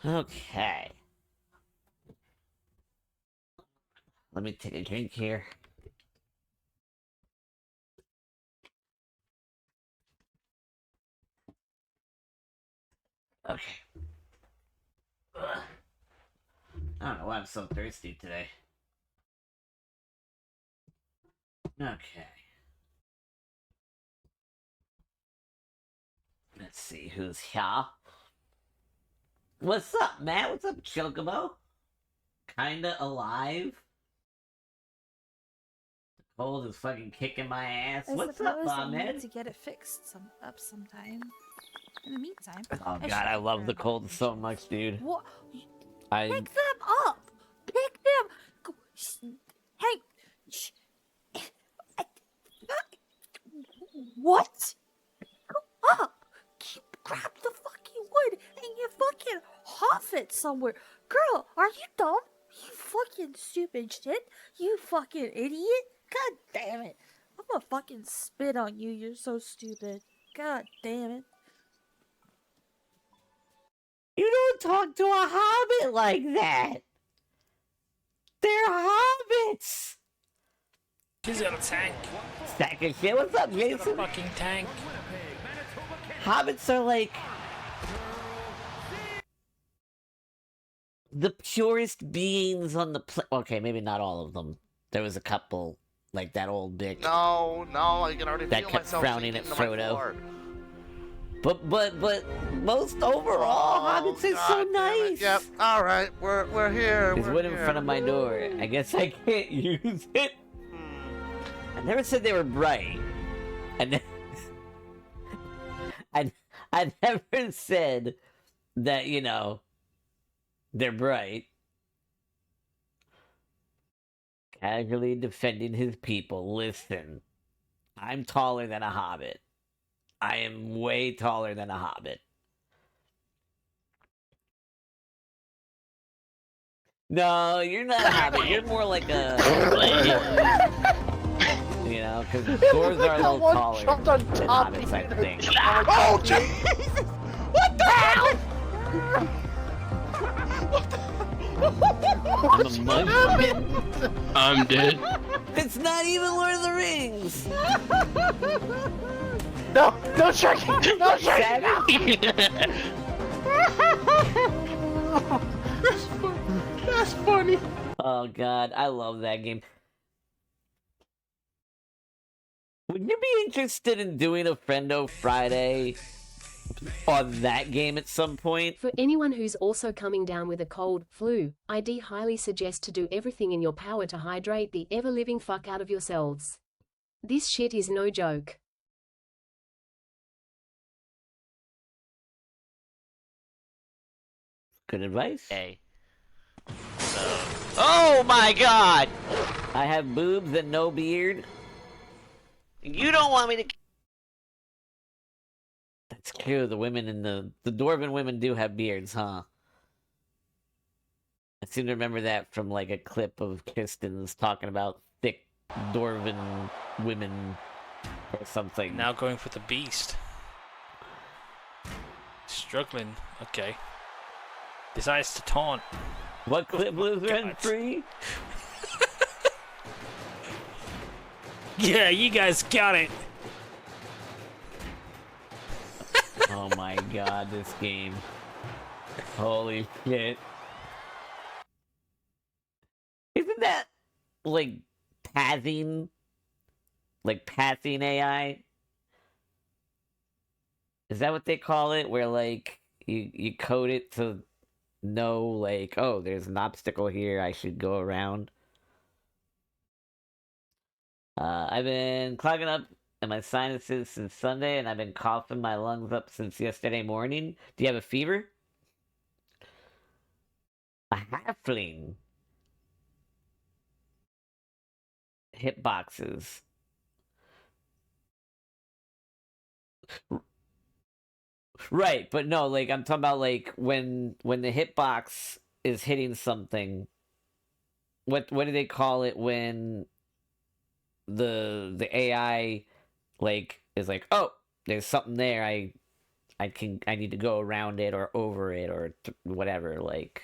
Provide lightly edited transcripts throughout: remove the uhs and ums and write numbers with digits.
Okay. Let me take a drink here. Okay. Ugh. I don't know why I'm so thirsty today. Okay. Let's see who's here. What's up, Matt? What's up, Chocobo? Kinda alive? Cold is fucking kicking my ass. What's up, I Ahmed? need to get it fixed sometime. In the meantime, Oh god, I love the cold so much, dude. What? I Pick them up. Pick them. Hey. What? Go up. Grab the fucking wood and you fucking huff it somewhere. Girl, are you dumb? You fucking stupid shit. You fucking idiot. God damn it. I'm gonna fucking spit on you. You're so stupid. God damn it. You don't talk to a hobbit like that. They're hobbits. He's got a tank. Sack of shit. What's up, He's got a Jason? fucking tank. Hobbits are like the purest beings on the planet. Okay, maybe not all of them. There was a couple, like that old bitch. No, I can already that feel kept myself frowning at sinking into my Frodo. floor. But most overall, Hobbits is so God damn it. nice. Yep. All right, we're here. There's we're wood in here. front of my door. I guess I can't use it. I never said they were bright. I never said that, you know, they're bright. Casually defending his people. Listen, I'm taller than a hobbit. I am way taller than a hobbit. No, you're not a hobbit. You're more like a... you know, because dwarves are a little taller than hobbits, I think. Oh, jeez! What the hell? I'm a mug. I'm dead. It's not even Lord of the Rings. No checking! No checking! That's funny. Oh god, I love that game. Would you be interested in doing a Friendo Friday on that game at some point? For anyone who's also coming down with a cold, flu, I'd highly suggest to do everything in your power to hydrate the ever-living fuck out of yourselves. This shit is no joke. Good advice. Okay. So... Oh my god! I have boobs and no beard. You don't want me to... That's true. The women in the dwarven women do have beards, huh? I seem to remember that from like a clip of Kristen's talking about thick dwarven women or something. Now going for the beast. Struggling. Okay. Decides to taunt. What clip was God. rent free? Yeah, you guys got it. Oh my god, this game. Holy shit. Isn't that like pathing? Like pathing AI? Is that what they call it? Where like you code it to know like, oh, there's an obstacle here, I should go around. I've been clogging up in my sinuses since Sunday, and I've been coughing my lungs up since yesterday morning. Do you have a fever? A halfling. Hitboxes. Right, but no, like I'm talking about like when the hitbox is hitting something. What do they call it when the AI like is like, oh, there's something there, I I need to go around it or over it or whatever. Like,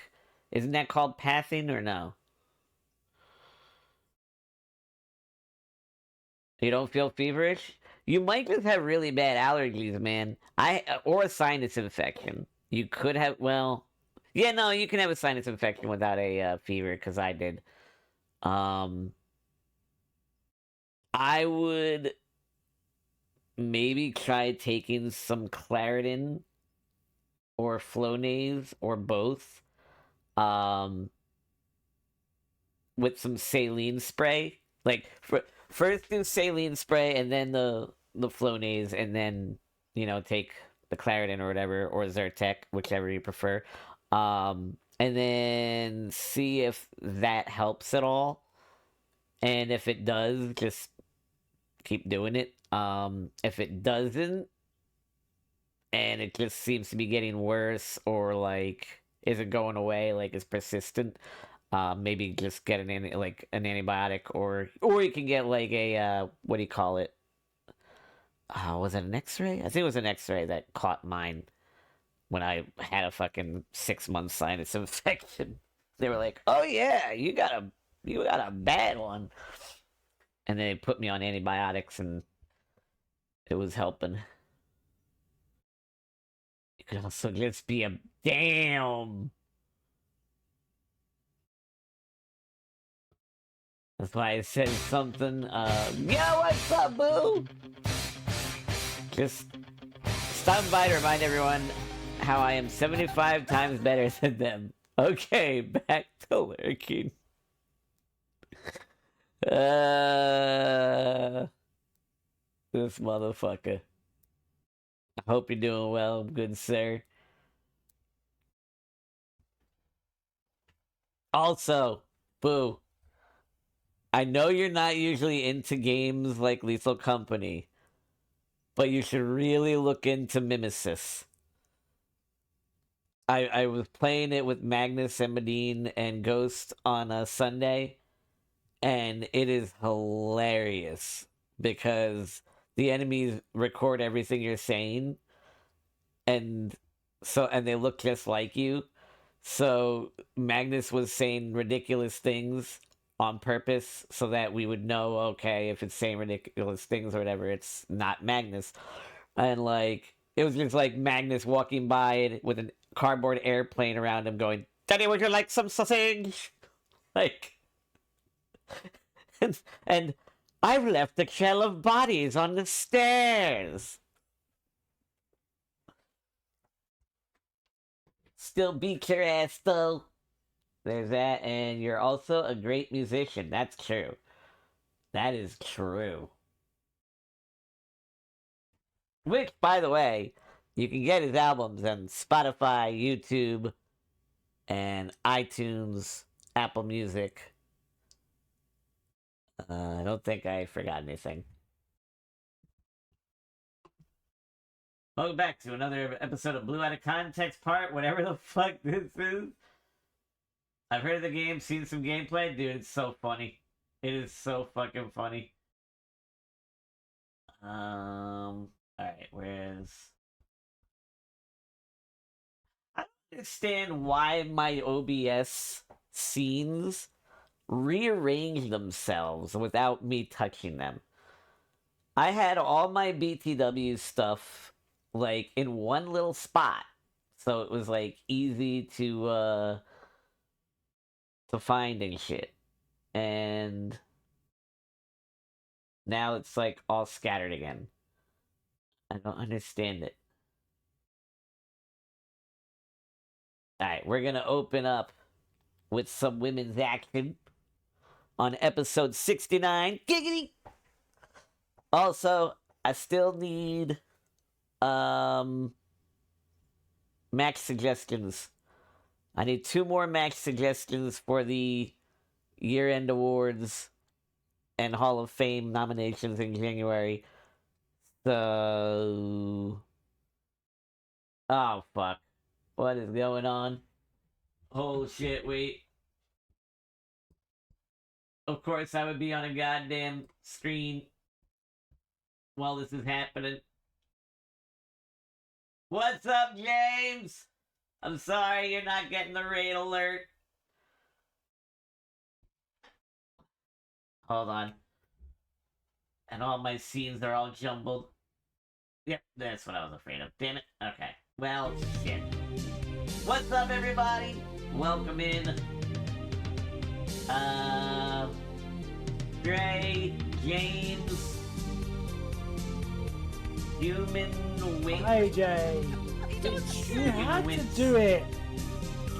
isn't that called pathing or no? You don't feel feverish? You might just have really bad allergies, man. Or a sinus infection. You could have, well, yeah, no, you can have a sinus infection without a fever, because I did. Um, I would maybe try taking some Claritin or Flonase or both. Um, with some saline spray. Like first do saline spray and then the Flonase, and then take the Claritin or whatever, or Zyrtec, whichever you prefer. And then see if that helps at all. And if it does, just keep doing it. If it doesn't, and it just seems to be getting worse, or like isn't going away, like it's persistent, maybe just get an antibiotic, or you can get like a what do you call it? Was it an X-ray? I think it was an X-ray that caught mine when I had a fucking 6 month sinus infection. They were like, "Oh yeah, you got a bad one," and they put me on antibiotics, and it was helping. It could also just be a damn. That's why I said something. Yo, what's up, boo? Just stop by to remind everyone how I am 75 times better than them. Okay, back to lurking. This motherfucker. I hope you're doing well, good sir. Also, boo. I know you're not usually into games like Lethal Company, but you should really look into Mimesis. I was playing it with Magnus and Medine and Ghost on a Sunday, and it is hilarious because the enemies record everything you're saying, and they look just like you. So Magnus was saying ridiculous things on purpose so that we would know, okay, if it's saying ridiculous things or whatever, it's not Magnus. And like it was just like Magnus walking by with a cardboard airplane around him going, "Daddy, would you like some sausage?" Like, and I've left a trail of bodies on the stairs. Still beat your ass though. There's that, and you're also a great musician. That's true. That is true. Which, by the way, you can get his albums on Spotify, YouTube, and iTunes, Apple Music. I don't think I forgot anything. Welcome back to another episode of Blue Out of Context Part, whatever the fuck this is. I've heard of the game, seen some gameplay. Dude, it's so funny. It is so fucking funny. Alright, where's... I don't understand why my OBS scenes rearrange themselves without me touching them. I had all my BTW stuff like in one little spot, so it was like easy to find and shit. And now it's like all scattered again. I don't understand it. Alright, we're gonna open up with some women's action on episode 69. Giggity! Also, I still need max suggestions. I need 2 more max suggestions for the year-end awards and Hall of Fame nominations in January. So... oh, fuck. What is going on? Oh, shit, wait. Of course, I would be on a goddamn screen while this is happening. What's up, James? I'm sorry you're not getting the raid alert. Hold on. And all my scenes are all jumbled. Yep, that's what I was afraid of. Damn it. Okay. Well, shit. What's up, everybody? Welcome in. Dre, James, Human Wing. AJ, you had to do it.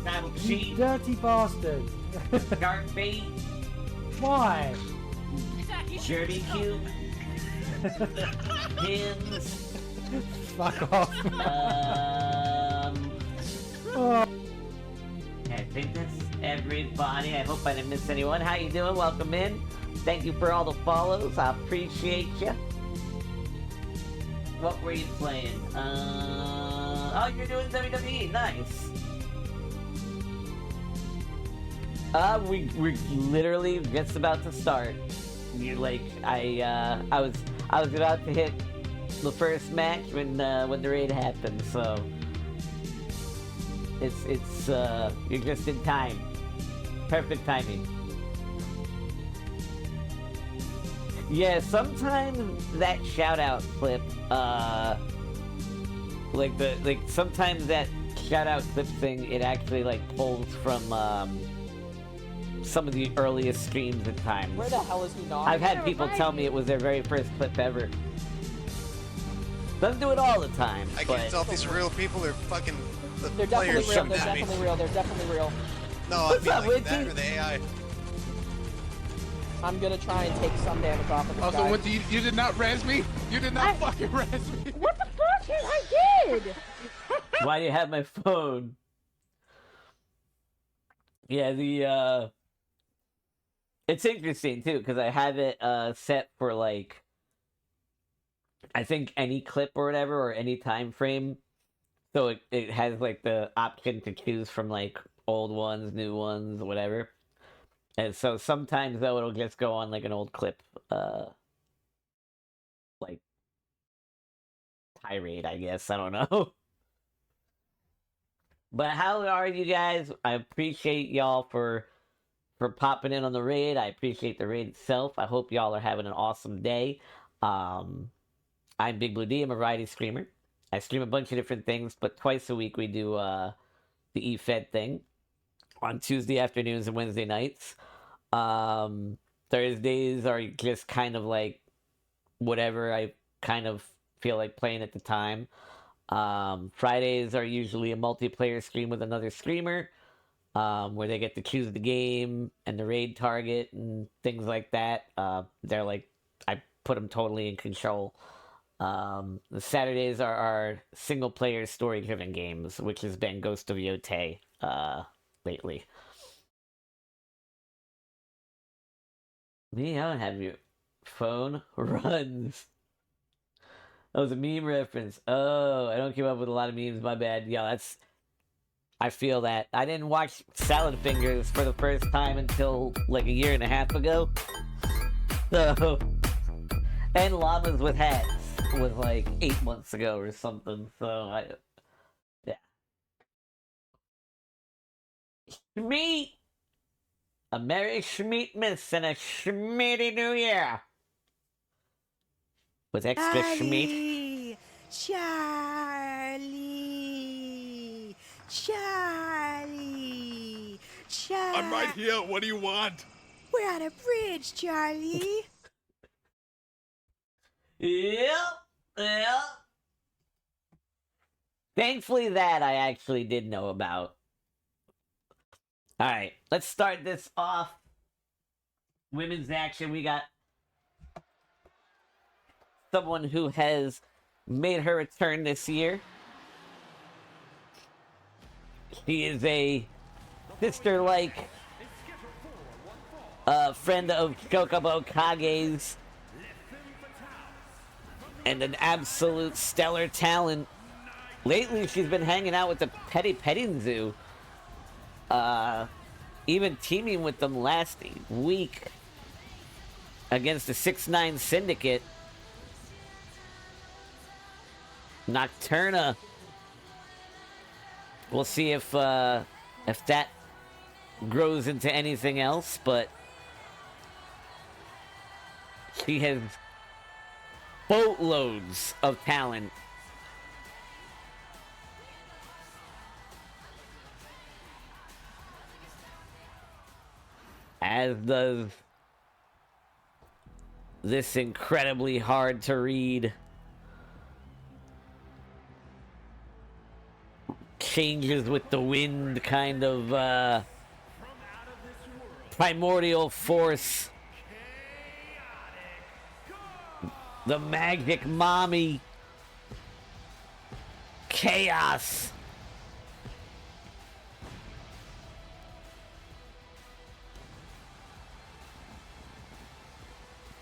Travel You Cheat, dirty bastard. Dark Bait, Why? Jeremy Cube, Pins, Fuck off. Oh. I think that's everybody. I hope I didn't miss anyone. How you doing? Welcome in. Thank you for all the follows. I appreciate you. What were you playing? Oh, you're doing WWE. Nice. We're literally just about to start. You like I was about to hit the first match when the raid happened. So it's you're just in time. Perfect timing. Yeah, sometimes that shout out clip, sometimes that shout out clip thing, it actually like pulls from some of the earliest streams at times. Where the hell is he not? I've had people tell me it was their very first clip ever. Doesn't do it all the time. I but... can't tell if these are real people or fucking the They're definitely players real. shouting They're at me. definitely real. They're definitely real. No, I What's mean up, like that Winty? or the AI. I'm gonna try and take some damage off of this Oh, guy. so what? You did not res me? You did not fucking res me. What the fuck? I did! Why do you have my phone? Yeah, it's interesting too because I have it set for like I think any clip or whatever or any time frame, so it has like the option to choose from like old ones, new ones, whatever. And so sometimes though it'll just go on like an old clip, like tirade, I guess. I don't know. But how are you guys? I appreciate y'all for popping in on the raid. I appreciate the raid itself. I hope y'all are having an awesome day. I'm Big Blue D. I'm a variety streamer. I stream a bunch of different things, but twice a week we do the eFed thing on Tuesday afternoons and Wednesday nights. Thursdays are just kind of like whatever I kind of feel like playing at the time. Fridays are usually a multiplayer stream with another streamer, where they get to choose the game and the raid target and things like that. They're like, I put them totally in control. The Saturdays are our single player story driven games, which has been Ghost of Yotei, lately. Me, I don't have your phone runs. That was a meme reference. Oh, I don't keep up with a lot of memes. My bad. Yeah, I feel that. I didn't watch Salad Fingers for the first time until like a year and a half ago. So, and Llamas with Hats was like 8 months ago or something. So, yeah. Schmeat! A Merry Schmeatmas and a Schmeaty New Year! With extra schmeat. Charlie! Charlie! I'm right here. What do you want? We're on a bridge, Charlie. Yep. Thankfully that I actually did know about. Alright, let's start this off. Women's action. We got someone who has made her return this year. She is a sister-like friend of Chocobo Kage's and an absolute stellar talent. Lately, she's been hanging out with the Petty Petting Zoo. Even teaming with them last week against the 6ix9ine Syndicate. Nocturna We'll see if that grows into anything else, but she has boatloads of talent. As does this incredibly hard to read changes with the wind kind of primordial force. The magic mommy. Chaos.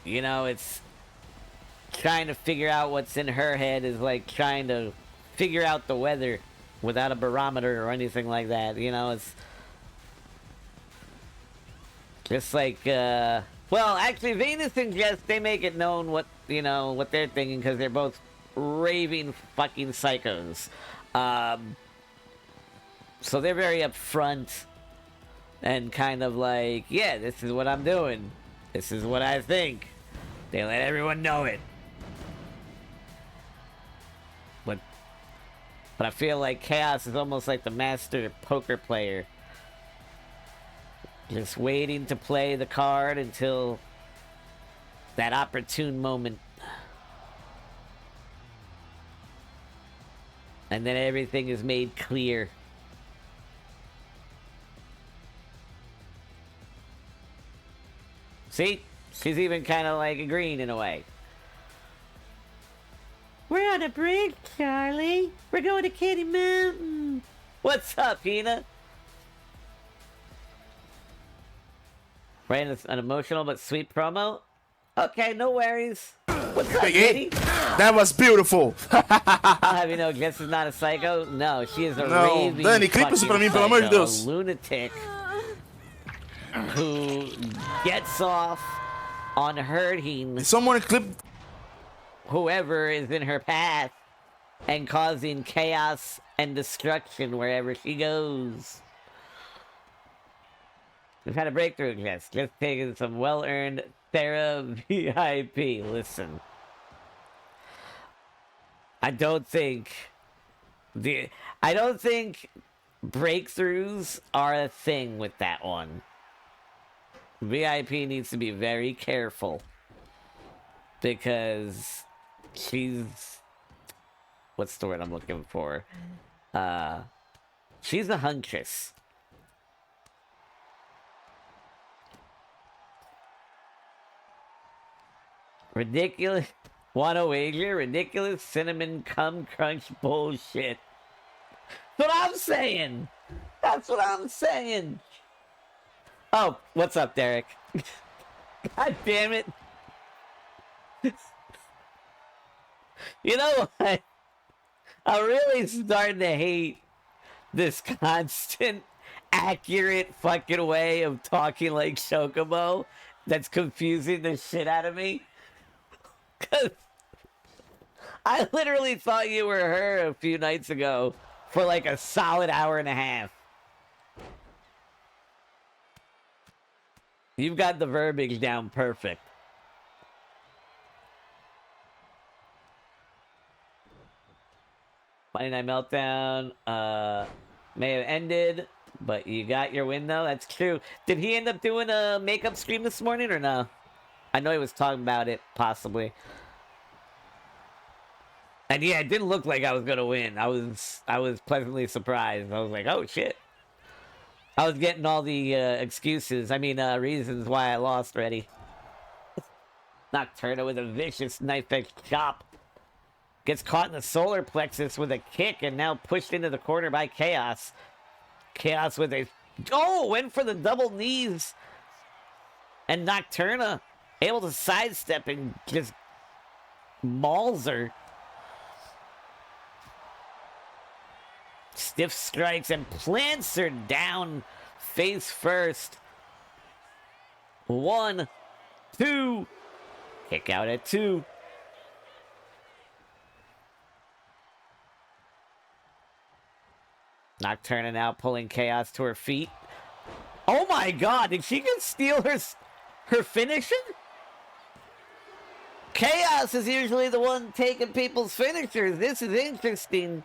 You know, it's trying to figure out what's in her head is like trying to figure out the weather without a barometer or anything like that. You know, it's just like, well, actually, Venus and Jess, they make it known what, you know, what they're thinking because they're both raving fucking psychos. So they're very upfront and kind of like, yeah, this is what I'm doing. This is what I think. They let everyone know it. But I feel like Chaos is almost like the master poker player. Just waiting to play the card until that opportune moment. And then everything is made clear. See? She's even kind of like agreeing in a way. We're on a break, Charlie. We're going to Kitty Mountain. What's up, Hina? Right, an emotional but sweet promo. Okay, no worries. What's up, Kitty? That was beautiful. I'll have you know, Jess is not a psycho. No, she is a raving Dani, clipa isso pra mim, pelo amor de psycho, Deus. a lunatic who gets off on hurting Someone clip whoever is in her path and causing chaos and destruction wherever she goes. We've had a breakthrough, Jess. Just taking some well-earned Thera VIP. Listen. I don't think breakthroughs are a thing with that one. VIP needs to be very careful because she's, what's the word I'm looking for? She's a huntress. Ridiculous. Wanna wager? Ridiculous cinnamon cum crunch bullshit. That's what I'm saying. That's what I'm saying. Oh, what's up, Derek? God damn it. You know what? I'm really starting to hate this constant, accurate fucking way of talking like Chocobo that's confusing the shit out of me. Because I literally thought you were her a few nights ago for like a solid hour and a half. You've got the verbiage down perfect. Monday Night Meltdown may have ended, but you got your win though. That's true. Did he end up doing a makeup stream this morning or no? I know he was talking about it, possibly. And yeah, it didn't look like I was gonna win. I was pleasantly surprised. I was like, oh shit. I was getting all the excuses. I mean, reasons why I lost already. Nocturna with a vicious knife-edge chop. Gets caught in the solar plexus with a kick and now pushed into the corner by Chaos. Chaos with a... Oh, went for the double knees. And Nocturna able to sidestep and just mauls her. Stiff strikes and plants her down face first. 1, 2. Kick out at 2. Nocturna now pulling Chaos to her feet. Oh my god, did she just steal her finisher? Chaos is usually the one taking people's finishers. This is interesting.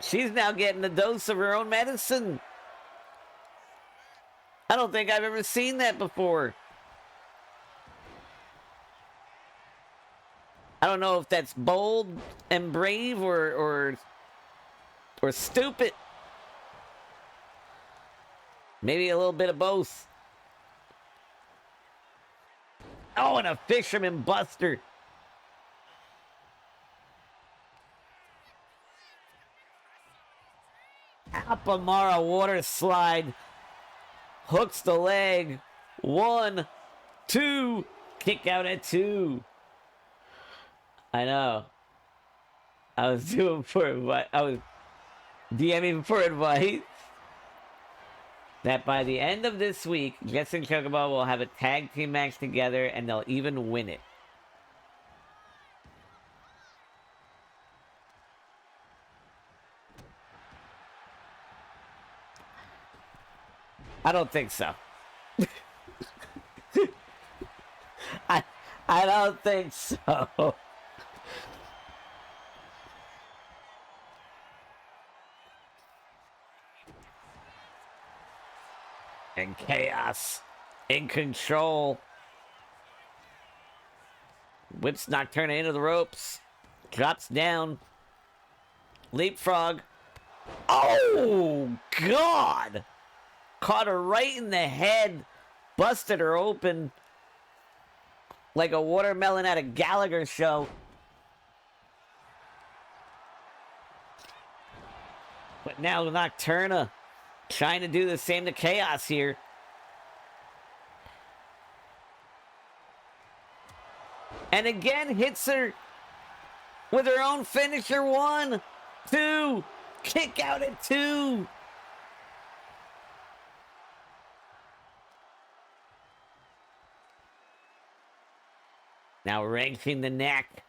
She's now getting a dose of her own medicine. I don't think I've ever seen that before. I don't know if that's bold and brave or stupid. Maybe a little bit of both. Oh, and a fisherman buster. Apamara water slide. Hooks the leg. 1, 2. Kick out at 2. I know. I was doing for advice. I was DMing for advice. That by the end of this week, Jess and Chocobo will have a tag team match together and they'll even win it. I don't think so. I don't think so. And Chaos in control. Whips Nocturna into the ropes. Drops down. Leapfrog. Oh, God! Caught her right in the head. Busted her open. Like a watermelon at a Gallagher show. But now Nocturna trying to do the same to Chaos here. And again hits her with her own finisher. 1, 2. Kick out at 2. Now wrenching the neck.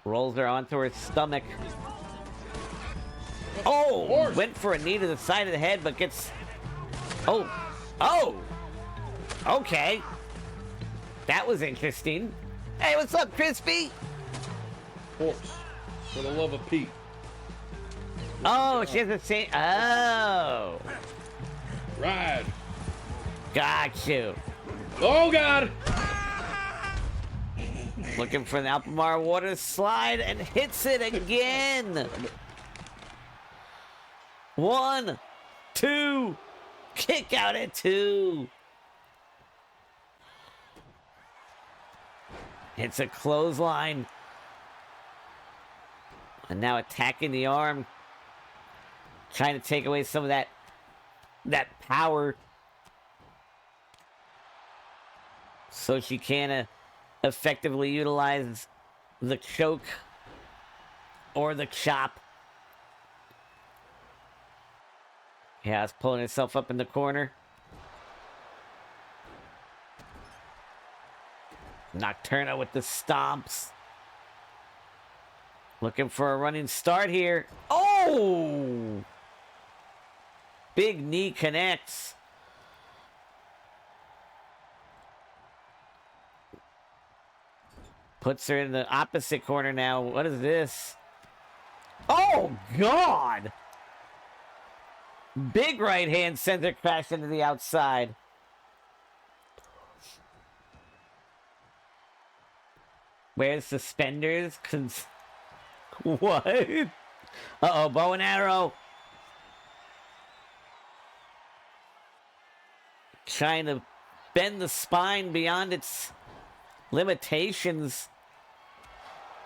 Rolls her onto her stomach. Oh! Went for a knee to the side of the head, but gets... Oh! Oh! Okay. That was interesting. Hey, what's up, Crispy? Horse. For the love of Pete. Oh, she has the same... Oh! Ride. Got you. Oh, God! Looking for the Alpamar water slide and hits it again. 1, 2. Kick out at 2. Hits a clothesline. And now attacking the arm. Trying to take away some of that power. So she can effectively utilize the choke or the chop. Yeah, it's pulling itself up in the corner. Nocturna with the stomps. Looking for a running start here. Oh! Big knee connects. Puts her in the opposite corner now. What is this? Oh, God! Big right hand sends her crashing to the outside. Wears suspenders? What? Uh-oh, bow and arrow. Trying to bend the spine beyond its limitations.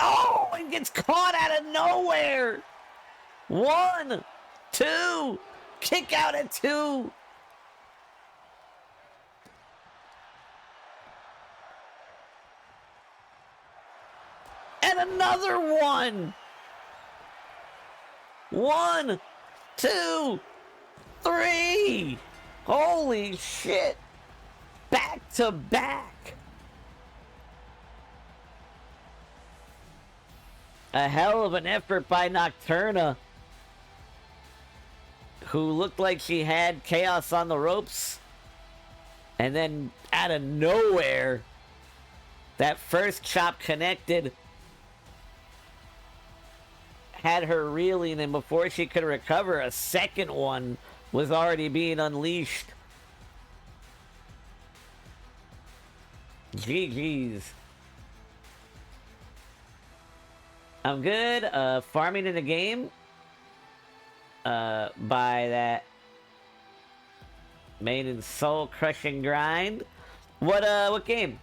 Oh, and gets caught out of nowhere. 1, 2. Kick out at 2. And another one. 1, 2, 3. Holy shit! Back to back! A hell of an effort by Nocturna, who looked like she had Chaos on the ropes. And then, out of nowhere, that first chop connected, had her reeling, and before she could recover, a second one was already being unleashed. GG's. I'm good. Farming in the game. By that maiden soul crushing grind. What game?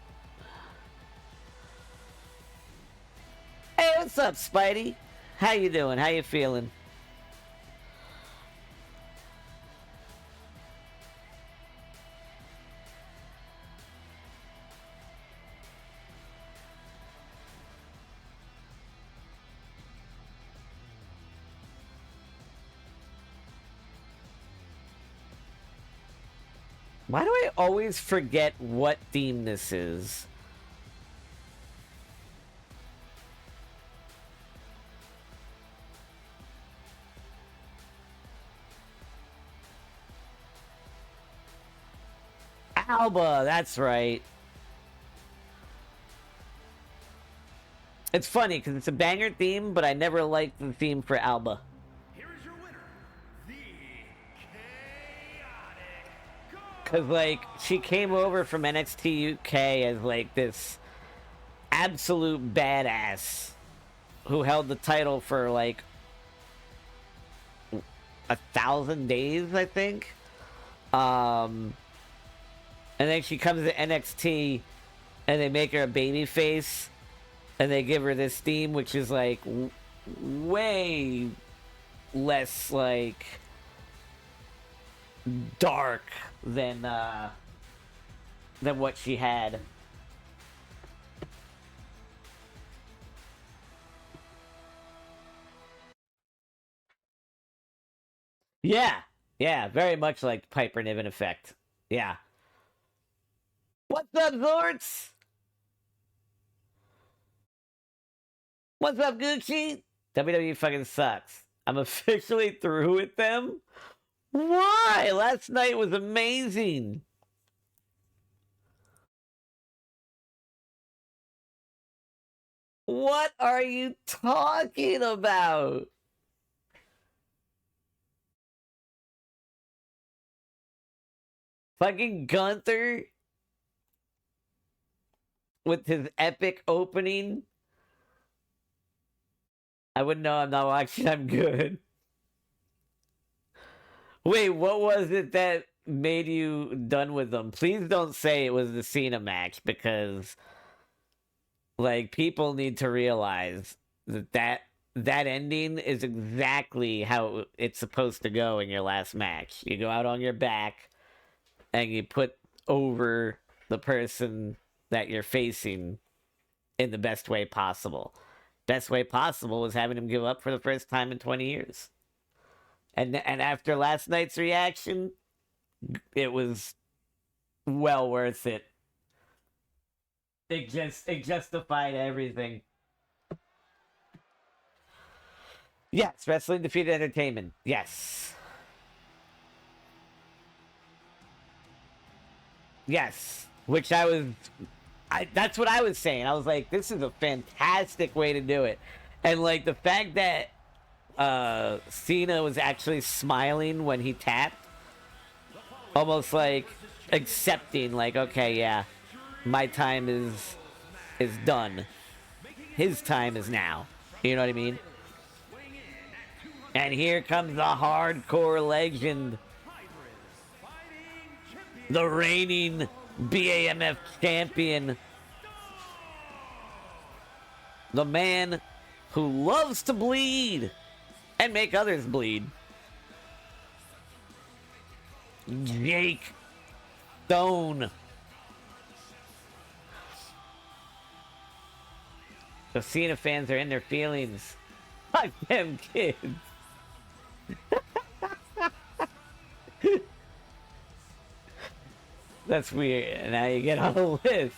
Hey, what's up, Spidey? How you doing? How you feeling? Why do I always forget what theme this is? Alba, that's right. It's funny because it's a banger theme, but I never liked the theme for Alba. Because, like, she came over from NXT UK as, like, this absolute badass who held the title for, like, 1,000 days, I think. And then she comes to NXT and they make her a baby face and they give her this theme, which is, like, way less, like, dark than what she had. Yeah, very much like Piper Niven effect. Yeah. What's up, Zords? What's up, Gucci? WWE fucking sucks. I'm officially through with them. Why? Last night was amazing. What are you talking about? Fucking Gunther with his epic opening. I wouldn't know. I'm not watching. I'm good. Wait, what was it that made you done with them? Please don't say it was the Cena match, because, like, people need to realize that ending is exactly how it's supposed to go in your last match. You go out on your back and you put over the person that you're facing in the best way possible. Best way possible was having him give up for the first time in 20 years. And after last night's reaction, it was well worth it. It justified everything. Yes, wrestling defeated entertainment. Yes. Yes. Which that's what I was saying. I was like, this is a fantastic way to do it. And, like, the fact that Cena was actually smiling when he tapped, almost like accepting, like, okay, yeah, my time is done. His time is now. You know what I mean? And here comes the hardcore legend, the reigning BAMF champion, the man who loves to bleed and make others bleed, Jake Stone. The Cena fans are in their feelings. Fuck them kids. That's weird. Now you get on the list.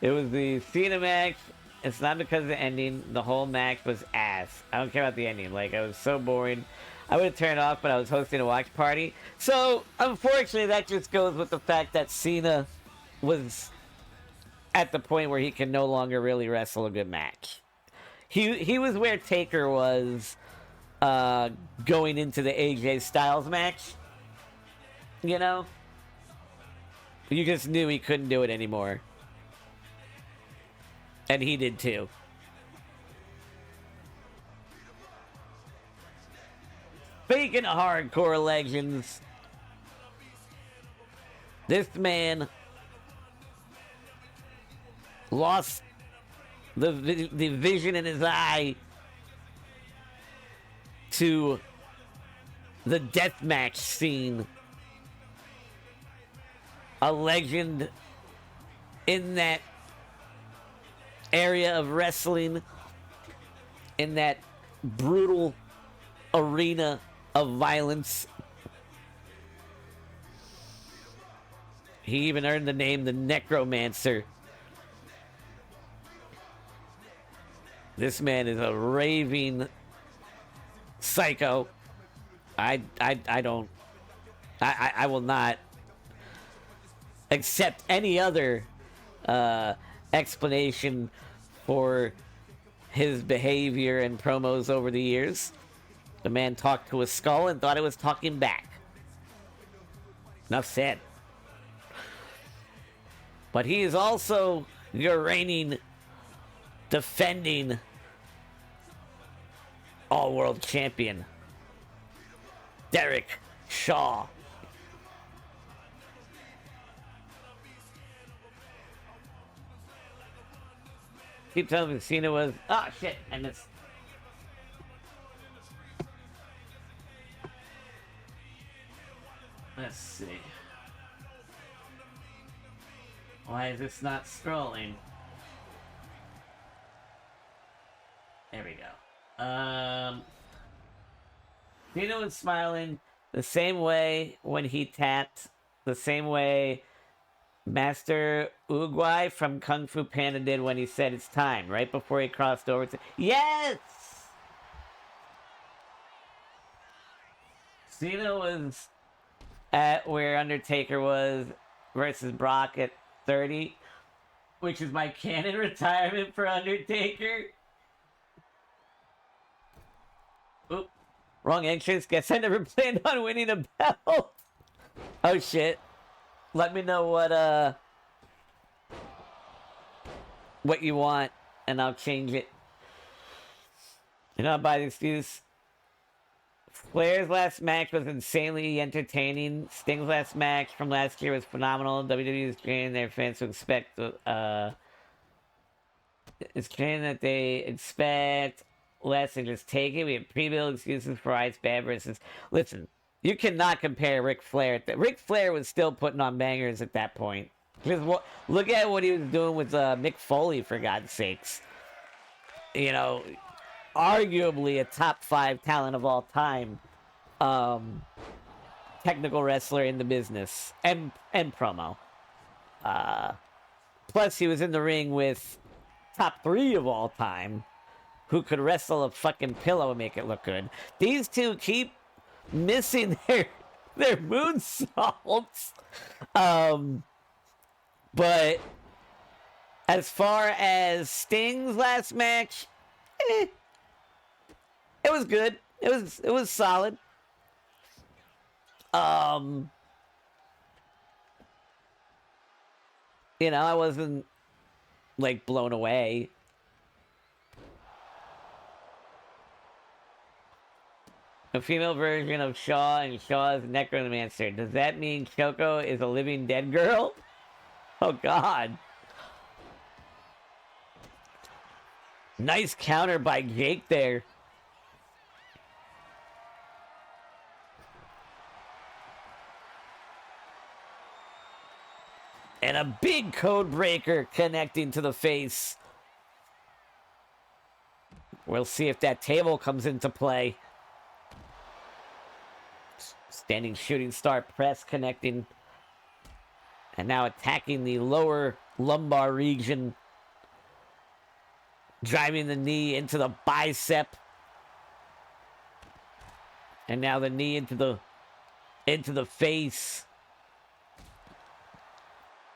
It was the Cena match. It's not because of the ending. The whole match was ass. I don't care about the ending. Like, I was so boring. I would have turned it off, but I was hosting a watch party. So, unfortunately, that just goes with the fact that Cena was at the point where he can no longer really wrestle a good match. He was where Taker was going into the AJ Styles match. You know? You just knew he couldn't do it anymore. And he did too. Speaking of hardcore legends, this man lost the vision in his eye to the deathmatch scene. A legend in that area of wrestling, in that brutal arena of violence. He even earned the name the Necromancer. This man is a raving psycho. I will not accept any other explanation for his behavior and promos over the years. The man talked to his skull and thought it was talking back. Enough said. But he is also your reigning, defending all-world champion, Derek Shaw. Keep telling me Cena was... Oh, shit. I missed. Let's see. Why is this not scrolling? There we go. Cena was smiling the same way when he tapped, the same way Master Uguay from Kung Fu Panda did when he said it's time, right before he crossed over to... Yes! Cena was at where Undertaker was versus Brock at 30, which is my canon retirement for Undertaker. Oop, wrong entrance. Guess I never planned on winning a belt. Oh shit. Let me know what you want, and I'll change it. You know, by the excuse. Flair's last match was insanely entertaining. Sting's last match from last year was phenomenal. WWE is training their fans to expect it's training that they expect less and just take it. We have pre-built excuses for Ice Bad versus... Listen, you cannot compare Ric Flair. Ric Flair was still putting on bangers at that point. Just look at what he was doing with Mick Foley, for God's sakes. You know, arguably a top 5 talent of all time. Technical wrestler in the business. And promo. Plus, he was in the ring with top 3 of all time who could wrestle a fucking pillow and make it look good. These two keep missing their moonsaults. But as far as Sting's last match, it was good. It was solid. You know, I wasn't like blown away. A female version of Shaw and Shaw's Necromancer. Does that mean Choco is a living dead girl? Oh, God. Nice counter by Jake there. And a big code breaker connecting to the face. We'll see if that table comes into play. Standing shooting star press connecting. And now attacking the lower lumbar region. Driving the knee into the bicep. And now the knee into the face.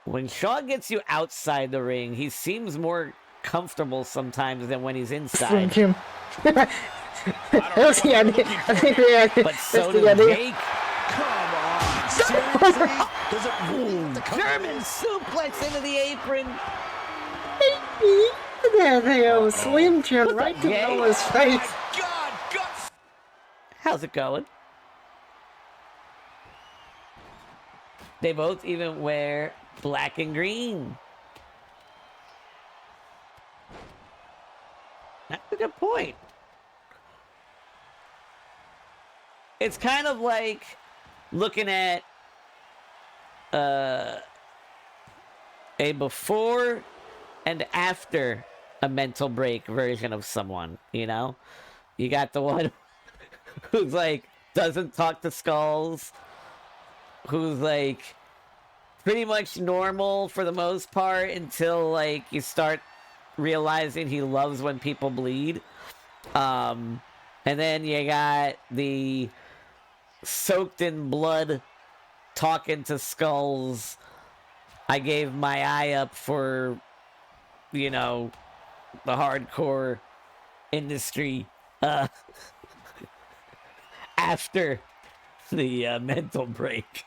When Shaw gets you outside the ring, he seems more comfortable sometimes than when he's inside. Jim. That's the idea. I think But so does Jake. Come on, seriously? Does it German suplex into the apron. There they go. Slim Jim right to Noah's face. God, God. How's it going? They both even wear black and green. That's a good point. It's kind of like looking at a before and after a mental break version of someone, you know? You got the one who's like doesn't talk to Skulls, who's like pretty much normal for the most part until like you start realizing he loves when people bleed. And then you got the soaked in blood talking to Skulls. I gave my eye up for, you know, the hardcore industry after the mental break.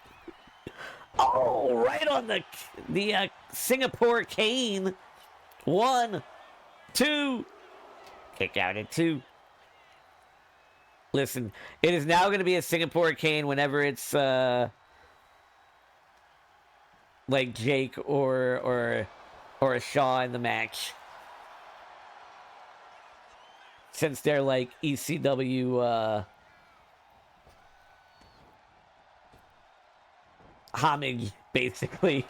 Oh, right on the Singapore cane. 1, 2. Kick out at 2. Listen, it is now going to be a Singapore cane whenever it's like Jake or a Shaw in the match. Since they're like ECW homage, basically.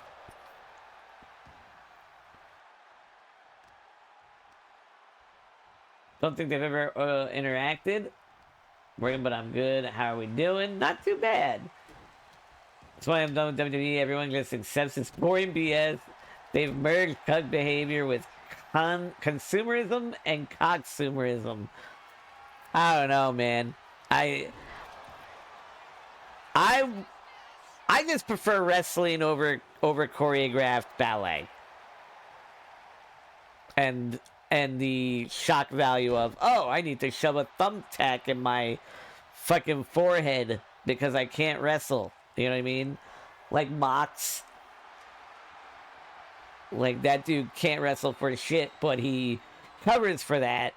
Don't think they've ever interacted. Working, but I'm good. How are we doing? Not too bad. That's why I'm done with WWE. Everyone just accepts this boring BS. They've merged cuck behavior with consumerism and cocksumerism. I don't know, man. I just prefer wrestling over choreographed ballet. And the shock value of, oh, I need to shove a thumbtack in my fucking forehead because I can't wrestle. You know what I mean? Like Mox. Like, that dude can't wrestle for shit, but he covers for that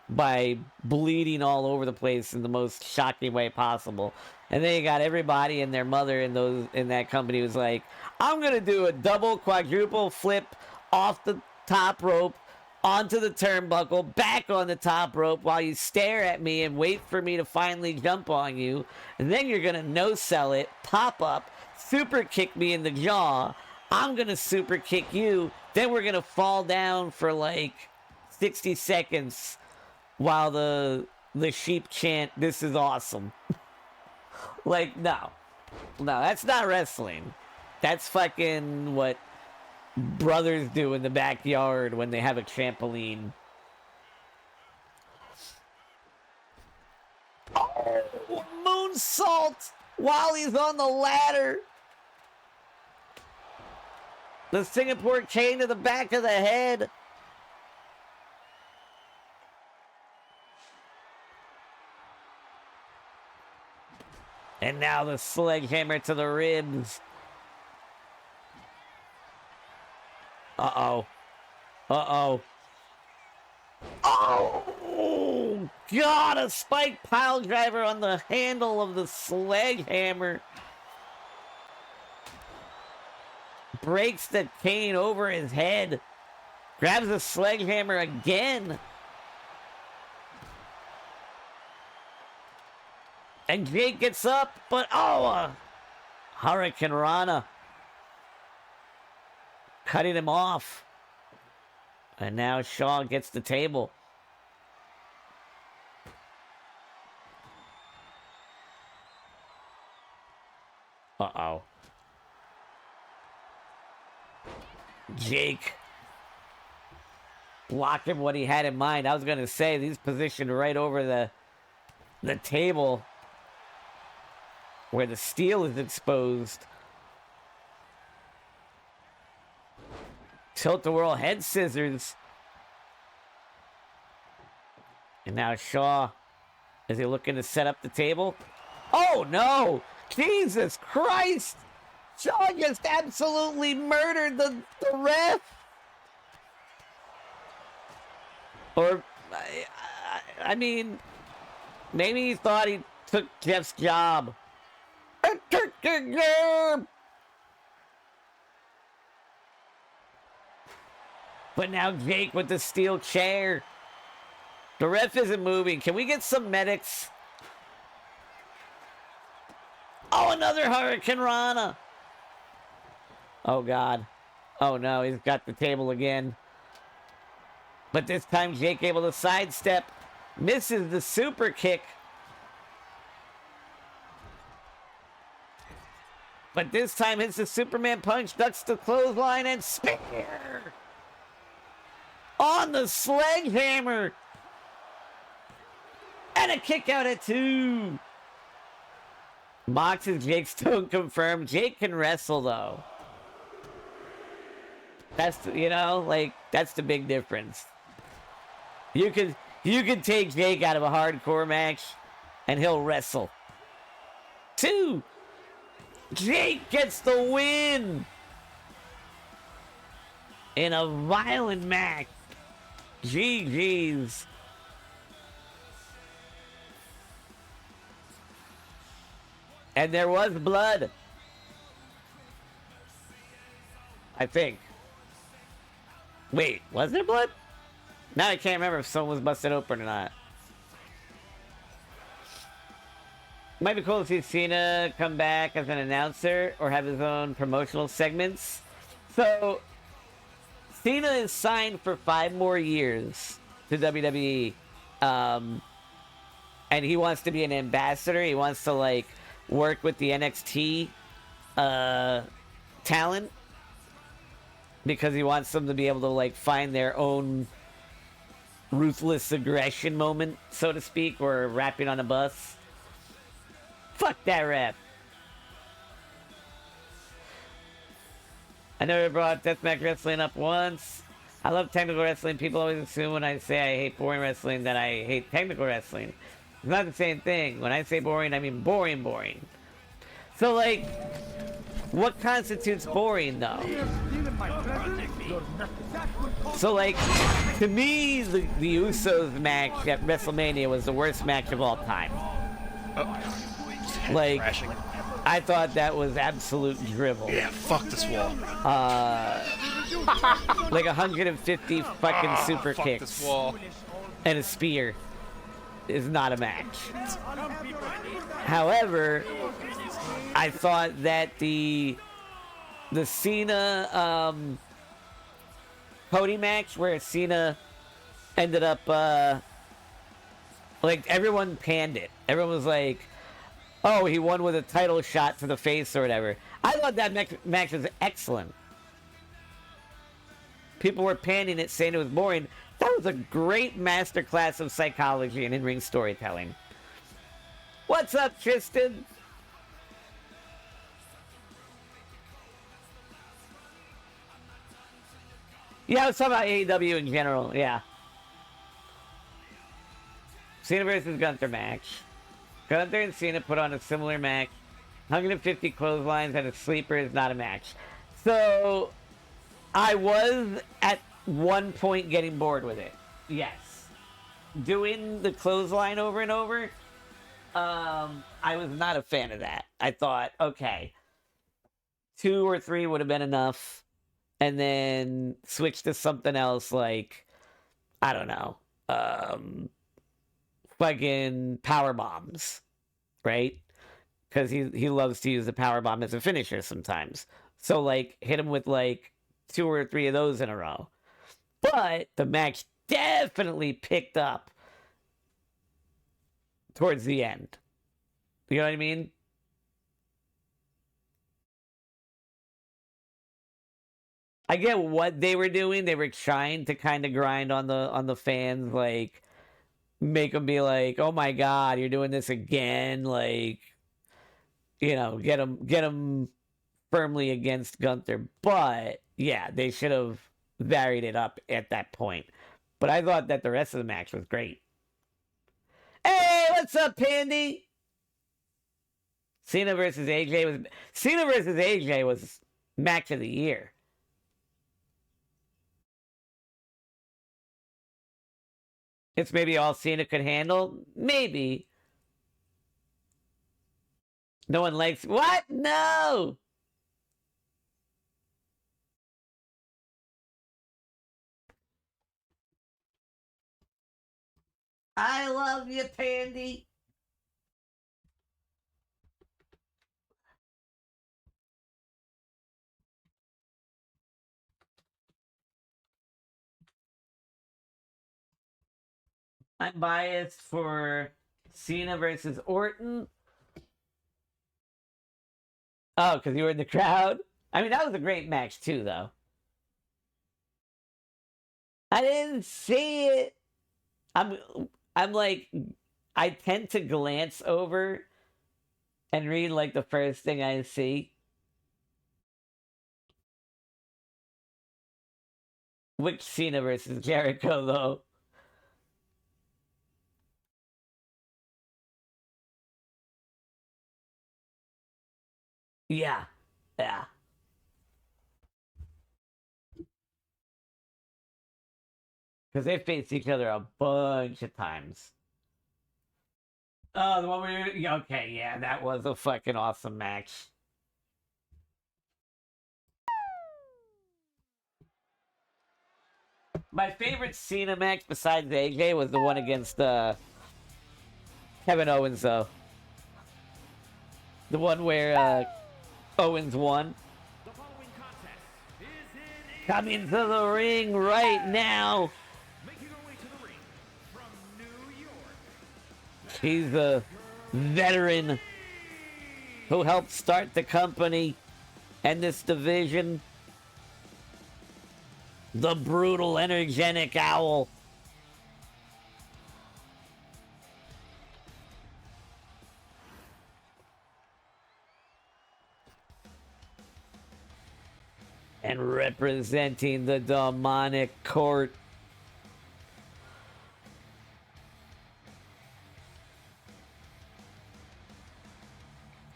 by bleeding all over the place in the most shocking way possible. And then you got everybody and their mother in that company who's like, I'm going to do a double quadruple flip off the top rope onto the turnbuckle, back on the top rope while you stare at me and wait for me to finally jump on you. And then you're going to no-sell it, pop up, super kick me in the jaw. I'm going to super kick you. Then we're going to fall down for like 60 seconds while the sheep chant, "This is awesome." Like, no, that's not wrestling. That's fucking what brothers do in the backyard when they have a trampoline. Oh, moonsault while he's on the ladder. The Singapore chain to the back of the head. And now the sledgehammer to the ribs. Uh-oh. Uh-oh. Oh, God, a spike pile driver on the handle of the sledgehammer. Breaks the cane over his head. Grabs the sledgehammer again. And Jake gets up, but Hurricane Rana. Cutting him off. And now Shaw gets the table. Uh-oh. Jake blocking what he had in mind. I was going to say, he's positioned right over the table where the steel is exposed. Tilt-a-whirl head scissors. And now Shaw, is he looking to set up the table? Oh, no! Jesus Christ! Shaw just absolutely murdered the ref! Or, I mean, maybe he thought he took Jeff's job. But now Jake with the steel chair. The ref isn't moving. Can we get some medics? Oh, another Hurricane Rana. Oh, God. Oh, no. He's got the table again. But this time, Jake able to sidestep. Misses the super kick. But this time hits the Superman punch. Ducks the clothesline and spear. On the sledgehammer. And a kick out at 2. Mox and Jake Stone confirmed. Jake can wrestle, though. That's, that's the big difference. You can take Jake out of a hardcore match, and he'll wrestle. 2. Jake gets the win. In a violent match. GG's. And there was blood. I think. Wait, was there blood? Now I can't remember if someone was busted open or not. Might be cool to see Cena come back as an announcer or have his own promotional segments. So, Cena is signed for 5 more years to WWE. And he wants to be an ambassador. He wants to, work with the NXT talent. Because he wants them to be able to, find their own ruthless aggression moment, so to speak, or rapping on a bus. Fuck that rap. I never brought deathmatch wrestling up once. I love technical wrestling. People always assume when I say I hate boring wrestling that I hate technical wrestling. It's not the same thing. When I say boring, I mean boring. So, what constitutes boring, though? So, to me, the Usos match at WrestleMania was the worst match of all time. I thought that was absolute drivel. Yeah, fuck this wall. 150 fucking super fuck kicks. This wall. And a spear is not a match. However, I thought that the Cena Cody match where Cena ended up everyone panned it. Everyone was like, oh, he won with a title shot to the face or whatever. I thought that match was excellent. People were panning it, saying it was boring. That was a great masterclass of psychology and in-ring storytelling. What's up, Tristan? Yeah, I was talking about AEW in general, yeah. Cena versus Gunther match. Gunther and Cena put on a similar match. 150 clotheslines and a sleeper is not a match. So, I was at one point getting bored with it. Yes. Doing the clothesline over and over, I was not a fan of that. I thought, okay, 2 or 3 would have been enough. And then switch to something else I don't know, fucking power bombs, right? Because he loves to use the power bomb as a finisher sometimes. So hit him with 2 or 3 of those in a row. But the match definitely picked up towards the end. You know what I mean? I get what they were doing. They were trying to kind of grind on the fans, like make them be like, "Oh my god, you're doing this again!" Like, you know, get them firmly against Gunther. But yeah, they should have varied it up at that point. But I thought that the rest of the match was great. Hey, what's up, Pandy? Cena versus AJ was match of the year. It's maybe all Cena could handle. Maybe. No one likes what? No. I love you, Pandy. I'm biased for Cena versus Orton. Oh, because you were in the crowd? I mean, that was a great match, too, though. I didn't see it. I'm like, I tend to glance over and read, like, the first thing I see. Which Cena versus Jericho, though? Yeah. Yeah. Because they faced each other a bunch of times. Oh, the one where you... Okay, yeah, that was a fucking awesome match. My favorite Cena match besides AJ was the one against Kevin Owens, though. The one where Owens won. Coming to the ring right now. He's a veteran who helped start the company and this division. The brutal, energetic owl. And representing the demonic court,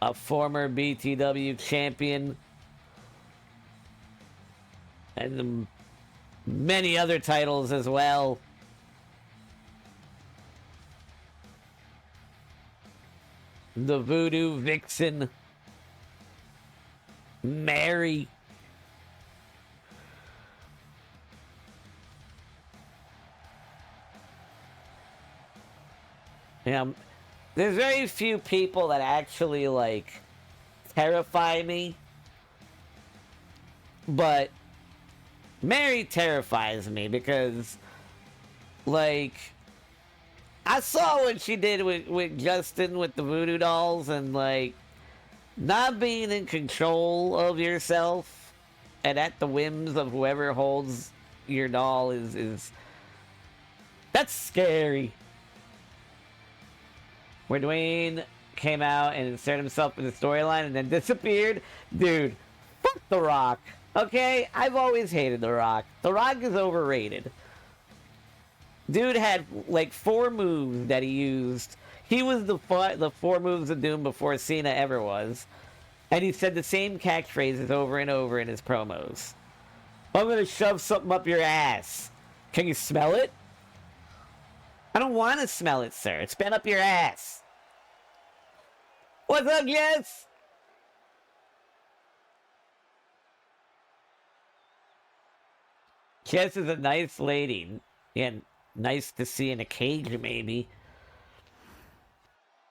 a former BTW champion, and many other titles as well. The Voodoo Vixen, Mary. Yeah, there's very few people that actually, like, terrify me. But Mary terrifies me because, like, I saw what she did with Justin with the voodoo dolls, and, like, not being in control of yourself and at the whims of whoever holds your doll is that's scary. Where Dwayne came out and inserted himself in the storyline and then disappeared. Dude, fuck The Rock. Okay? I've always hated The Rock. The Rock is overrated. Dude had like 4 moves that he used. He was the 4 moves of doom before Cena ever was. And he said the same catchphrases over and over in his promos. I'm gonna shove something up your ass. Can you smell it? I don't want to smell it, sir. It's been up your ass. What's up, Jess? Jess is a nice lady. And nice to see in a cage, maybe.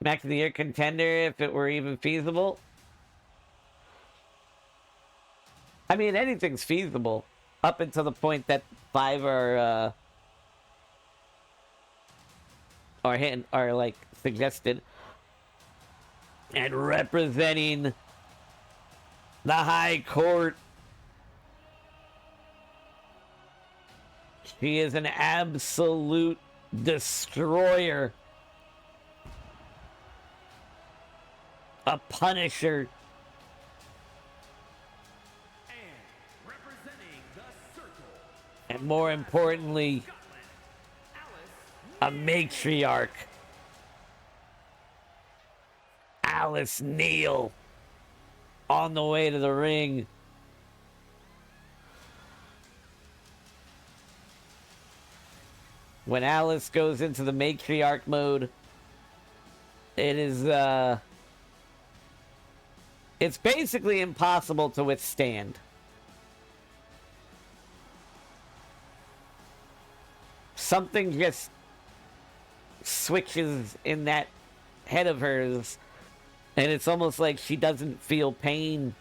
Match of the year contender, if it were even feasible. I mean, anything's feasible. Up until the point that 5 are like suggested. And representing the High Court, She is an absolute destroyer. A punisher. And more importantly, a matriarch. Alice Neal on the way to the ring. When Alice goes into the matriarch mode, it is it's basically impossible to withstand. Something just switches in that head of hers, and it's almost like she doesn't feel pain.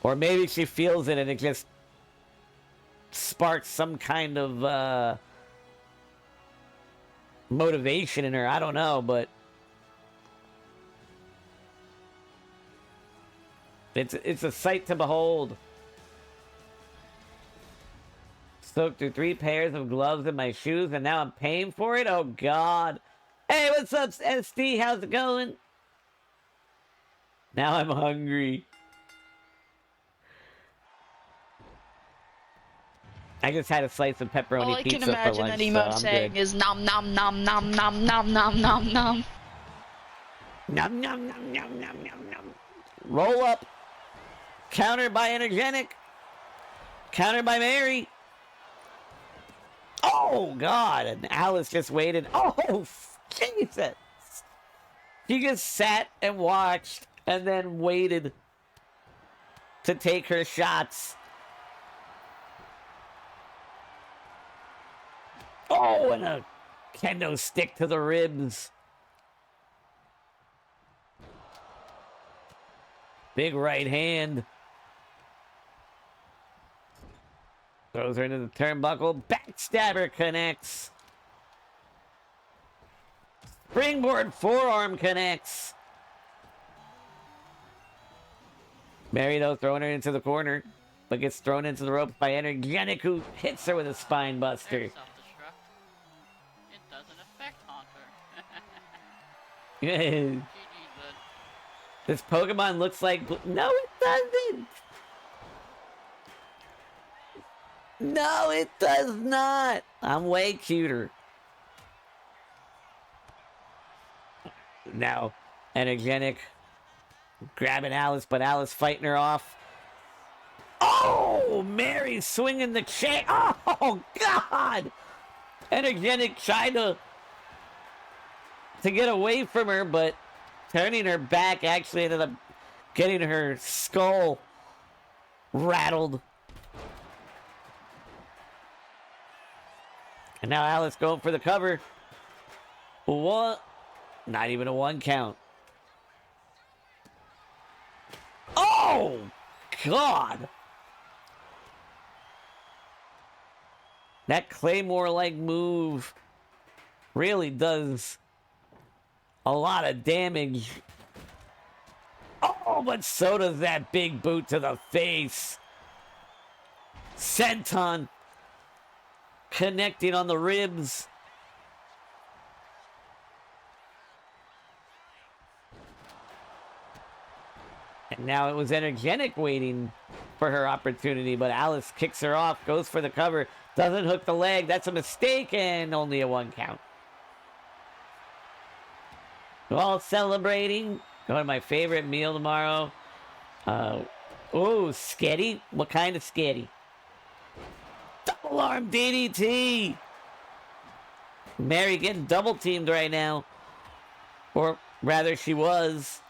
Or maybe she feels it and it just sparks some kind of motivation in her. I don't know, but it's a sight to behold. Soaked through 3 pairs of gloves in my shoes, and now I'm paying for it? Oh, God. Hey, what's up, SD? How's it going? Now I'm hungry. I just had a slice of pepperoni All I pizza can imagine for lunch, that so emote I'm saying good. is nom nom nom nom nom nom nom nom nom. Nom, nom, nom, nom, nom, nom, nom. Roll up. Countered by Energetic. Countered by Mary. Oh, God. And Alice just waited. Oh, Jesus. She just sat and watched and then waited to take her shots. Oh, and a kendo stick to the ribs. Big right hand. Throws her into the turnbuckle. Backstabber connects. Springboard forearm connects. Mary, though, throwing her into the corner, but gets thrown into the ropes by Energetic, who hits her with a spine buster. It doesn't affect Haunter. This Pokemon looks like... No, it doesn't! No, it does not! I'm way cuter. Now, Energetic grabbing Alice, but Alice fighting her off. Oh, Mary swinging the chair. Oh, God! Energetic tried to get away from her, but turning her back actually ended up getting her skull rattled. And now Alice going for the cover. What? Not even a 1 count. Oh, God. That Claymore-like move really does a lot of damage. Oh, but so does that big boot to the face. Senton connecting on the ribs. And now it was Energetic waiting for her opportunity, but Alice kicks her off, goes for the cover, doesn't hook the leg. That's a mistake, and only a 1 count. We're all celebrating. Going to my favorite meal tomorrow. Oh, sketty? What kind of sketty? Double arm DDT! Mary getting double teamed right now. Or rather, she was.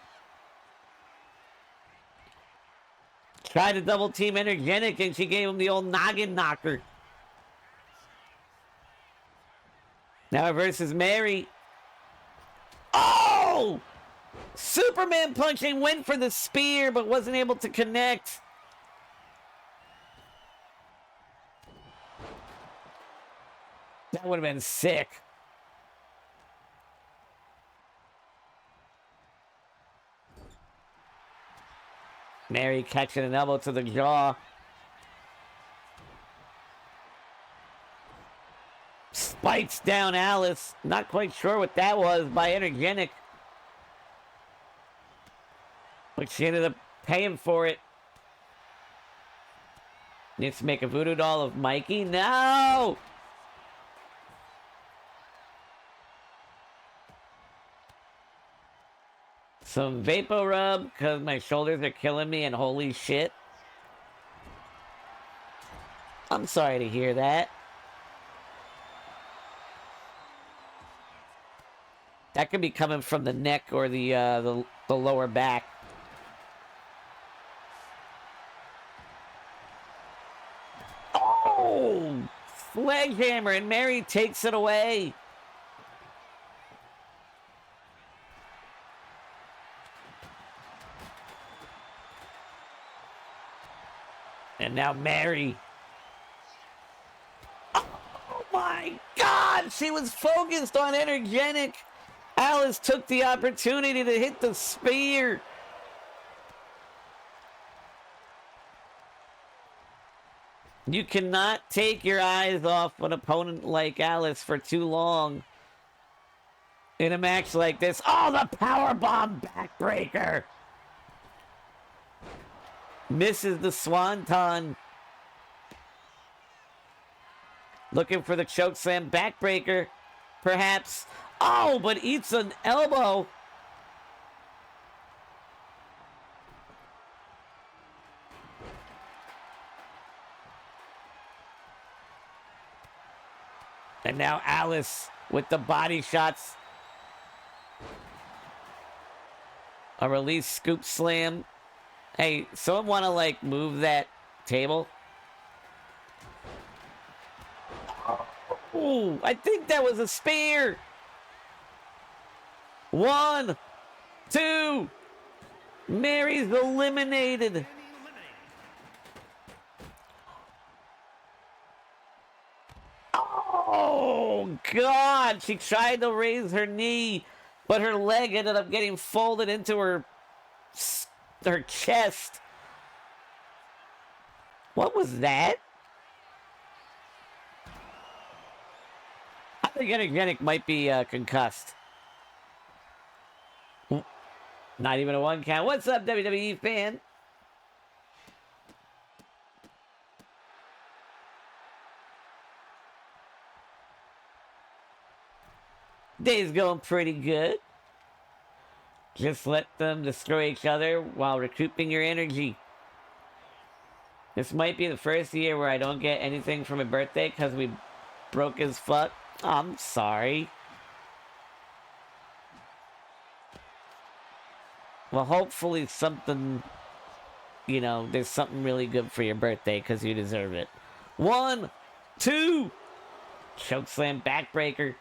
Tried to double team Energetic, and she gave him the old noggin knocker. Now versus Mary. Oh! Superman punching, went for the spear, but wasn't able to connect. That would have been sick. Mary catching an elbow to the jaw. Spikes down Alice. Not quite sure what that was by Energetic. But she ended up paying for it. Needs to make a voodoo doll of Mikey. No! Some Vapo Rub, because my shoulders are killing me, and holy shit. I'm sorry to hear that. That could be coming from the neck or the lower back. Oh! Sledgehammer, and Mary takes it away. And now Mary. Oh my God! She was focused on Energetic. Alice took the opportunity to hit the spear. You cannot take your eyes off an opponent like Alice for too long in a match like this. Oh, the powerbomb backbreaker. Misses the swanton. Looking for the chokeslam backbreaker, perhaps. Oh, but eats an elbow. And now Alice with the body shots. A release scoop slam. Hey, someone want to, like, move that table? Oh, I think that was a spear. 1, 2. Mary's eliminated. Oh, God. She tried to raise her knee, but her leg ended up getting folded into her chest. What was that? I think Energetic might be concussed. Not even a 1 count. What's up, WWE fan? Day's going pretty good. Just let them destroy each other while recouping your energy. This might be the first year where I don't get anything for my birthday because we broke as fuck. I'm sorry. Well, hopefully something, you know, there's something really good for your birthday because you deserve it. 1, 2. Chokeslam backbreaker.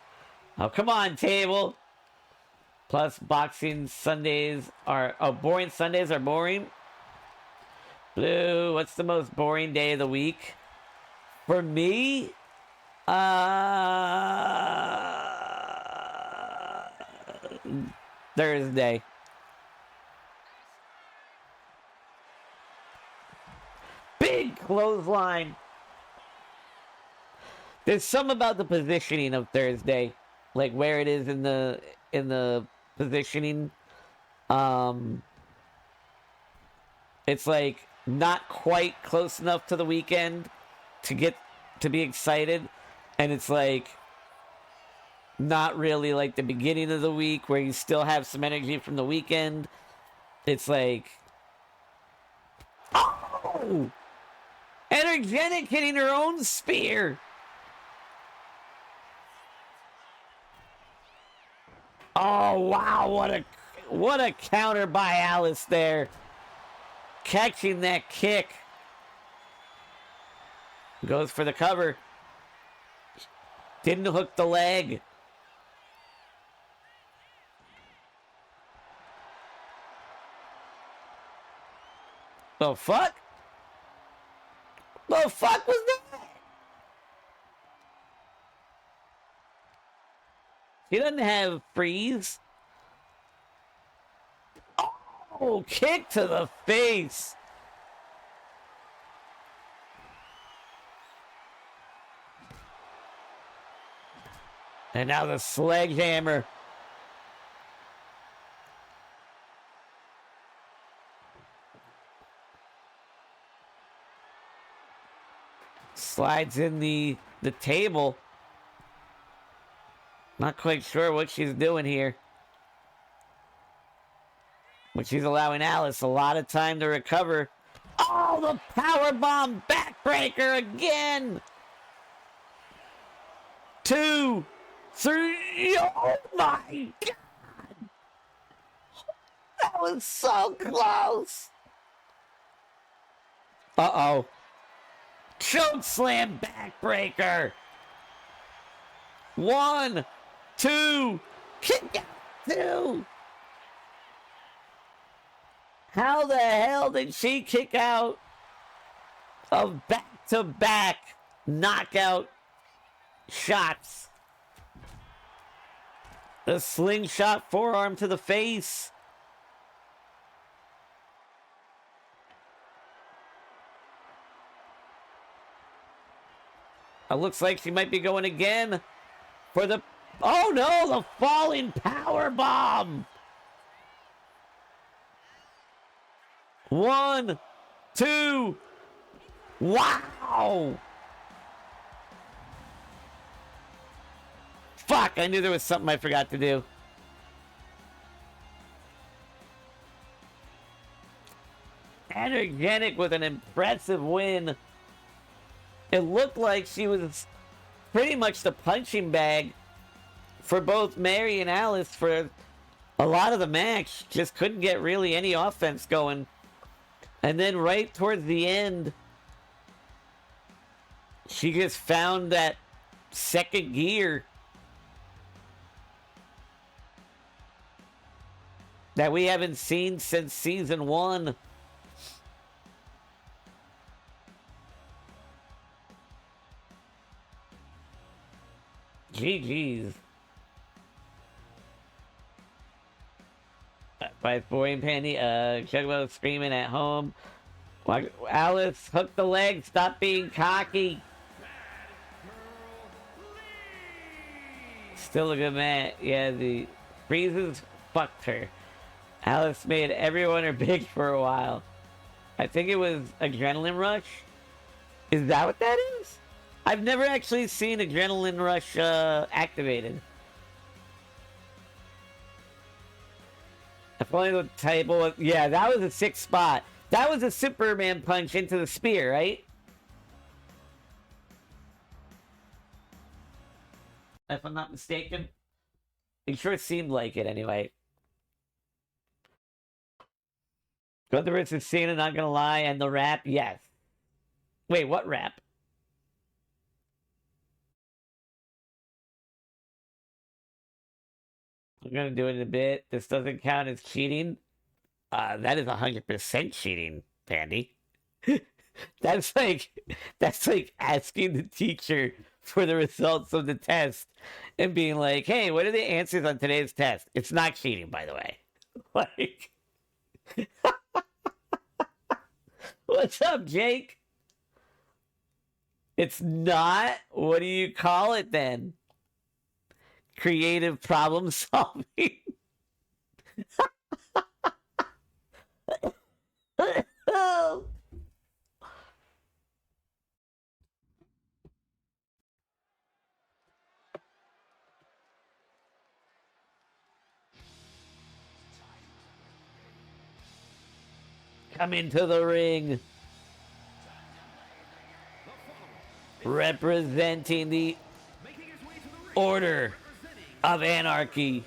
Oh, come on, table. Plus, boxing Sundays are... Oh, boring Sundays are boring. Blue, what's the most boring day of the week? For me? Thursday. Big clothesline. There's something about the positioning of Thursday, like where it is in the positioning. It's like not quite close enough to the weekend to get to be excited, and it's like not really like the beginning of the week where you still have some energy from the weekend. It's like, oh, Energetic hitting her own spear. Oh, wow, what a counter by Alice there. Catching that kick. Goes for the cover. Didn't hook the leg. The fuck? The fuck was that? He doesn't have freeze. Oh, kick to the face. And now the sledgehammer. Slides in the table. Not quite sure what she's doing here. But she's allowing Alice a lot of time to recover. Oh, the powerbomb backbreaker again! 2, 3, oh my God! That was so close! Uh-oh. Choke slam backbreaker! 1, 2, kick out 2! How the hell did she kick out of back-to-back knockout shots? The slingshot forearm to the face. It looks like she might be going again for the... Oh no, the falling power bomb. 1, 2. Wow. Fuck, I knew there was something I forgot to do. Energetic with an impressive win. It looked like she was pretty much the punching bag for both Mary and Alice for a lot of the match. Just couldn't get really any offense going. And then right towards the end, she just found that second gear that we haven't seen since season 1. GG's. By Boring Pandy, Chugbo screaming at home. Alice, hook the leg, stop being cocky. Still a good man. Yeah, the freezes fucked her. Alice made everyone her bitch for a while. I think it was Adrenaline Rush. Is that what that is? I've never actually seen Adrenaline Rush activated. If only the table was... Yeah, that was a 6 spot. That was a Superman punch into the spear, right? If I'm not mistaken. It sure seemed like it anyway. Gunther vs. Cena, not gonna lie. And the rap, yes. Wait, what rap? I'm gonna do it in a bit. This doesn't count as cheating. That is 100% cheating, Pandy. that's like asking the teacher for the results of the test and being like, "Hey, what are the answers on today's test?" It's not cheating, by the way. Like, what's up, Jake? It's not. What do you call it then? Creative problem solving. Come into the ring. Representing the Order of Anarchy.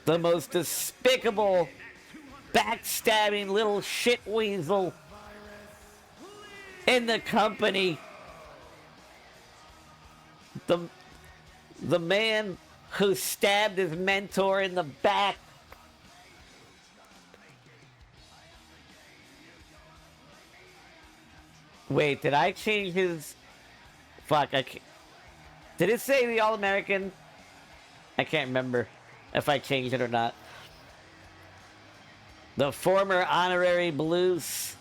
The most despicable, backstabbing little shit weasel in the company. The man who stabbed his mentor in the back. Wait, did I change his... Fuck, I can't... Did it say the All-American? I can't remember if I changed it or not. The former honorary Blues.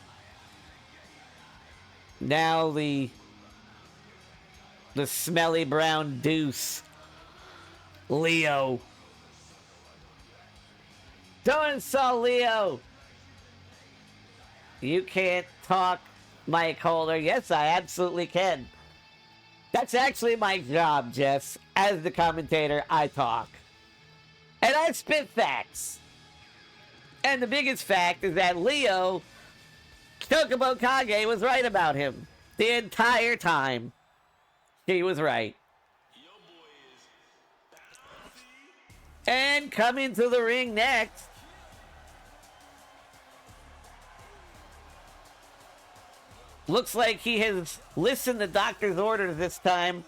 Now the smelly brown deuce. Leo. Don't insult Leo. You can't talk, Mike Holder. Yes, I absolutely can. That's actually my job, Jess. As the commentator, I talk. And I spit facts. And the biggest fact is that Leo, Chocobo Kage, was right about him. The entire time. He was right. And coming to the ring next, looks like he has listened to doctor's orders this time,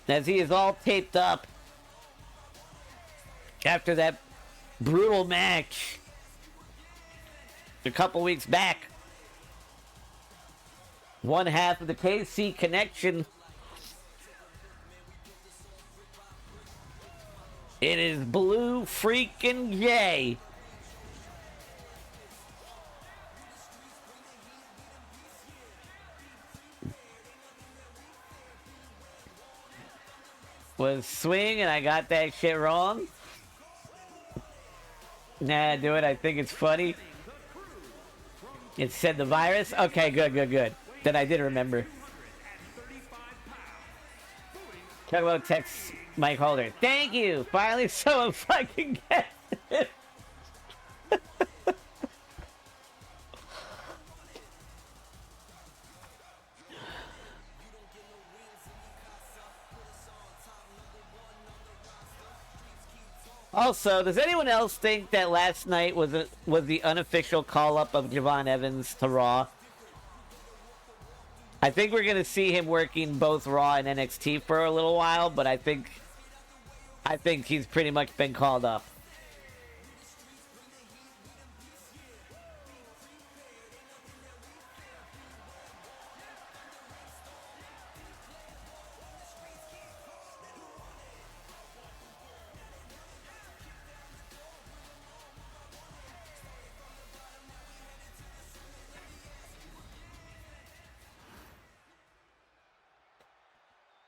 as he is all taped up after that brutal match a couple weeks back. One half of the KC connection. It is Blue freaking Jay. Was swing and I got that shit wrong. Nah, do it. I think it's funny. It said the virus. Okay, good. Then I did remember. Talk about text Mike Holder. Thank you. Finally, someone fucking gets it. Also, does anyone else think that last night was the unofficial call-up of Javon Evans to Raw? I think we're going to see him working both Raw and NXT for a little while, but I think he's pretty much been called up.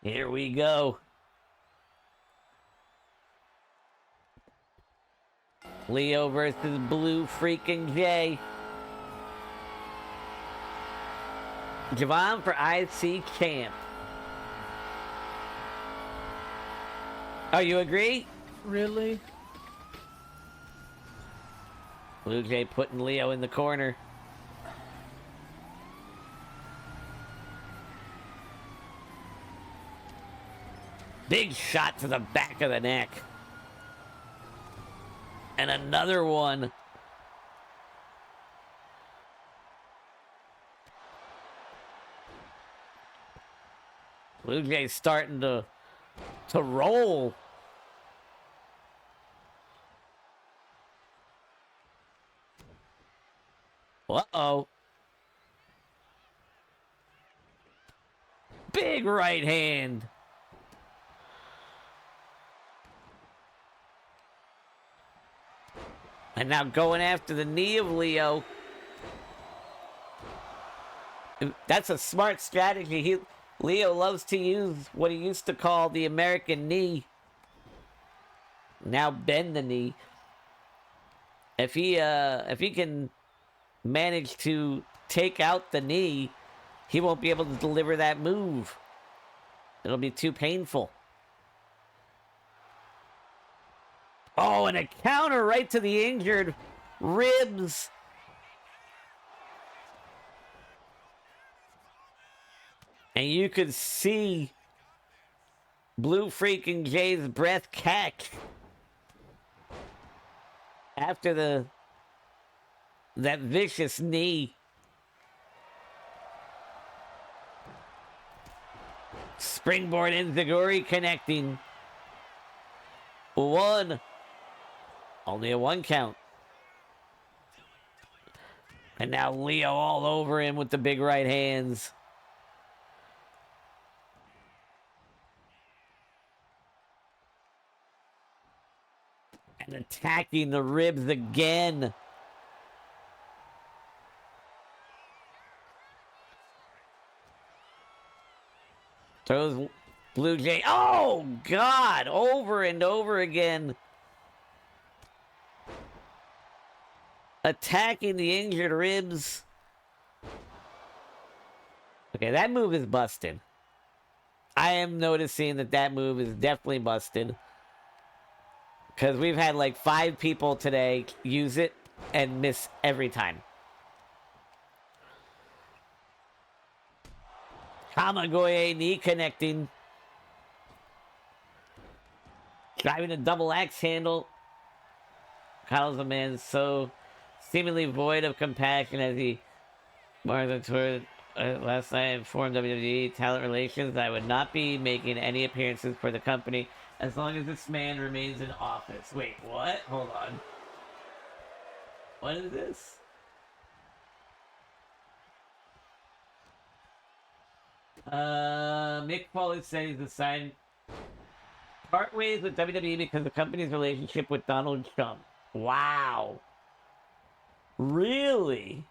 Here we go. Leo versus Blue freaking Jay. Javon for IC champ. Oh, you agree? Really? Blue Jay putting Leo in the corner. Big shot to the back of the neck. And another one. Blue Jay's starting to roll. Uh-oh. Big right hand. And now going after the knee of Leo. That's a smart strategy. Leo loves to use what he used to call the American knee. Now bend the knee. If he can manage to take out the knee, he won't be able to deliver that move. It'll be too painful. Oh, and a counter right to the injured ribs. And you could see Blue freaking Jay's breath catch after that vicious knee. Springboard Enziguri connecting. One. Only a one count. And now Leo all over him with the big right hands. And attacking the ribs again. Throws Blue Jay. Oh, God. Over and over again. Attacking the injured ribs. Okay, that move is busted. I am noticing that that move is definitely busted. Because we've had like 5 people today use it and miss every time. Kamagoye knee connecting. Driving a double axe handle. Kyle's a man so seemingly void of compassion as he marched toward last night informed WWE talent relations that I would not be making any appearances for the company as long as this man remains in office. Wait, what? Hold on. What is this? Mick Foley says he's decided part ways with WWE because of the company's relationship with Donald Trump. Wow. Really?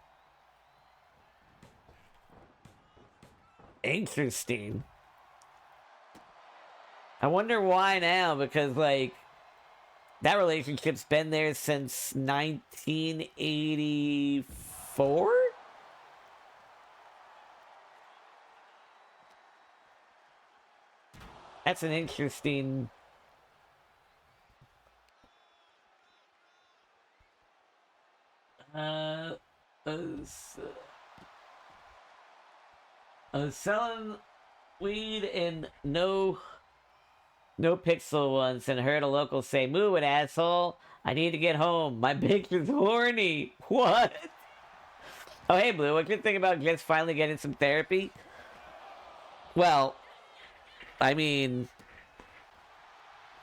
Interesting. I wonder why now, because, like, that relationship's been there since 1984? That's an interesting... selling weed in no pixel once and heard a local say, "Move it, asshole. I need to get home. My bitch is horny." What? Oh, hey, Blue. What do you think about just finally getting some therapy? Well, I mean,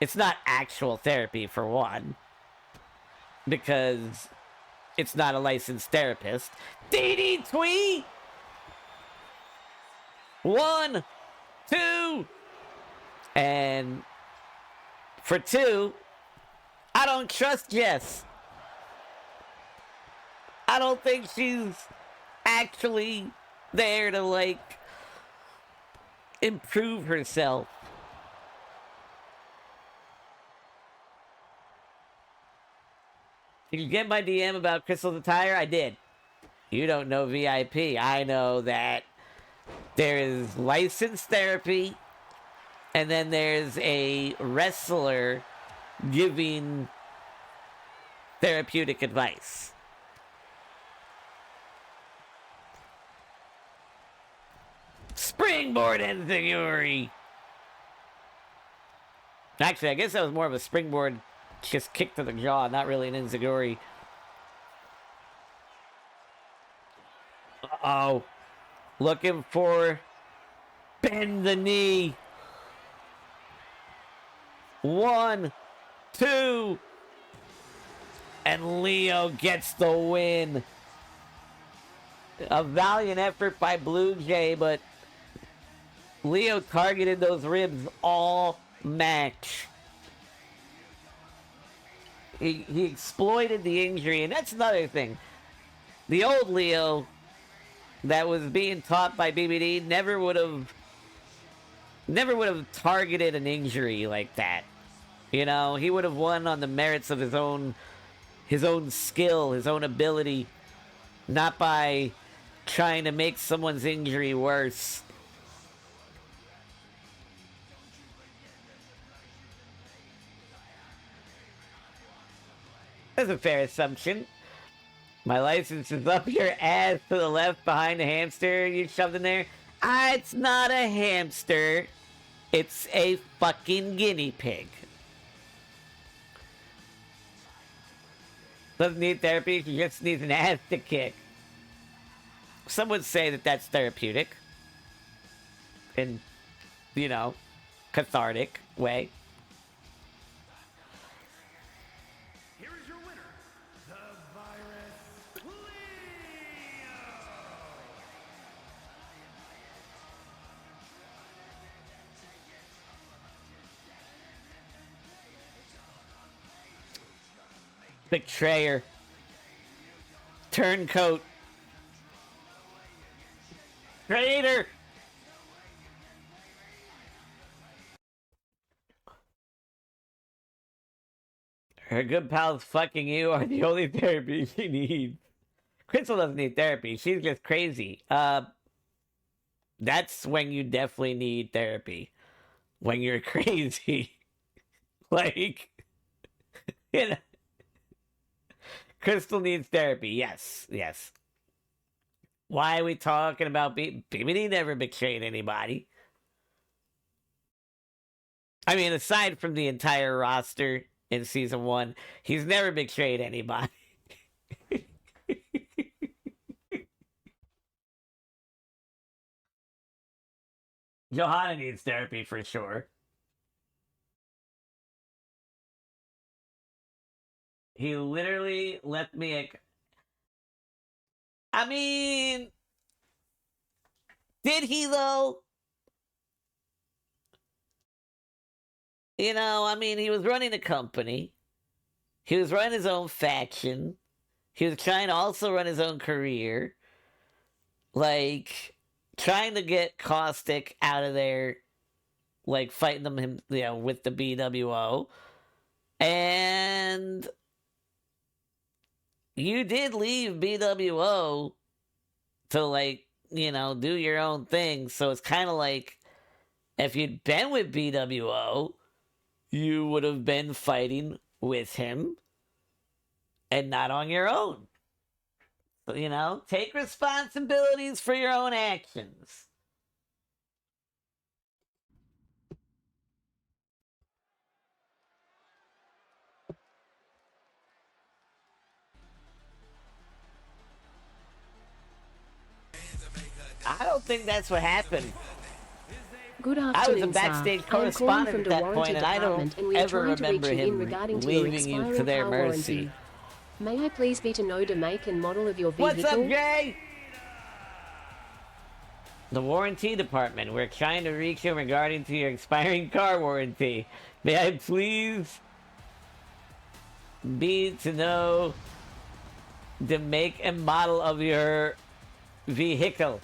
it's not actual therapy for one, because it's not a licensed therapist. DD Twee! 1, 2, and for 2, I don't trust Jess. I don't think she's actually there to, like, improve herself. Did you get my DM about Crystal's attire? I did. You don't know VIP. I know that there is licensed therapy, and then there's a wrestler giving therapeutic advice. Springboard enziguri. Actually, I guess that was more of a springboard, just kick to the jaw, not really an enziguri. Uh-oh. Looking for bend the knee. 1, 2, and Leo gets the win. A valiant effort by Blue Jay, but Leo targeted those ribs all match. He exploited the injury, and that's another thing. The old Leo that was being taught by BBD never would have targeted an injury like that. You know, he would have won on the merits of his own skill, his own ability, not by trying to make someone's injury worse. That's a fair assumption. My license is up your ass to the left behind the hamster you shoved in there. It's not a hamster. It's a fucking guinea pig. Doesn't need therapy, she just needs an ass to kick. Some would say that that's therapeutic. In, you know, cathartic way. Betrayer. Turncoat. Traitor. Her good pals fucking you are the only therapy she needs. Crystal doesn't need therapy. She's just crazy. That's when you definitely need therapy. When you're crazy. Like, you know. Crystal needs therapy. Yes, yes. Why are we talking about BBD never betrayed anybody. I mean, aside from the entire roster in season 1, he's never betrayed anybody. Johanna needs therapy for sure. He literally left me I mean, did he though? You know, I mean, he was running a company. He was running his own faction. He was trying to also run his own career. Like, trying to get Caustic out of there, like, fighting them, with the BWO. And you did leave BWO to, like, do your own thing. So it's kind of like, if you'd been with BWO, you would have been fighting with him and not on your own. But, take responsibilities for your own actions. I don't think that's what happened. Good I was a afternoon, backstage sir. I am calling correspondent from at the that warranty point, and I don't department, and we are ever trying to reach remember you in him regarding to your leaving you to expiring their car mercy. warranty. May I please be to know the make and model of your vehicle? What's up, Jay? The warranty department. We're trying to reach you regarding to your expiring car warranty. May I please be to know the make and model of your vehicle?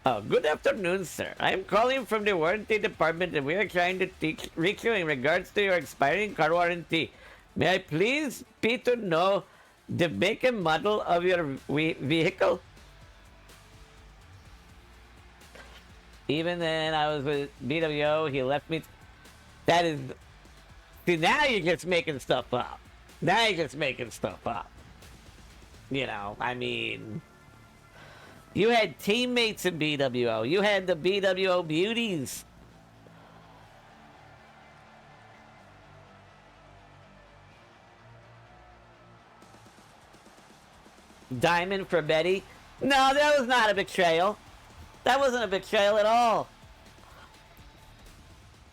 Oh, good afternoon, sir. I am calling from the warranty department, and we are trying to reach you in regards to your expiring car warranty. May I please be to know the make and model of your vehicle? Even then, I was with BWO. He left me. That is. See, now you're just making stuff up. Now you're just making stuff up. I mean. You had teammates in BWO. You had the BWO beauties. Diamond for Betty? No, that was not a betrayal. That wasn't a betrayal at all.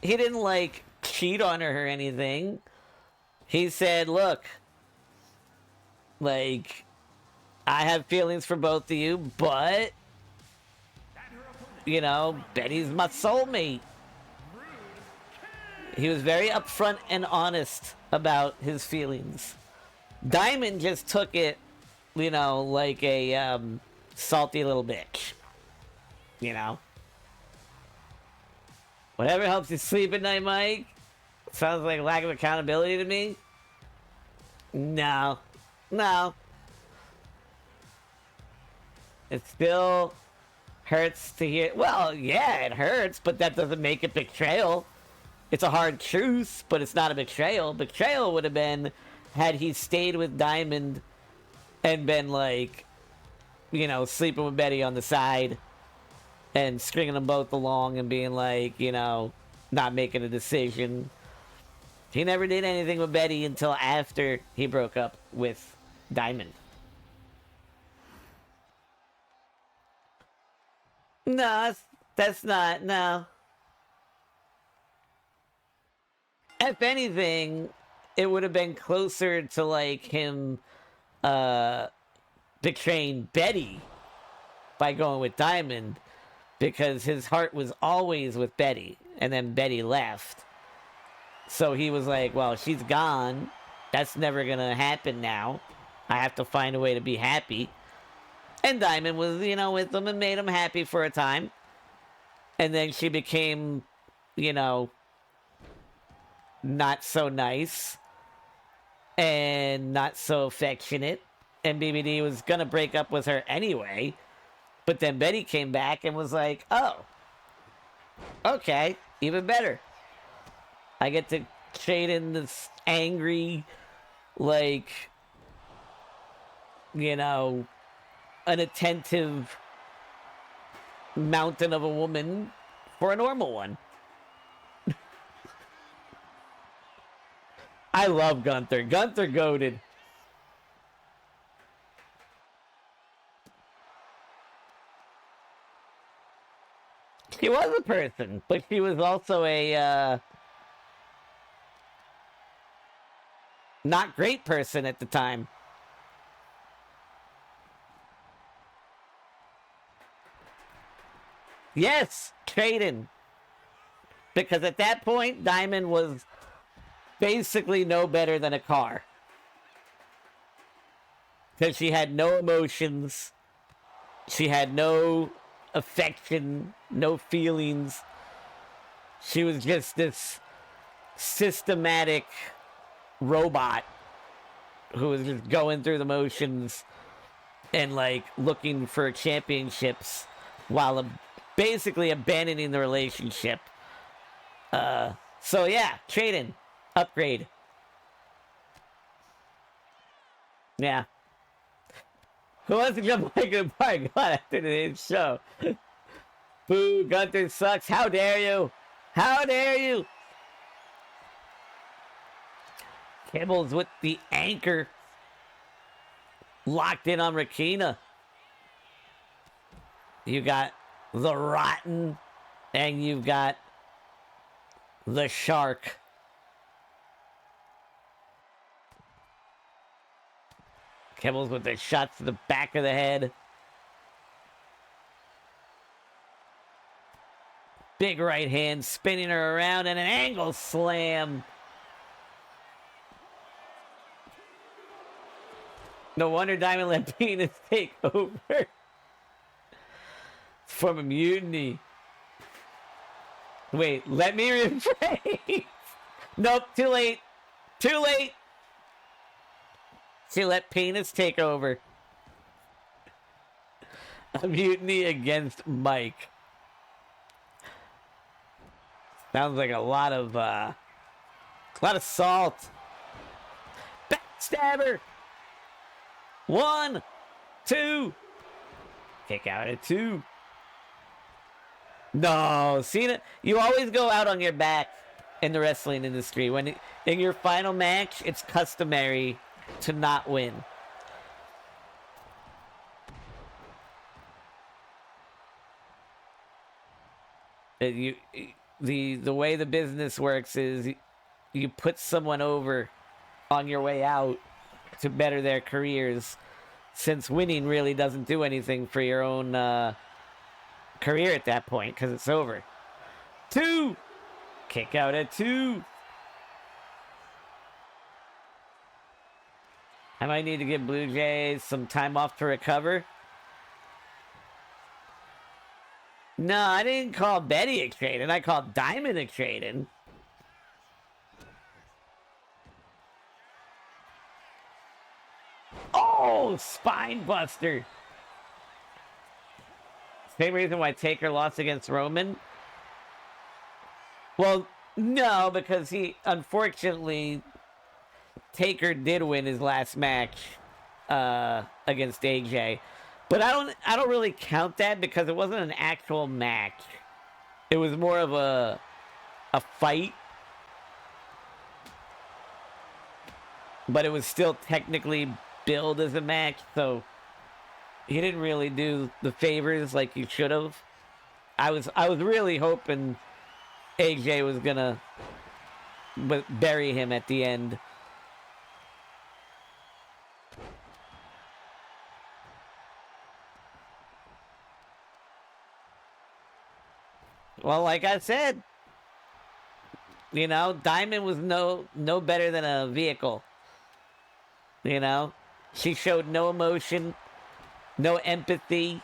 He didn't, like, cheat on her or anything. He said, look, like, I have feelings for both of you, but, Betty's my soulmate. He was very upfront and honest about his feelings. Diamond just took it, like a salty little bitch. Whatever helps you sleep at night, Mike. Sounds like a lack of accountability to me. No. It still hurts to hear. Well, yeah, it hurts, but that doesn't make it betrayal. It's a hard truth, but it's not a betrayal. Betrayal would have been had he stayed with Diamond and been like, sleeping with Betty on the side and stringing them both along and being like, not making a decision. He never did anything with Betty until after he broke up with Diamond. No, that's not, no. If anything, it would have been closer to, like, him, betraying Betty by going with Diamond, because his heart was always with Betty, and then Betty left. So he was like, well, she's gone. That's never gonna happen now. I have to find a way to be happy. And Diamond was, with him and made him happy for a time. And then she became, not so nice. and not so affectionate. And BBD was gonna break up with her anyway. But then Betty came back and was like, oh, okay, even better. I get to trade in this angry, like, you know, unattentive mountain of a woman for a normal one. I love Gunther. Gunther goated. She was a person, but she was also a not great person at the time. Yes, Traden. Because at that point, Diamond was basically no better than a car. Because she had no emotions. She had no affection, no feelings. She was just this systematic robot who was just going through the motions and like looking for championships while basically abandoning the relationship. So yeah, trade-in, upgrade. Yeah. Who wants to jump like a park after today's show? Boo, Gunther sucks. How dare you? How dare you? Kibbles with the anchor. Locked in on Rakina. You got the Rotten. And you've got the Shark. Kibbles with the shots to the back of the head. Big right hand spinning her around and an angle slam. No wonder Diamond let Penis take over. It's from a mutiny. Wait, let me rephrase. Nope, too late. Too late. She let Penis take over. A mutiny against Mike. Sounds like a lot of salt. Backstabber. 1, 2. Kick out at 2. No, Cena, you always go out on your back in the wrestling industry. When in your final match, it's customary to not win. The way the business works is you put someone over on your way out to better their careers, since winning really doesn't do anything for your own career at that point because it's over. 2. Kick out at 2. I might need to give Blue Jays some time off to recover. No, I didn't call Betty a trade-in. I called Diamond a trade-in. Oh, spine buster. Same reason why Taker lost against Roman. Well, no, because he, unfortunately, Taker did win his last match against AJ. But I don't really count that because it wasn't an actual match. It was more of a fight. But it was still technically billed as a match, so he didn't really do the favors like he should have. I was really hoping AJ was gonna bury him at the end. Well, like I said, you know, Diamond was no better than a vehicle. You know, she showed no emotion, no empathy,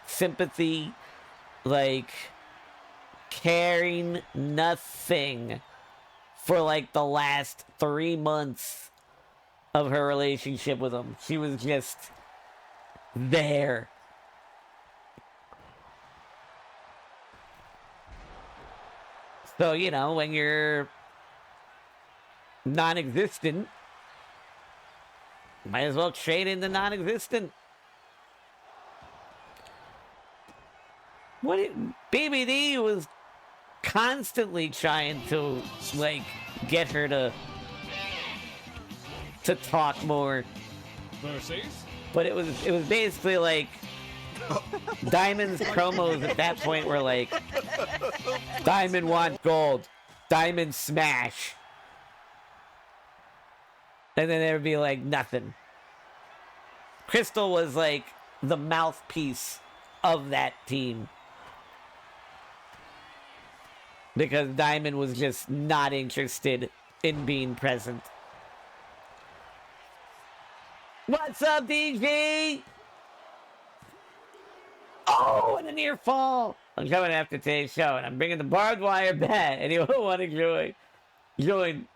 sympathy, like caring, nothing for like the last 3 months of her relationship with him. She was just there. So, you know, when you're non-existent, might as well trade in the non-existent. BBD was constantly trying to, like, get her to talk more. But it was basically like Diamond's promos at that point were like, Diamond want gold, Diamond smash. And then there would be like nothing. Crystal was like the mouthpiece of that team. Because Diamond was just not interested in being present. What's up, DG? Oh, and a near fall. I'm coming after today's show, and I'm bringing the barbed wire bat. Anyone want to join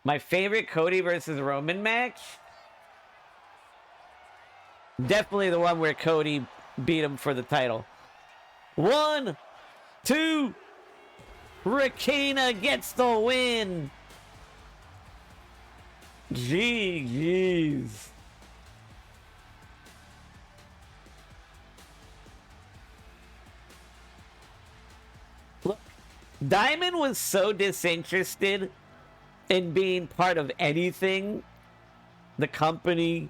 my favorite Cody versus Roman match? Definitely the one where Cody beat him for the title. 1, 2, Rakina gets the win. GG's. Look, Diamond was so disinterested in being part of anything, the company,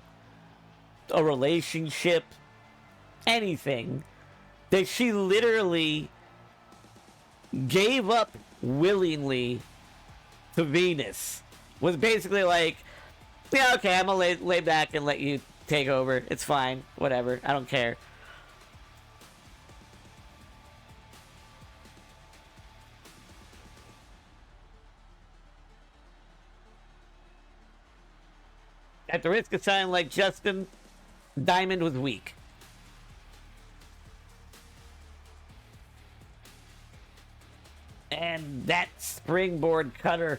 a relationship, anything, that she literally gave up willingly to Venus. Was basically like, yeah, okay, I'm gonna lay back and let you take over. It's fine. Whatever. I don't care. At the risk of sounding like Justin, Diamond was weak. And that springboard cutter.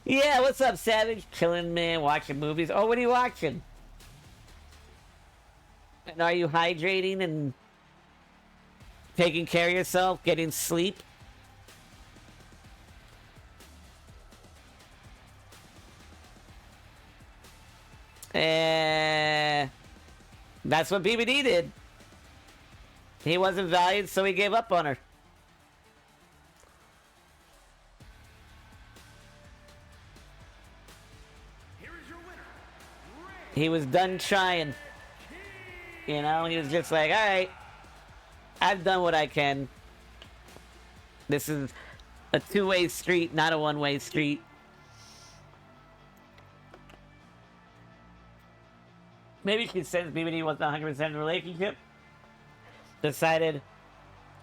Yeah, what's up, Savage? Chilling, man, watching movies. Oh, what are you watching? And are you hydrating and taking care of yourself, getting sleep? That's what BBD did. He wasn't valued, so he gave up on her. He was done trying. You know, he was just like, alright, I've done what I can. This is a two-way street, not a one-way street. Maybe she says BBD wasn't 100% in a relationship. Decided,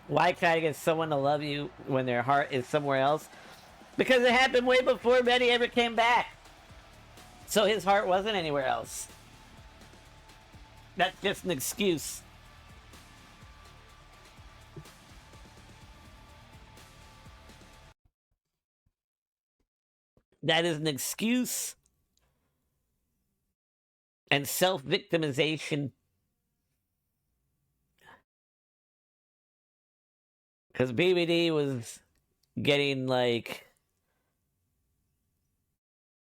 why try to get someone to love you when their heart is somewhere else? Because it happened way before Betty ever came back. So his heart wasn't anywhere else. That's just an excuse. That is an excuse and self-victimization. Because BBD was getting, like,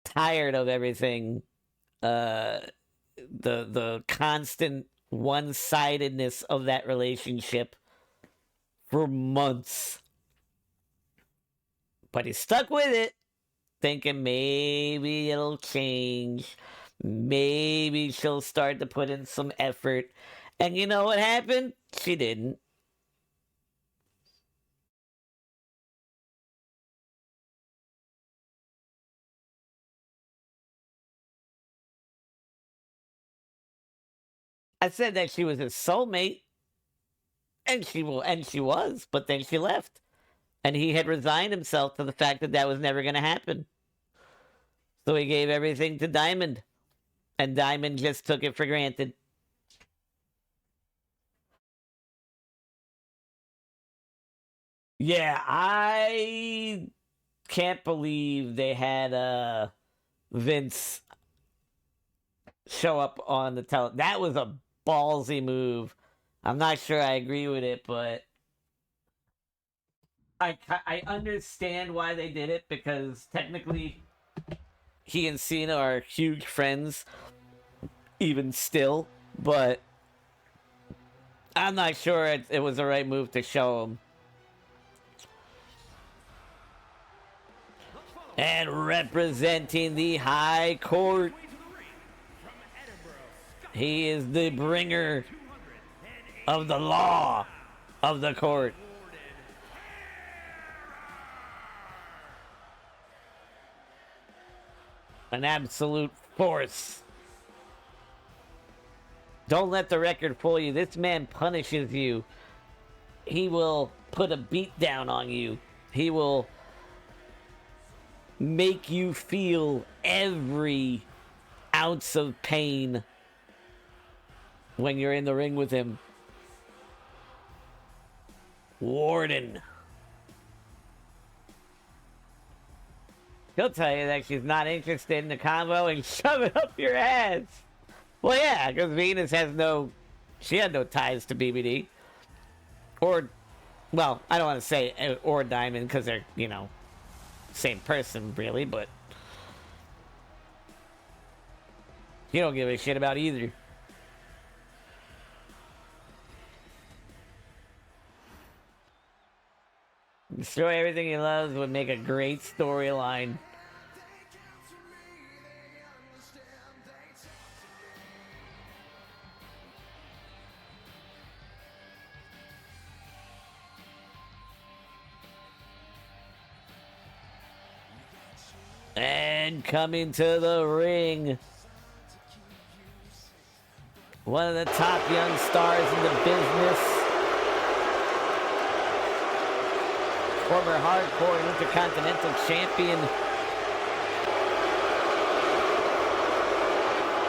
tired of everything. The constant one-sidedness of that relationship for months. But he stuck with it, thinking maybe it'll change. Maybe she'll start to put in some effort. And you know what happened? She didn't. I said that she was his soulmate, and she was, but then she left. And he had resigned himself to the fact that that was never going to happen. So he gave everything to Diamond. And Diamond just took it for granted. Yeah, I can't believe they had Vince show up on the That was a ballsy move. I'm not sure I agree with it, but I understand why they did it, because technically he and Cena are huge friends even still, but I'm not sure it was the right move to show him. And representing the High Court, he is the bringer of the law of the court. An absolute force. Don't let the record fool you. This man punishes you. He will put a beat down on you. He will make you feel every ounce of pain when you're in the ring with him. Warden. He'll tell you that she's not interested in the combo and shove it up your ass. Well, yeah, because Venus has she had no ties to BBD. Or, well, I don't want to say or Diamond, because they're, same person, really, but you don't give a shit about either. Destroy everything he loves would make a great storyline. And coming to the ring, one of the top young stars in the business, former hardcore intercontinental champion,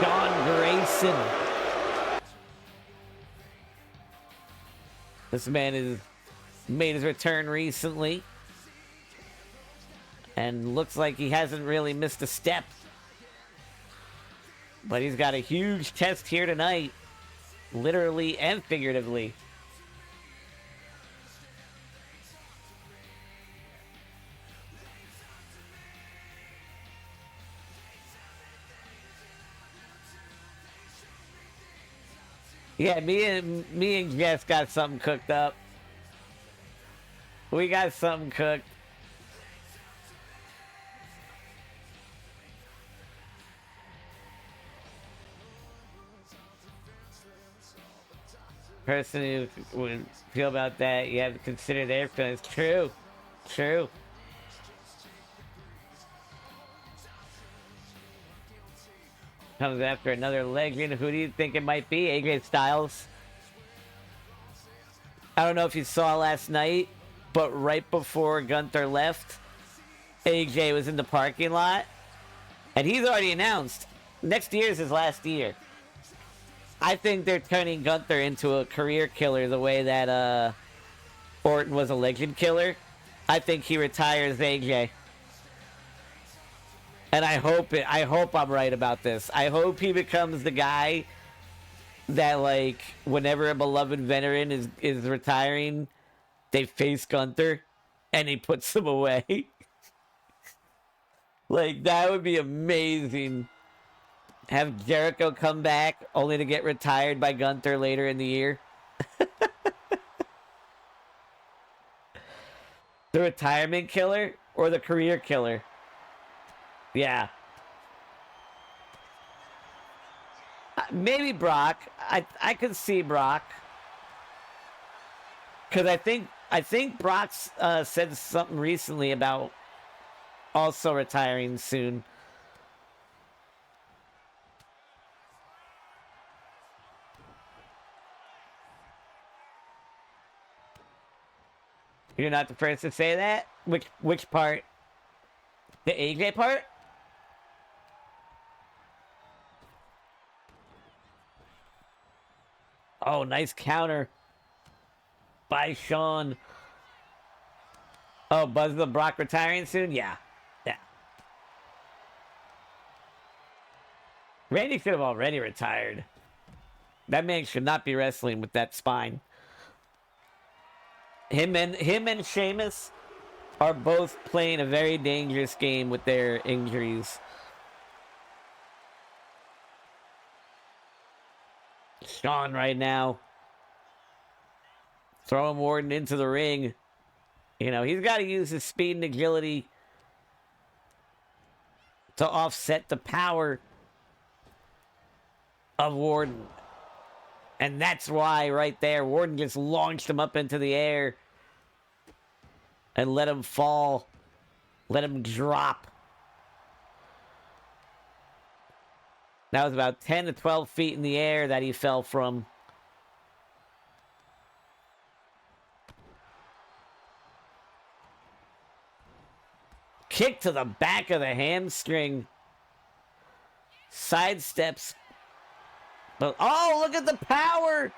John Grayson. This man has made his return recently and looks like he hasn't really missed a step. But he's got a huge test here tonight, literally and figuratively. Yeah, me and Jess got something cooked up. We got something cooked. Person who would feel about that, you have to consider their feelings. True. True. Comes after another legend. Who do you think it might be? AJ Styles. I don't know if you saw last night, but right before Gunther left, AJ was in the parking lot, and he's already announced next year is his last year. I think they're turning Gunther into a career killer the way that Orton was a legend killer. I think he retires AJ. And I hope I'm right about this. I hope he becomes the guy that, like, whenever a beloved veteran is retiring, they face Gunther and he puts them away. Like, that would be amazing. Have Jericho come back only to get retired by Gunther later in the year. The retirement killer or the career killer? Yeah. Maybe Brock. I could see Brock. Because I think Brock's said something recently about also retiring soon. You're not the first to say that? Which part? The AJ part? Oh, nice counter by Sean. Oh, Buzz the Brock retiring soon? Yeah. Yeah. Randy should have already retired. That man should not be wrestling with that spine. Him and Sheamus are both playing a very dangerous game with their injuries. Sean right now throwing Warden into the ring. You know, he's got to use his speed and agility to offset the power of Warden. And that's why right there, Warden just launched him up into the air and let him fall. Let him drop. That was about 10 to 12 feet in the air that he fell from. Kick to the back of the hamstring. Sidesteps. But, oh, look at the power.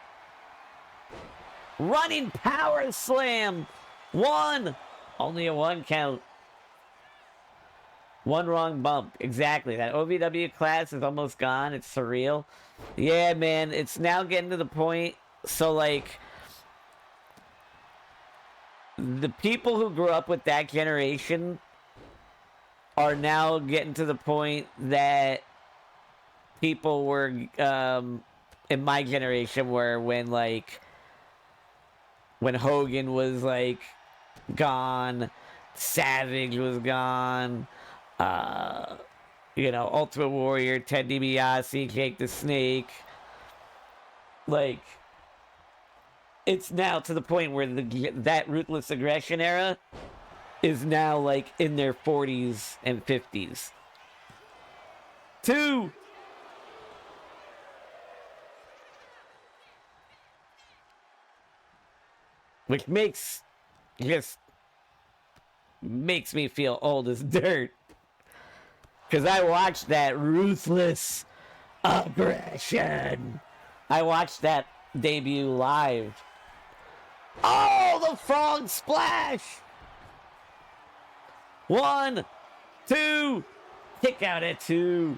Running power slam. One. Only a one count. One wrong bump. Exactly. That OVW class is almost gone. It's surreal. Yeah, man. It's now getting to the point. So, like, the people who grew up with that generation are now getting to the point that people were in my generation were when Hogan was like gone, Savage was gone, you know, Ultimate Warrior, Ted DiBiase, Jake the Snake. Like, it's now to the point where that Ruthless Aggression era is now like in their 40s and 50s. 2. Which just makes me feel old as dirt. Because I watched that Ruthless Aggression. I watched that debut live. Oh, the frog splash! 1, 2, kick out at 2.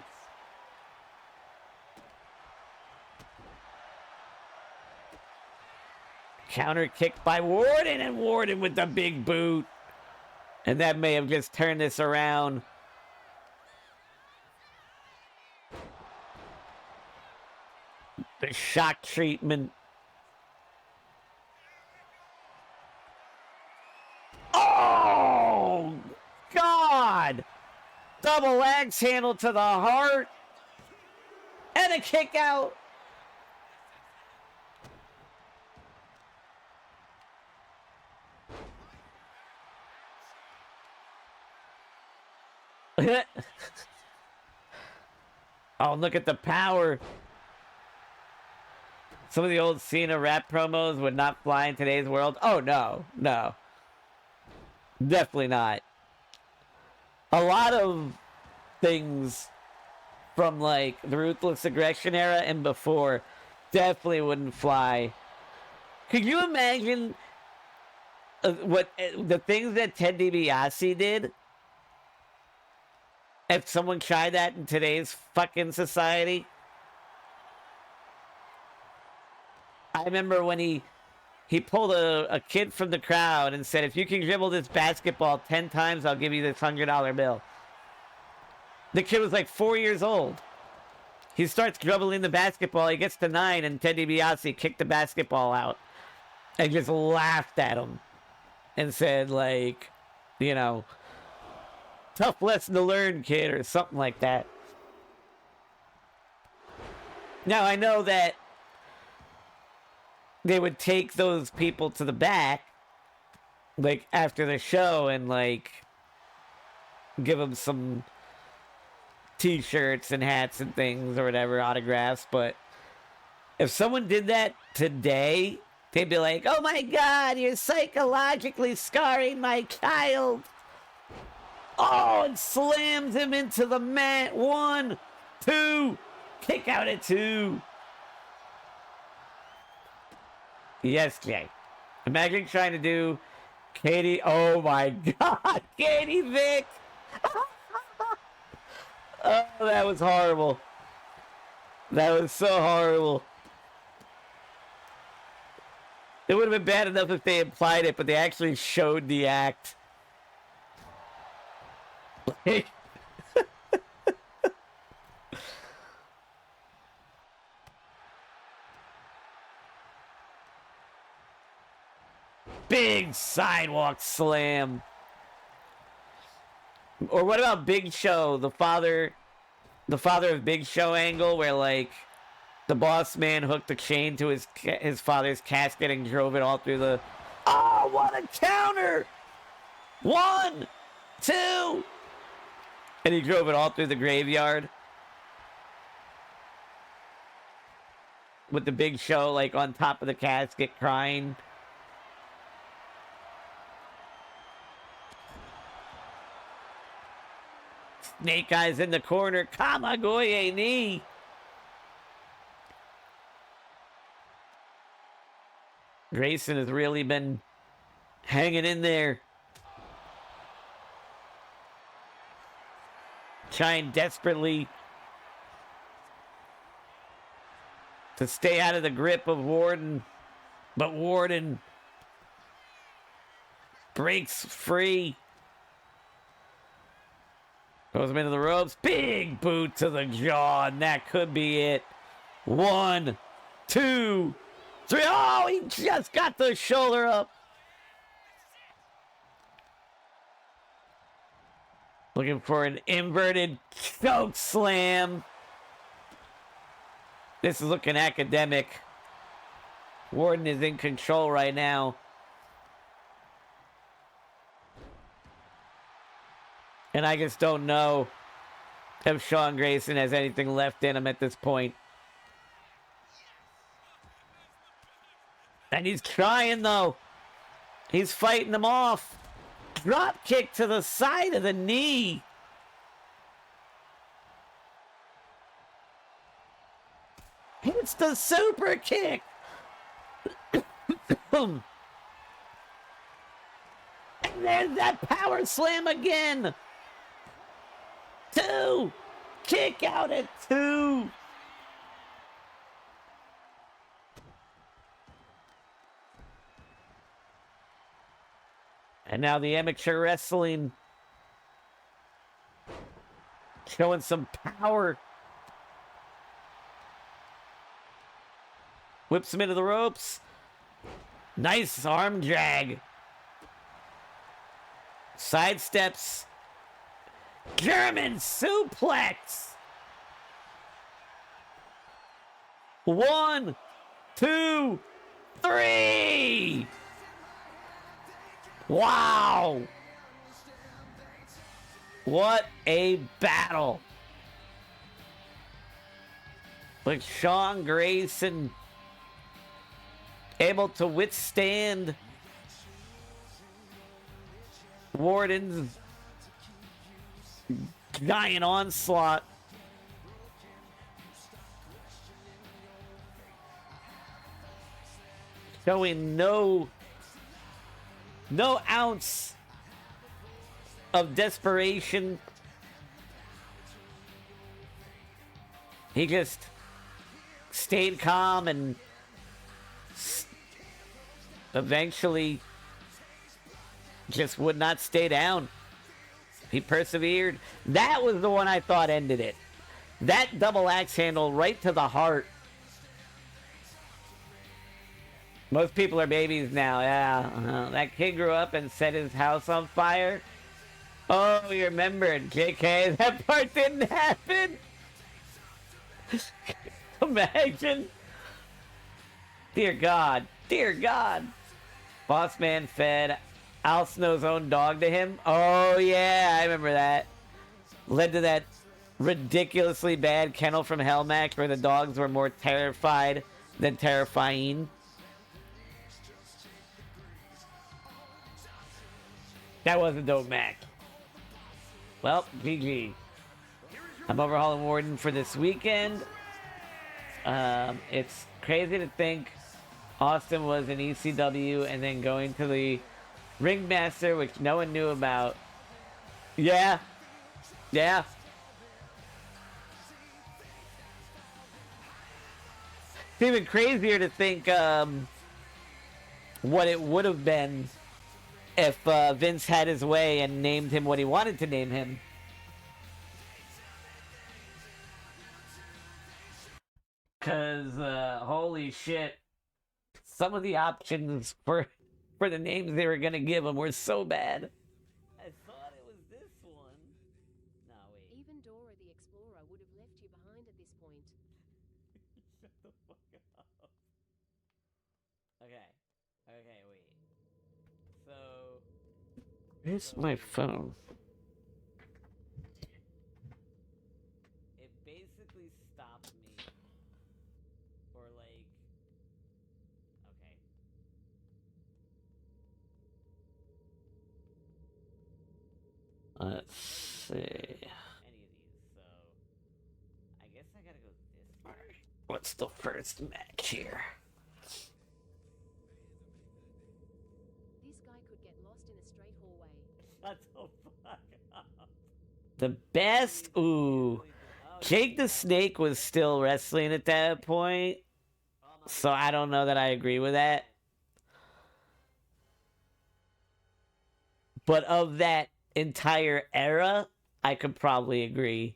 Counter kick by Warden, and Warden with the big boot. And that may have just turned this around. The shock treatment. Oh, God! Double axe handle to the heart. And a kick out. Oh, look at the power. Some of the old Cena rap promos would not fly in today's world. Oh, no. No. Definitely not. A lot of things from, like, the Ruthless Aggression era and before definitely wouldn't fly. Could you imagine what the things that Ted DiBiase did? If someone tried that in today's fucking society? I remember when he pulled a kid from the crowd and said, if you can dribble this basketball 10 times, I'll give you this $100 bill. The kid was like 4 years old. He starts dribbling the basketball. He gets to 9, and Ted DiBiase kicked the basketball out and just laughed at him and said, like, you know, tough lesson to learn, kid, or something like that. Now, I know that they would take those people to the back, like, after the show and, like, give them some t-shirts and hats and things or whatever, autographs. But if someone did that today, they'd be like, oh my God, you're psychologically scarring my child. Oh, and slams him into the mat. 1, 2, kick out at 2. Yes, Jay. Imagine trying to do Katie. Oh my God, Katie Vick. Oh, that was horrible. That was so horrible. It would have been bad enough if they implied it, but they actually showed the act. Big sidewalk slam. Or what about Big Show, the father of Big Show angle, where like the boss man hooked a chain to his father's casket and drove it all through the. Oh, what a counter! 1, 2, and he drove it all through the graveyard with the Big Show like on top of the casket crying. Snake Eyes in the corner. Kamagoye knee. Grayson has really been hanging in there. Trying desperately to stay out of the grip of Warden. But Warden breaks free. Goes him into the ropes. Big boot to the jaw, and that could be it. 1, 2, 3. Oh, he just got the shoulder up. Looking for an inverted choke slam. This is looking academic. Warden is in control right now. And I just don't know if Sean Grayson has anything left in him at this point. And he's trying, though. He's fighting him off. Drop kick to the side of the knee. Hits the super kick. And there's that power slam again. 2. Kick out at 2. And now the amateur wrestling showing some power. Whips him into the ropes. Nice arm drag. Sidesteps. German suplex. 1, 2, 3. Wow. What a battle. But Sean Grayson able to withstand Warden's giant onslaught. Showing no ounce of desperation. He just stayed calm and eventually just would not stay down. He persevered. That was the one I thought ended it. That double axe handle right to the heart. Most people are babies now, yeah. That kid grew up and set his house on fire. Oh, you remembered, JK, that part didn't happen. Imagine. Dear God, dear God. Boss man fed Al Snow's own dog to him. Oh, yeah, I remember that. Led to that ridiculously bad Kennel from Hell match where the dogs were more terrified than terrifying. That was a dope match. Well, GG. I'm overhauling Warden for this weekend. It's crazy to think Austin was in ECW and then going to the Ringmaster, which no one knew about. Yeah. Yeah. even crazier to think what it would have been if Vince had his way and named him what he wanted to name him. Cause holy shit, some of the options for the names they were gonna give him were so bad. I thought it was this one. No, wait. Even Dora the Explorer would have left you behind at this point. Shut the fuck up. Okay. Okay, wait. So where's my phone? It basically stopped me for like okay. Let's see. Any of these, so I guess I gotta go this way. What's the first match here? This guy could get lost in a straight hallway. Shut the fuck up. The best? Ooh. Jake the Snake was still wrestling at that point. So I don't know that I agree with that. But of that entire era, I could probably agree.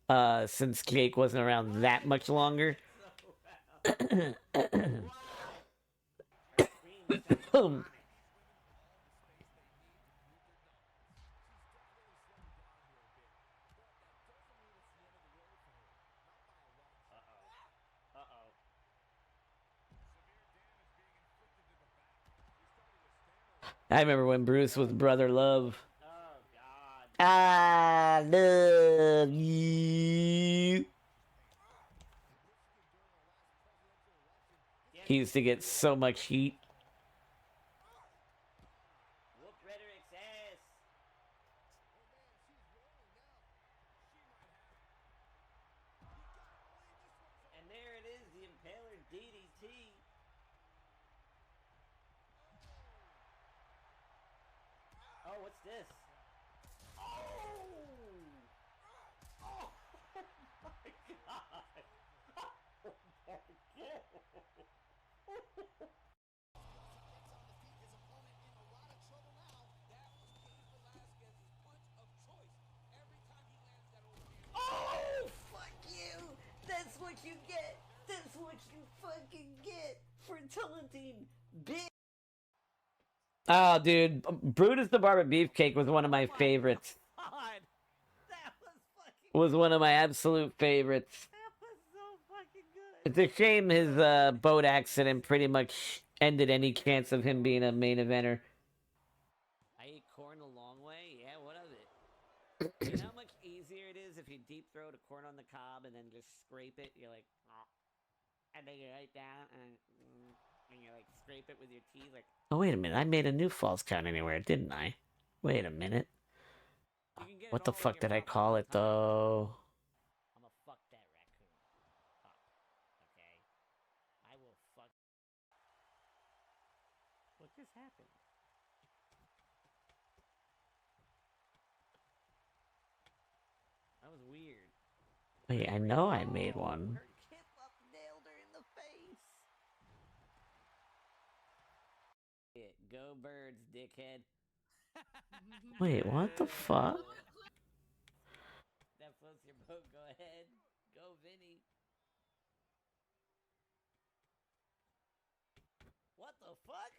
Since Jake wasn't around that much longer. I remember when Bruce was Brother Love. Oh, God. I love you. He used to get so much heat. Whoop Rhetoric's ass. And there it is, the Impaler DDT. Oh, what's this? Oh! Oh my god! Oh my god! Oh, fuck you! That's what you get! That's what you fucking get for taunting, bitch! Oh, dude, Brutus the Barber Beefcake was one of my favorites. God, that was fucking. Was one of my absolute favorites. That was so fucking good. It's a shame his boat accident pretty much ended any chance of him being a main eventer. I ate corn a long way. Yeah, what of it? You know how much easier it is if you deep throat a corn on the cob and then just scrape it. You're like, oh. And then you right down and you like scrape it with your teeth. Like, oh wait a minute, I made a new false count anywhere, didn't I? Wait a minute. What the fuck did I call it though? I'm gonna fuck that raccoon. Fuck. Okay. I will fuck. What just happened? That was weird. Wait, I know I made one. Her kip up nailed her in the face. Go birds, dickhead. Wait, what the fuck? That floats your boat, go ahead. Go, Vinny. What the fuck?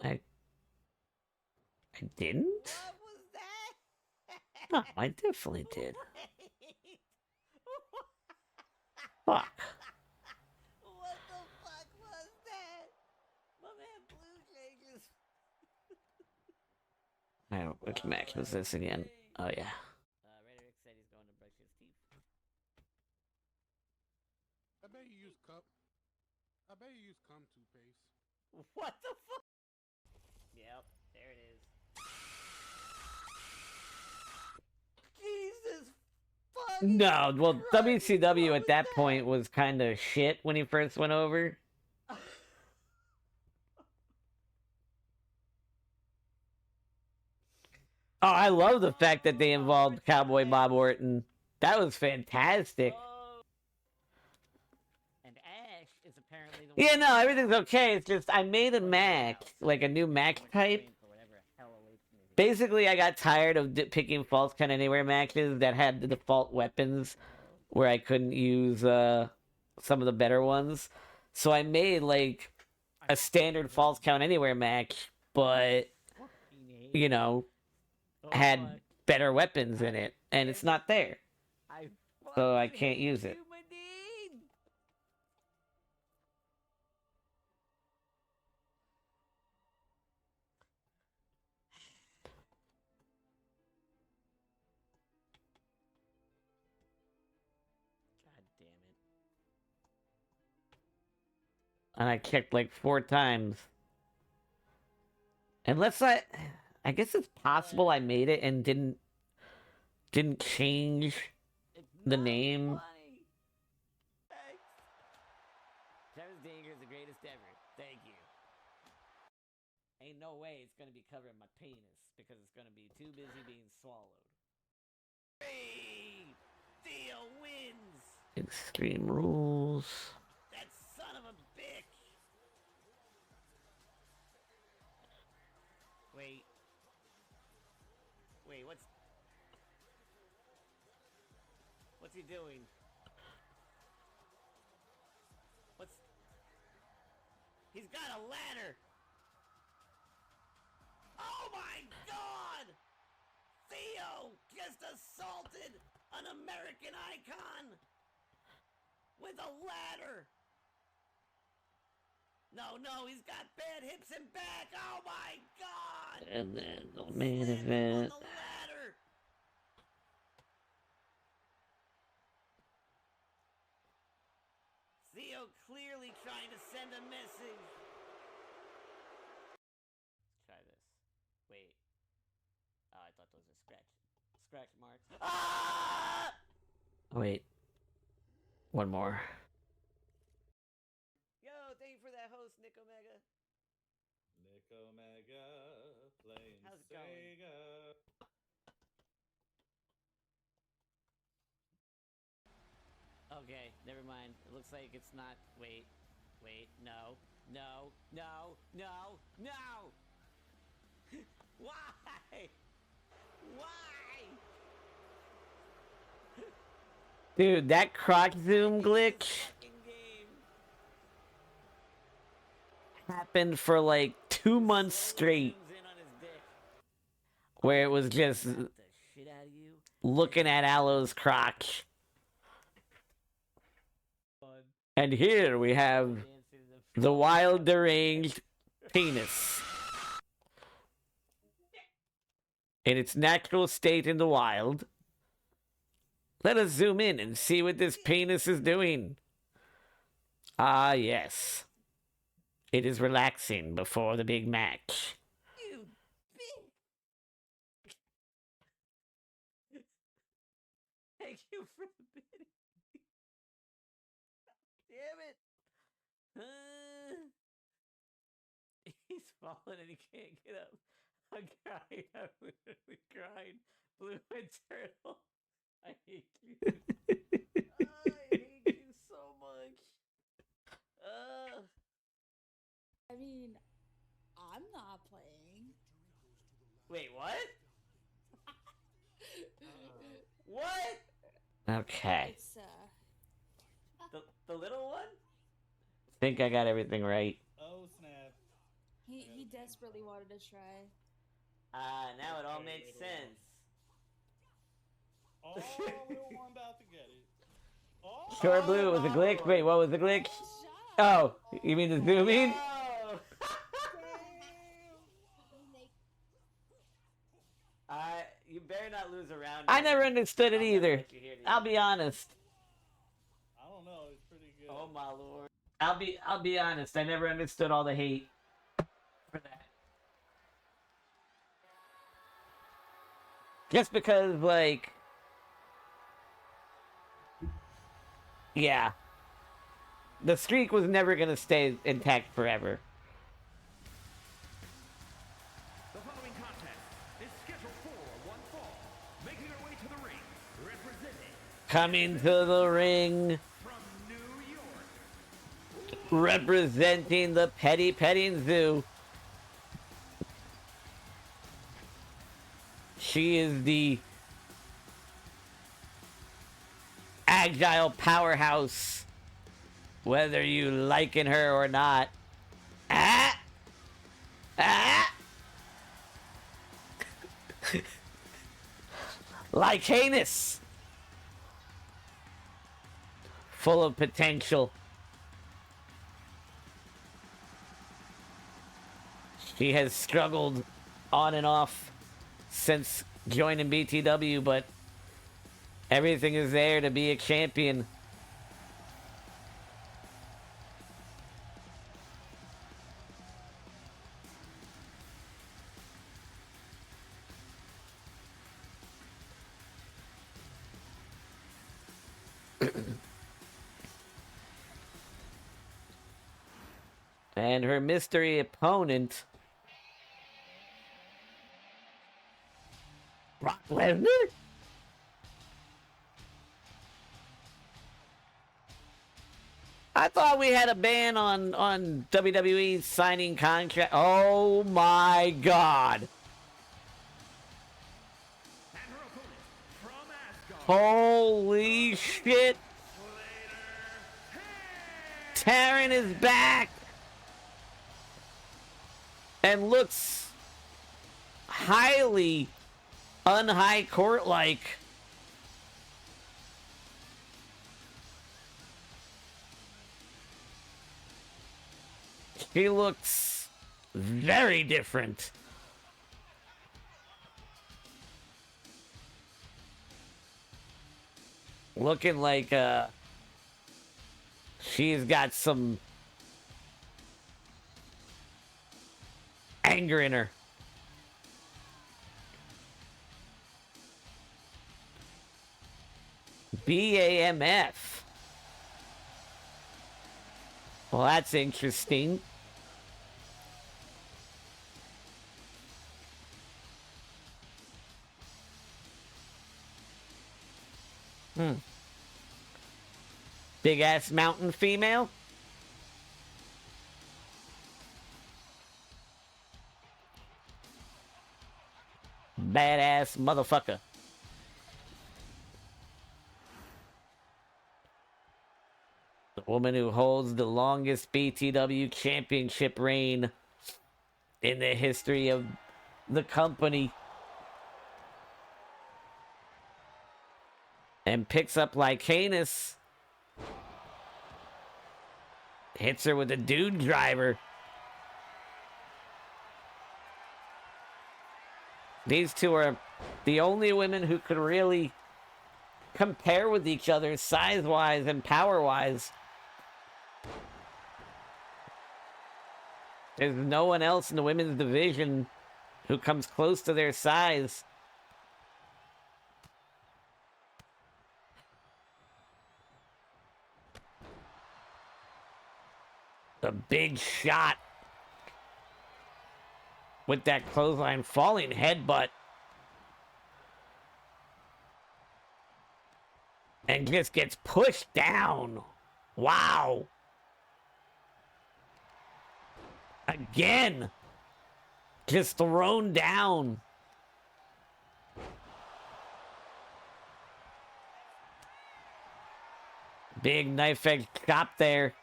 I didn't? What was that? No, I definitely did. Fuck. What the fuck was that? My man Blue Jay just... Alright, which match was this again? Oh yeah. Rhetoric said he's going to brush his teeth. I bet you use cum toothpaste. What the fuck? Yep, there it is. Jesus fucking No, well, Christ, WCW at that point was kind of shit when he first went over. Oh, I love the fact that they involved Cowboy Bob Orton. That was fantastic. And Yeah, no, everything's okay. It's just I made a Mac, like a new Mac type. Basically, I got tired of picking false count anywhere matches that had the default weapons where I couldn't use some of the better ones. So I made like a standard false count anywhere match, but you know, had better weapons in it, and it's not there. So I can't use it. God damn it. And I kicked like 4 times. Unless I guess it's possible I made it and didn't change the name. Travis Danger is the greatest ever. Thank you. Ain't no way it's gonna be covering my penis because it's gonna be too busy being swallowed. Hey! Theo wins! Extreme rules. That son of a bitch! Wait. Wait, what's he doing? He's got a ladder! Oh my god! Theo just assaulted an American icon! With a ladder! No, he's got bad hips and back! Oh my god! And then the main event. On the ladder! Theo clearly trying to send a message. Let's try this. Wait. Oh, I thought those were scratch marks. Ah! Wait. One more. Yo, thank you for that host, Nick Omega. Nick Omega playing How's it Sega. Okay, never mind. It looks like it's not. Wait, no. Why? Dude, that crotch zoom glitch happened for like 2 months straight, where it was just looking at Aloe's crotch. And here we have the wild deranged penis in its natural state in the wild. Let us zoom in and see what this penis is doing. Ah, yes. It is relaxing before the big match. You bitch! Thank you for the bidding. Damn it! He's falling and he can't get up. I'm crying. I'm literally crying. Blue-head turtle. I hate you. I hate you so much. I mean, I'm not playing. Wait, what? What? Okay. It's The little one? Think I got everything right. Oh snap. he desperately wanted to try. Now it all makes sense. Oh, little one about to get it. Oh, Short blue was a glitch. Wait, what was the glitch? Oh, you mean the zooming? You better not lose a round. I never understood it either. I'll be honest. I don't know. It's pretty good. Oh my lord. I'll be honest. I never understood all the hate for that. Just because, like, yeah, the streak was never gonna stay intact forever. The following contest is scheduled for one fall. Making her way to the ring, representing Coming to the ring. from New York, representing the Petty Petting Zoo. She is the agile powerhouse, whether you liken her or not. Ah! Ah! Lycanus! Full of potential. She has struggled on and off since joining BTW, but everything is there to be a champion. And her mystery opponent, Brock Lesnar? I thought we had a ban on WWE signing contract. Oh my god. Holy shit. Taryn is back. And looks highly un-high court-like. She looks very different. Looking like she's got some anger in her. BAMF. Well, that's interesting. Big ass mountain female. Badass motherfucker. The woman who holds the longest BTW championship reign in the history of the company. And picks up Lycanus. Hits her with a dude driver. These two are the only women who could really compare with each other size-wise and power-wise. There's no one else in the women's division who comes close to their size. The big shot with that clothesline falling headbutt. And just gets pushed down. Wow. Again. Just thrown down. Big knife edge chop there.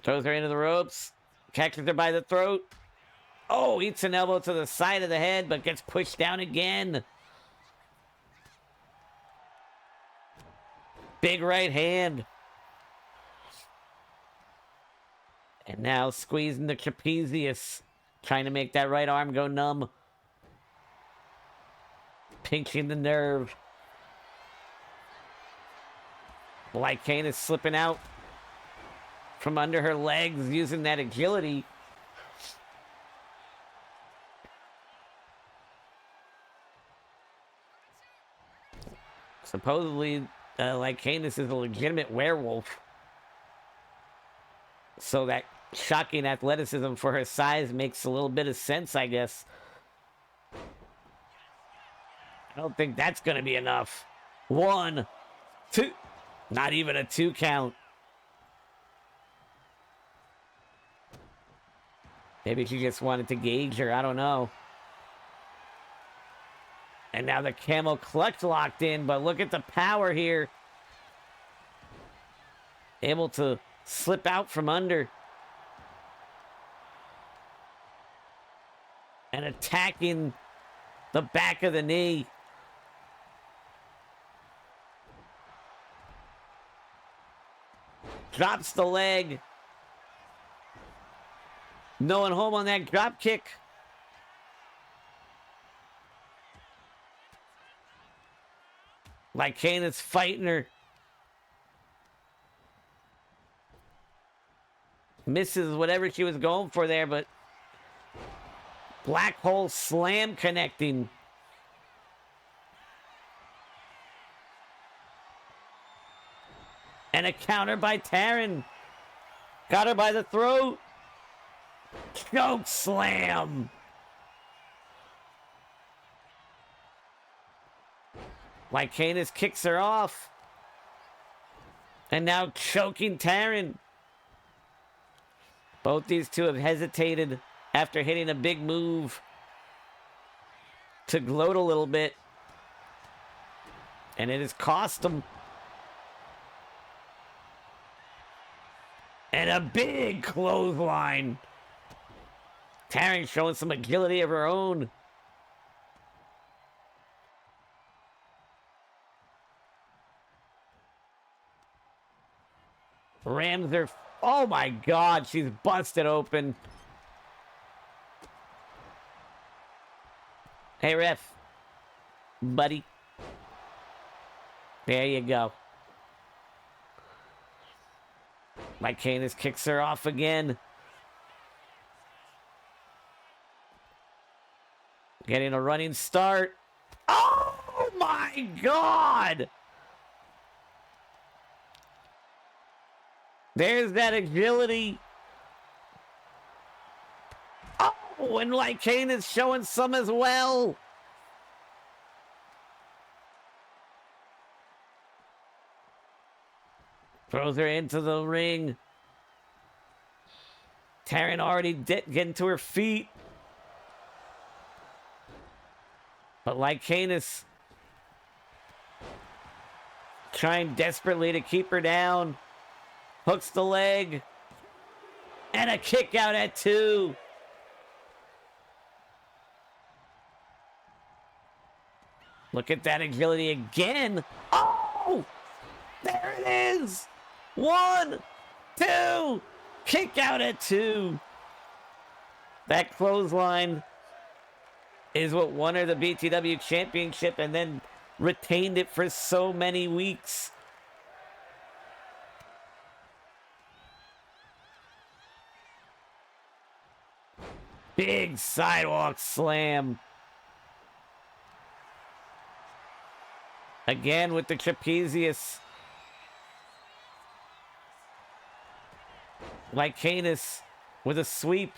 Throws her into the ropes. Catches her by the throat. Oh, eats an elbow to the side of the head, but gets pushed down again. Big right hand. And now squeezing the trapezius. Trying to make that right arm go numb. Pinching the nerve. Lycanus slipping out from under her legs, using that agility. Supposedly, Lycanus is a legitimate werewolf. So that shocking athleticism for her size makes a little bit of sense, I guess. I don't think that's going to be enough. 1, 2. Not even a 2 count. Maybe she just wanted to gauge her. I don't know. And now the camo clutch locked in, but look at the power here. Able to slip out from under. And attacking the back of the knee. Drops the leg. No one home on that drop kick. Like Kane is fighting her. Misses whatever she was going for there, but black hole slam connecting. And a counter by Taryn. Got her by the throat. Choke slam. Lycanus kicks her off. And now choking Taryn. Both these two have hesitated after hitting a big move to gloat a little bit. And it has cost them. And a big clothesline. Taryn showing some agility of her own. Rams her. Oh my God, she's busted open. Hey, ref. Buddy. There you go. Lycanus kicks her off again. Getting a running start. Oh my God! There's that agility. Oh, and Lycanus showing some as well. Throws her into the ring. Taryn already getting to her feet. But Lycanus trying desperately to keep her down. Hooks the leg. And a kick out at 2. Look at that agility again. Oh! There it is! 1, 2, kick out at 2. That clothesline is what won her the BTW championship and then retained it for so many weeks. Big sidewalk slam. Again with the trapezius. Lycanus with a sweep.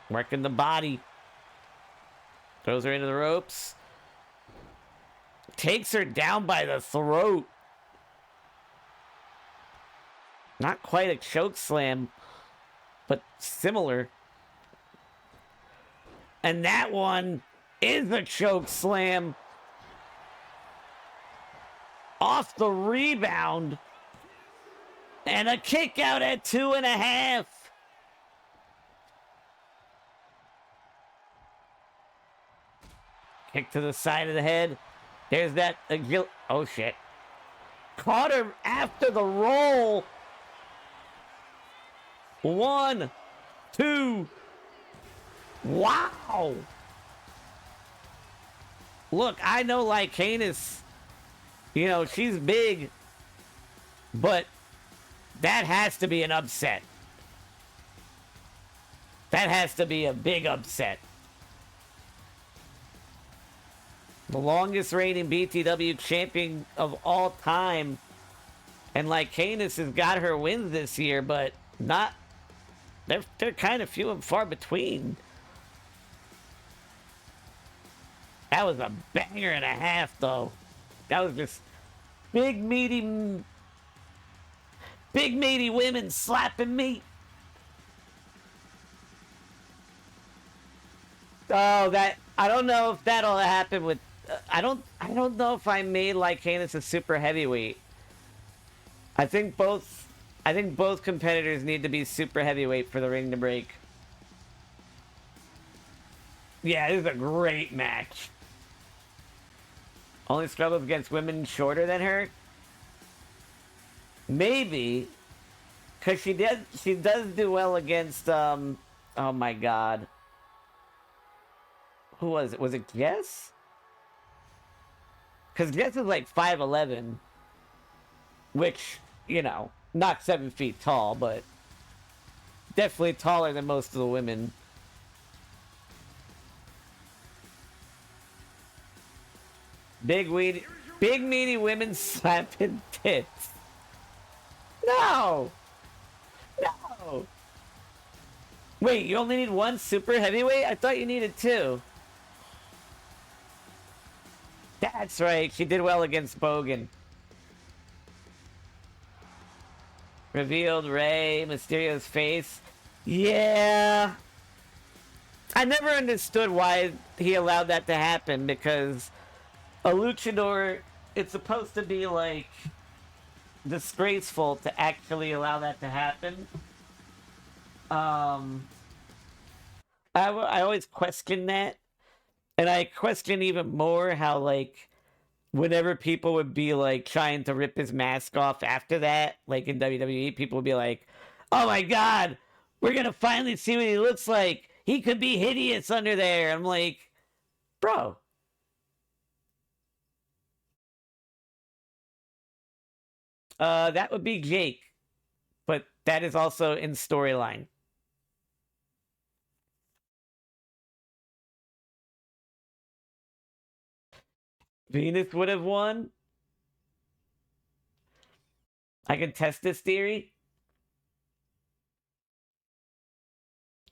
Working the body. Throws her into the ropes. Takes her down by the throat. Not quite a choke slam, but similar. And that one is a choke slam. Off the rebound. And a kick out at 2.5. Kick to the side of the head. There's that agility. Oh, shit. Caught her after the roll. 1, 2. Wow. Look, I know Lycanus, you know, she's big, but that has to be an upset. That has to be a big upset. The longest reigning BTW champion of all time. And Lycanus has got her wins this year, but not... They're kind of few and far between. That was a banger and a half, though. That was just Big meaty women slapping me. Oh, that I don't know if that'll happen with. I don't know if I made Lycanus a super heavyweight. I think both competitors need to be super heavyweight for the ring to break. Yeah, this is a great match. Only struggles against women shorter than her. Maybe, cause she does do well against oh my god. Who was it? Was it Jess? Because Jess is like 5'11", which, you know, not 7 feet tall, but definitely taller than most of the women. Big meaty women slapping tits. No! No! Wait, you only need one super heavyweight? I thought you needed two. That's right, she did well against Bogan. Revealed Rey Mysterio's face. Yeah. I never understood why he allowed that to happen, because a luchador, it's supposed to be like disgraceful to actually allow that to happen. I always question that, and I question even more how, like, whenever people would be like trying to rip his mask off after that, like in WWE, people would be like, "Oh my god, we're gonna finally see what he looks like. He could be hideous under there." I'm like, bro. That would be Jake, but that is also in storyline. Venus would have won. I can test this theory.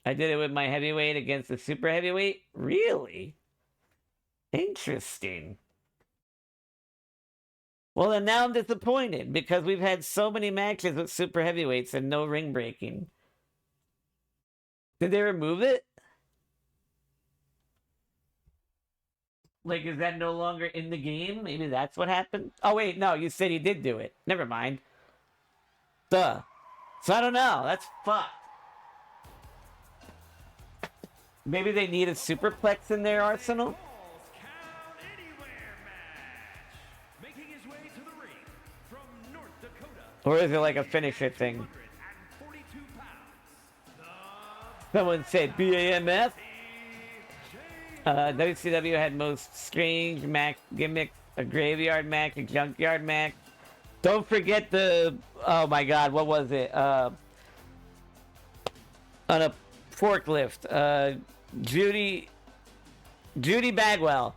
I did it with my heavyweight against the super heavyweight. Really? Interesting. Well, then now I'm disappointed, because we've had so many matches with super heavyweights and no ring breaking. Did they remove it? Like, is that no longer in the game? Maybe that's what happened? Oh, wait, no, you said he did do it. Never mind. Duh. So I don't know. That's fucked. Maybe they need a superplex in their arsenal? Or is it like a finisher thing? Someone said BAMF. WCW had most strange match gimmicks, a graveyard match, a junkyard match. Don't forget the, oh my god, what was it? On a forklift. Judy Bagwell.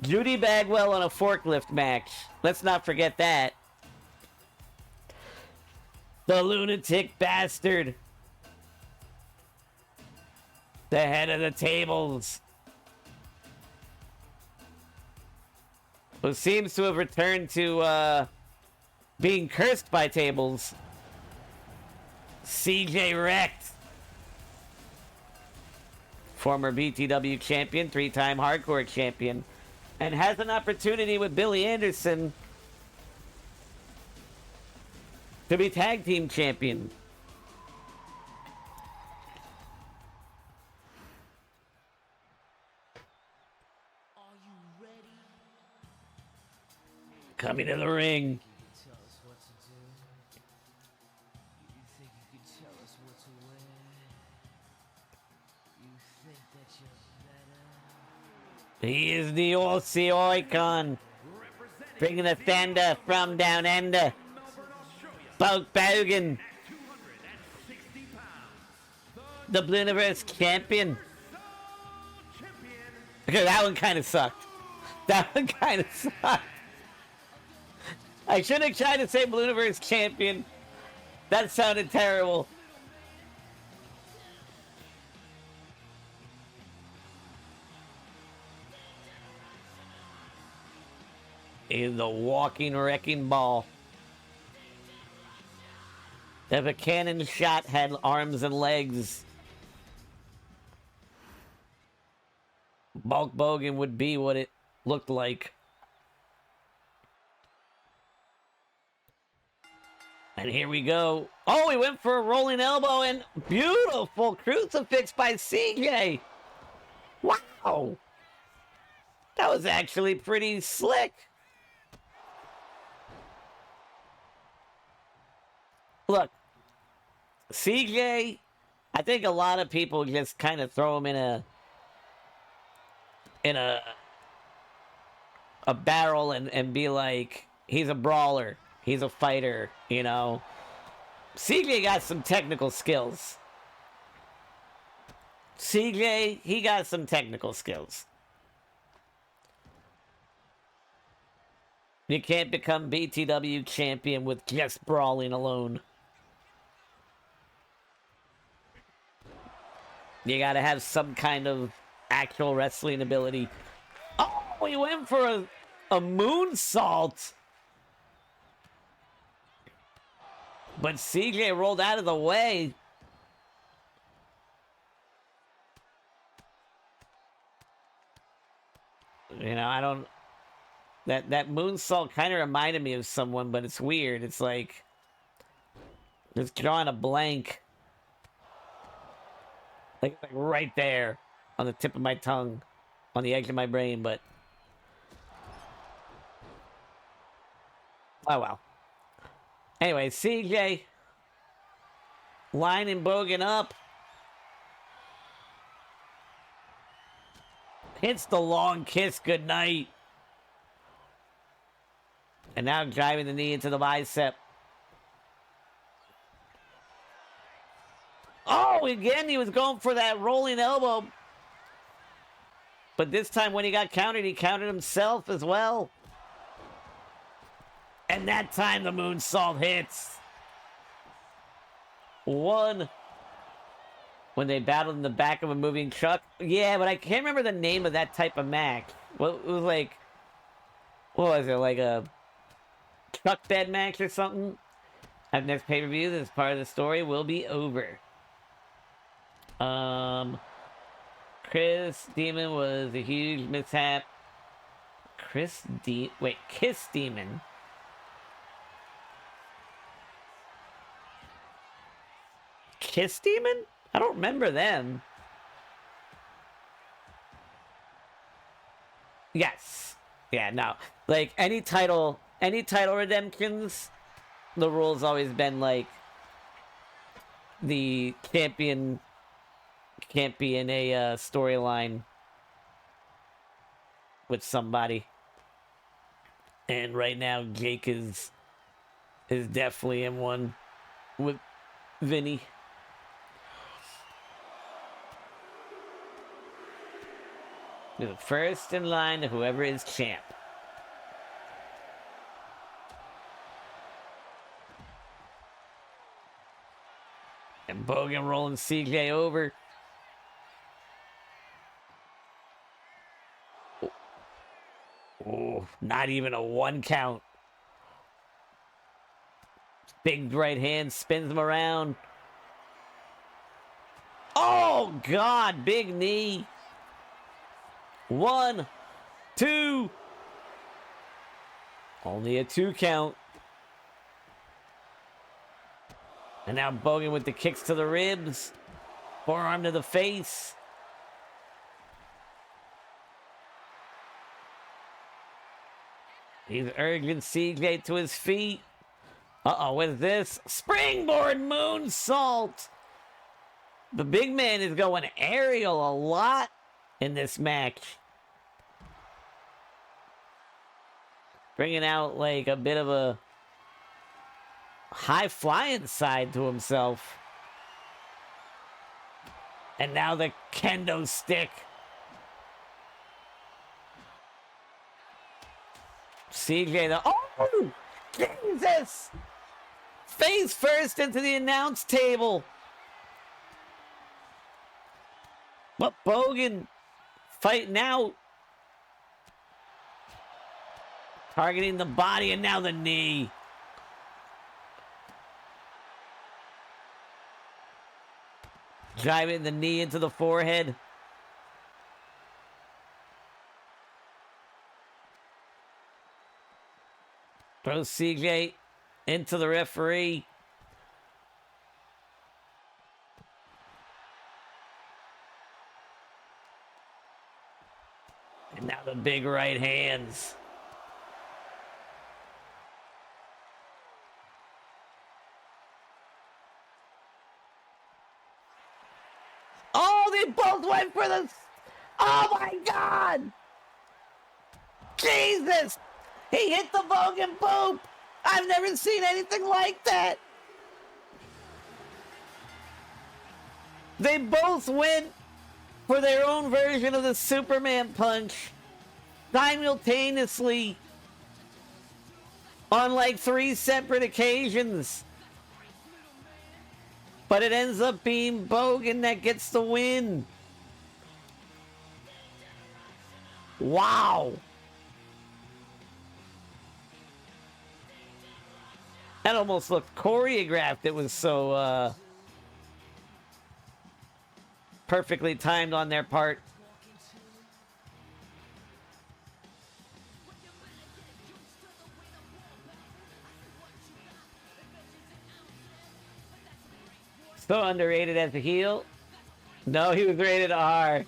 Judy Bagwell on a forklift match. Let's not forget that. The lunatic bastard. The head of the tables. Who seems to have returned to being cursed by tables. CJ Wrecked. Former BTW champion, 3-time hardcore champion. And has an opportunity with Billy Anderson to be tag team champion. Coming to the ring. He is the Aussie icon, bringing the thunder from down under. Bulk Bogan, the Blue Universe champion. Okay, that one kind of sucked. That one kind of sucked. I should have tried to say Blue Universe champion. That sounded terrible. is the walking wrecking ball. If a cannon shot had arms and legs, Bulk Bogan would be what it looked like. And here we go. Oh, he went for a rolling elbow and beautiful crucifix by CJ. Wow. That was actually pretty slick. Look, CJ, I think a lot of people just kind of throw him in a barrel and be like, he's a brawler, he's a fighter, you know. CJ got some technical skills. CJ, he got some technical skills. You can't become BTW champion with just brawling alone. You gotta have some kind of actual wrestling ability. Oh, he went for a moonsault. But CJ rolled out of the way. You know, I don't... That moonsault kind of reminded me of someone, but it's weird. It's like... just drawing a blank. Like right there. On the tip of my tongue. On the edge of my brain, but... oh, well. Anyway, CJ... lining Bogan up. Hits the long kiss goodnight. And now driving the knee into the bicep. Oh, again, he was going for that rolling elbow. But this time when he got countered, he countered himself as well. And that time the moonsault hits. One. When they battled in the back of a moving truck. Yeah, but I can't remember the name of that type of match. Well, it was like... what was it? Like a truck bed match or something? At next pay-per-view, this part of the story will be over. Chris Demon was a huge mishap. Kiss Demon. Kiss Demon? I don't remember them. Yes. Yeah, no. Like, any title redemptions, the rule's always been like, the champion can't be in a storyline with somebody. And right now, Jake is definitely in one with Vinny. You're the first in line to whoever is champ. And Bogan rolling CJ over. Oh, not even a 1 count. Big right hand spins him around. Oh, God, big knee. 1, 2. Only a 2 count. And now Bogan with the kicks to the ribs. Forearm to the face. He's urging CJ to his feet. Uh-oh, what is this? Springboard moonsault. The big man is going aerial a lot in this match. Bringing out like a bit of a high-flying side to himself. And now the kendo stick. CJ, oh, Jesus! Face first into the announce table. But Bogan fighting out. Targeting the body and now the knee. Driving the knee into the forehead. Throws CJ into the referee. And now the big right hands. Oh, they both went for the... Oh my God! Jesus! He hit the Vogue and boom! I've never seen anything like that! They both went for their own version of the Superman punch simultaneously on like 3 separate occasions. But it ends up being Bogan that gets the win. Wow. That almost looked choreographed. It was so perfectly timed on their part. So underrated as a heel. No, he was rated R.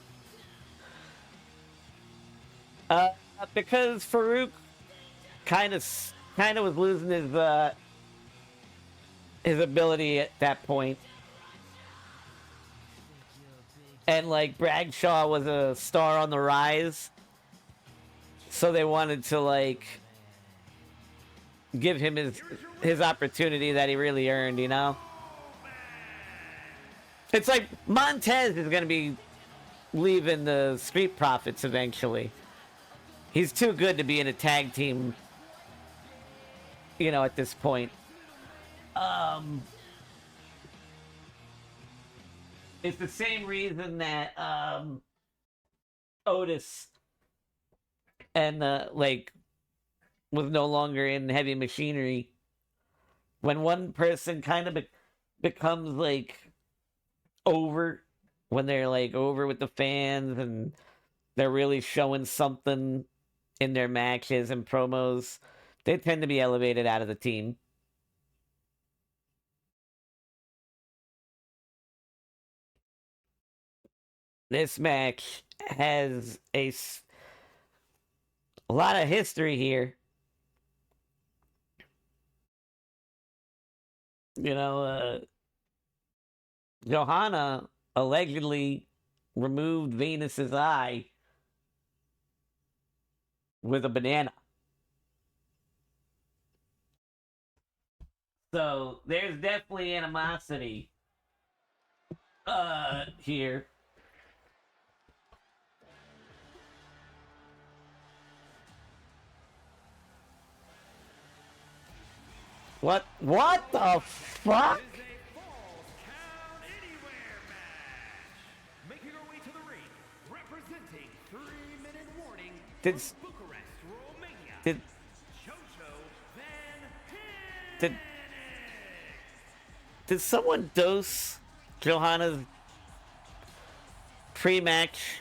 Because Farouk kind of was losing his ability at that point. And like Bradshaw was a star on the rise. So they wanted to like give him his opportunity that he really earned, you know? It's like Montez is going to be leaving the Street Profits eventually. He's too good to be in a tag team, you know, at this point. It's the same reason that Otis and like was no longer in Heavy Machinery. When one person kind of becomes like over, when they're like over with the fans and they're really showing something in their matches and promos, they tend to be elevated out of the team. This match has a lot of history here. You know, Johanna allegedly removed Venus's eye with a banana. So there's definitely animosity here. What the fuck? Making her way to the ring, representing 3-minute warning Did Bucharest, Romania. did did someone dose Johanna's pre-match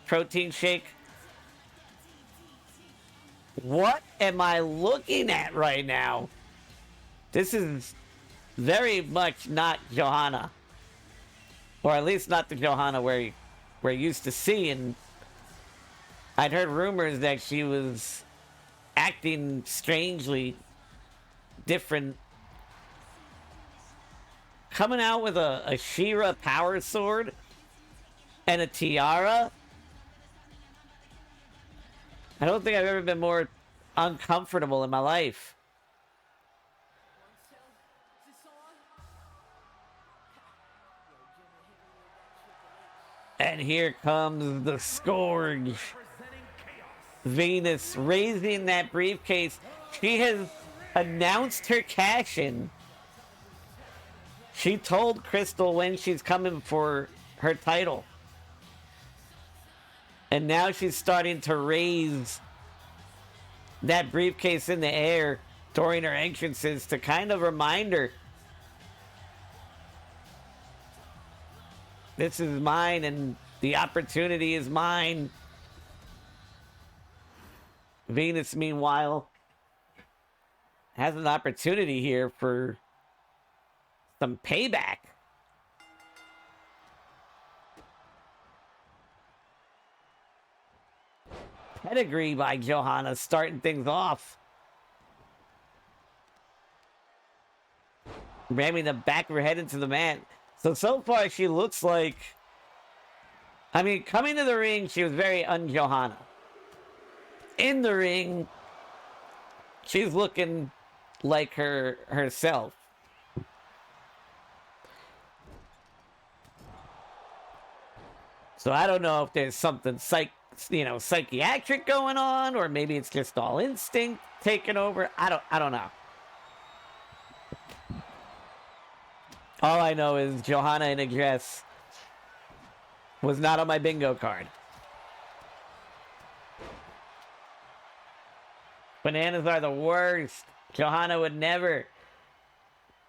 protein shake? What am I looking at right now? This is very much not Johanna. Or at least not the Johanna we're used to seeing. I'd heard rumors that she was acting strangely different. Coming out with a She-Ra power sword and a tiara. I don't think I've ever been more uncomfortable in my life. And here comes the Scourge. Venus raising that briefcase. She has announced her cash-in. She told Crystal when she's coming for her title. And now she's starting to raise that briefcase in the air during her entrances to kind of remind her, this is mine and the opportunity is mine. Venus, meanwhile, has an opportunity here for some payback. Pedigree by Johanna starting things off. Ramming the back of her head into the mat. So far she looks like... I mean, coming to the ring, she was very un-Johanna. In the ring, she's looking like herself. So I don't know if there's something psychiatric going on, or maybe it's just all instinct taking over. I don't know. All I know is Johanna in a dress was not on my bingo card. Bananas are the worst. Johanna would never.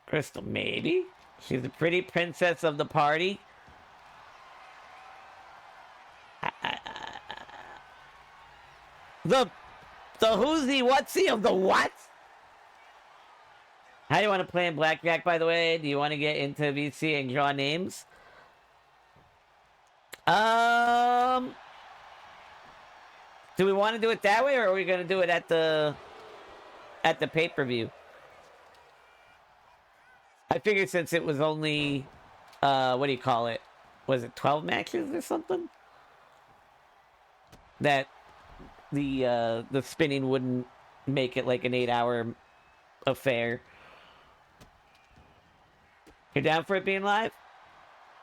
Crystal, maybe. She's the pretty princess of the party. The who's-y what's-y of the what? How do you want to play in blackjack, by the way? Do you want to get into VC and draw names? Do we want to do it that way, or are we going to do it at the pay-per-view? I figured since it was only, what do you call it? Was it 12 matches or something? That the spinning wouldn't make it like an 8-hour affair. You're down for it being live?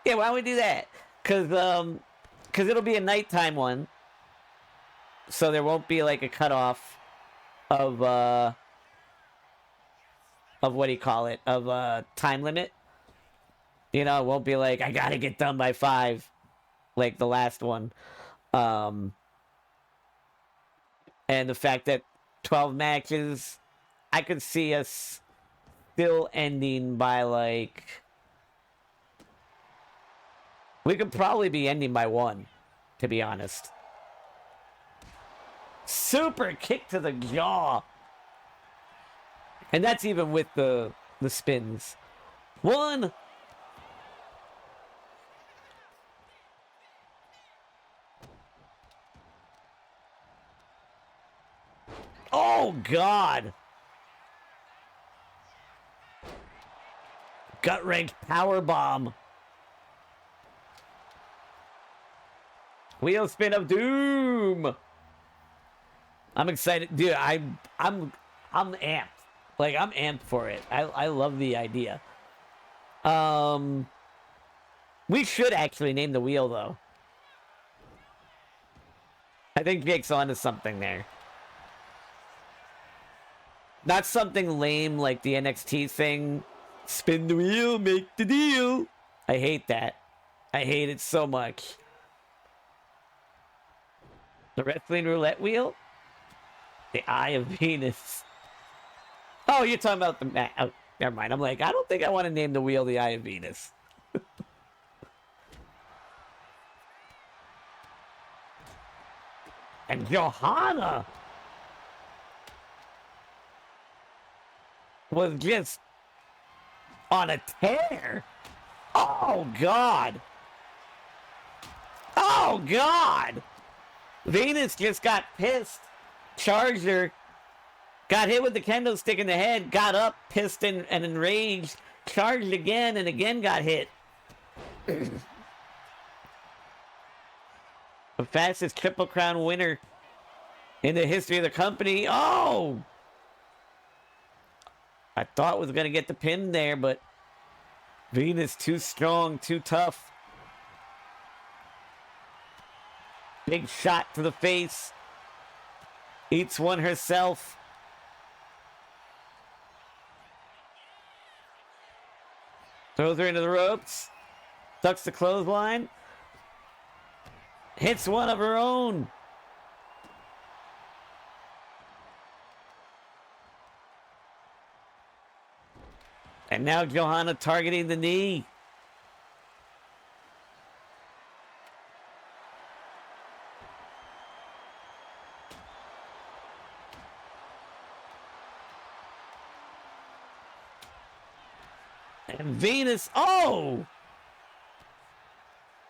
Yeah, why don't we do that? Cause it'll be a nighttime one. So there won't be like a cutoff of what do you call it? Of time limit. You know, it won't be like I gotta get done by 5 like the last one. And the fact that 12 matches, I could see us still ending by like... We could probably be ending by 1, to be honest. Super kick to the jaw. And that's even with the spins. 1. Oh, God. Gut-wrench power bomb. Wheel spin of doom. I'm excited, dude. I'm amped. Like, I'm amped for it. I love the idea. We should actually name the wheel, though. I think Jake's onto something there. Not something lame like the NXT thing. Spin the wheel, make the deal. I hate that. I hate it so much. The wrestling roulette wheel? The Eye of Venus. Oh, you're talking about the... Oh, never mind. I'm like, I don't think I want to name the wheel the Eye of Venus. And Johanna was just on a tear. Oh, God. Oh, God. Venus just got pissed. Charged her. Got hit with the kendo stick in the head. Got up, pissed and enraged. Charged again and again got hit. The fastest Triple Crown winner in the history of the company. Oh! I thought was going to get the pin there, but Venus too strong, too tough. Big shot to the face. Eats one herself. Throws her into the ropes. Ducks the clothesline. Hits one of her own. And now Johanna targeting the knee. And Venus, oh!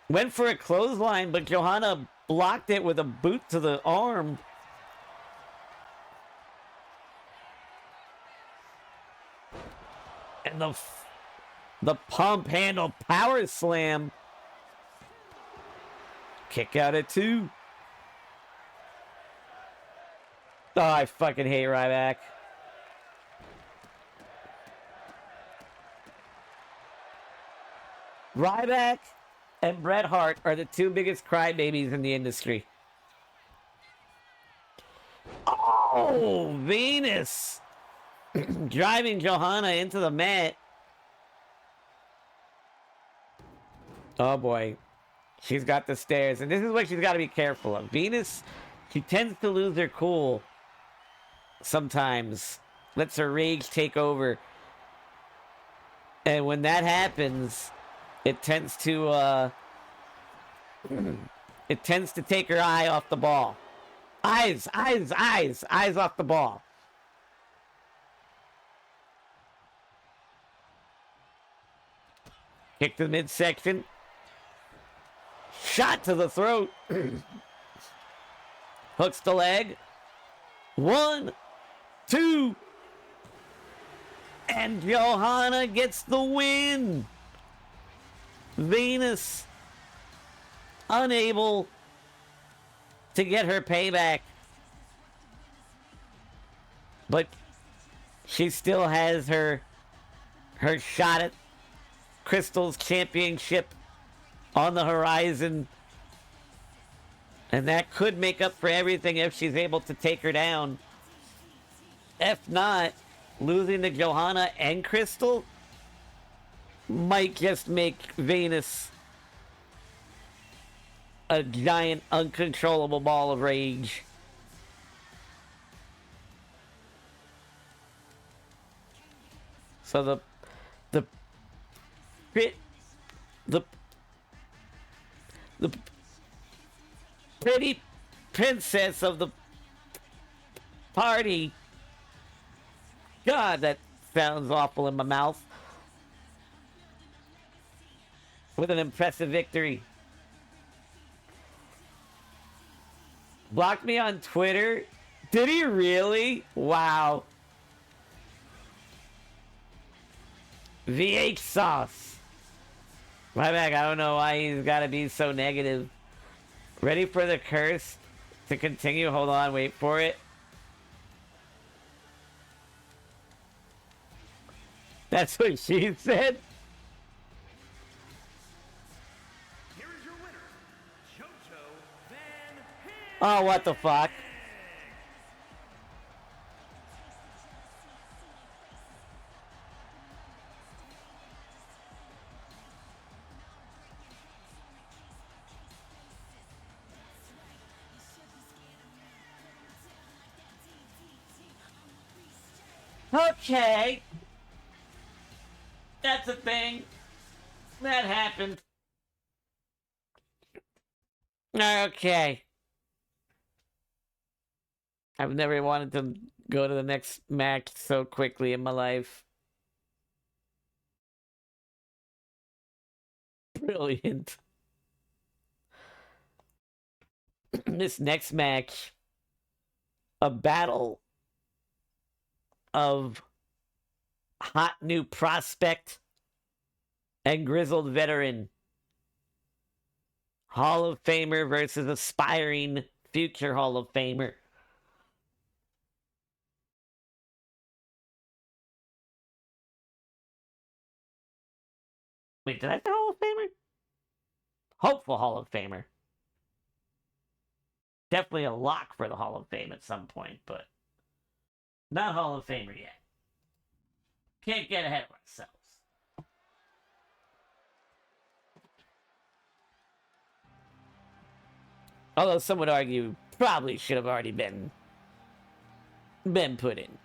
Went for a clothesline, but Johanna blocked it with a boot to the arm. And the pump handle power slam. Kick out at 2. Oh, I fucking hate Ryback. Ryback and Bret Hart are the 2 biggest crybabies in the industry. Oh, Venus driving Johanna into the mat. Oh boy, she's got the stairs, and this is what she's got to be careful of. Venus, she tends to lose her cool sometimes, lets her rage take over, and when that happens, it tends to take her eye off the ball. Eyes off the ball. Kick to the midsection. Shot to the throat. Hooks the leg. 1, 2. And Johanna gets the win. Venus unable to get her payback. But she still has her shot at Crystal's championship on the horizon. And that could make up for everything if she's able to take her down. If not, losing to Johanna and Crystal might just make Venus a giant, uncontrollable ball of rage. So the pretty princess of the party. God, that sounds awful in my mouth. With an impressive victory. Blocked me on Twitter? Did he really? Wow. VH sauce. My bad, I don't know why he's got to be so negative. Ready for the curse to continue? Hold on, wait for it. That's what she said? Oh, what the fuck? Okay. That's a thing. That happened. Okay. I've never wanted to go to the next match so quickly in my life. Brilliant. This next match, a battle of hot new prospect and grizzled veteran. Hall of Famer versus aspiring future Hall of Famer. Wait, did I say Hall of Famer? Hopeful Hall of Famer. Definitely a lock for the Hall of Fame at some point, but not Hall of Famer yet. Can't get ahead of ourselves. Although some would argue probably should have already been put in.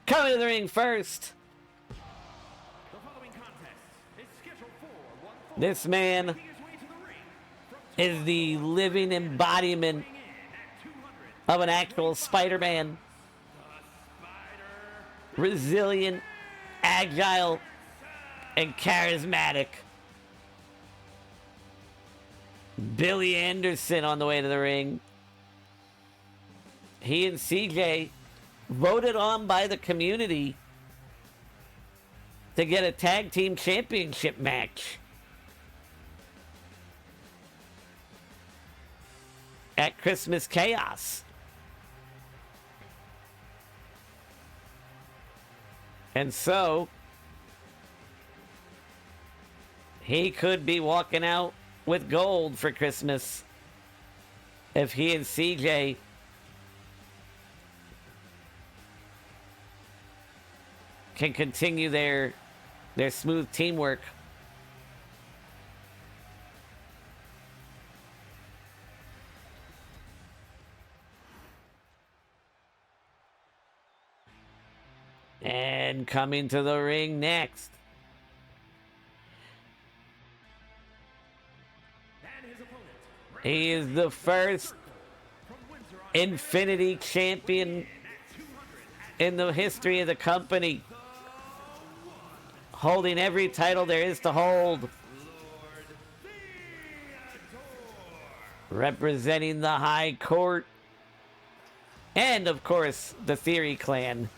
Coming to the ring first, This man is the living embodiment of an actual Spider-Man. Resilient, agile, and charismatic. Billy Anderson on the way to the ring. He and CJ voted on by the community to get a tag team championship match at Christmas Chaos. And so he could be walking out with gold for Christmas if he and CJ can continue their smooth teamwork. And coming to the ring next, he is the first Infinity Champion in the history of the company, holding every title there is to hold. Representing the High Court. And, of course, the Theory Clan.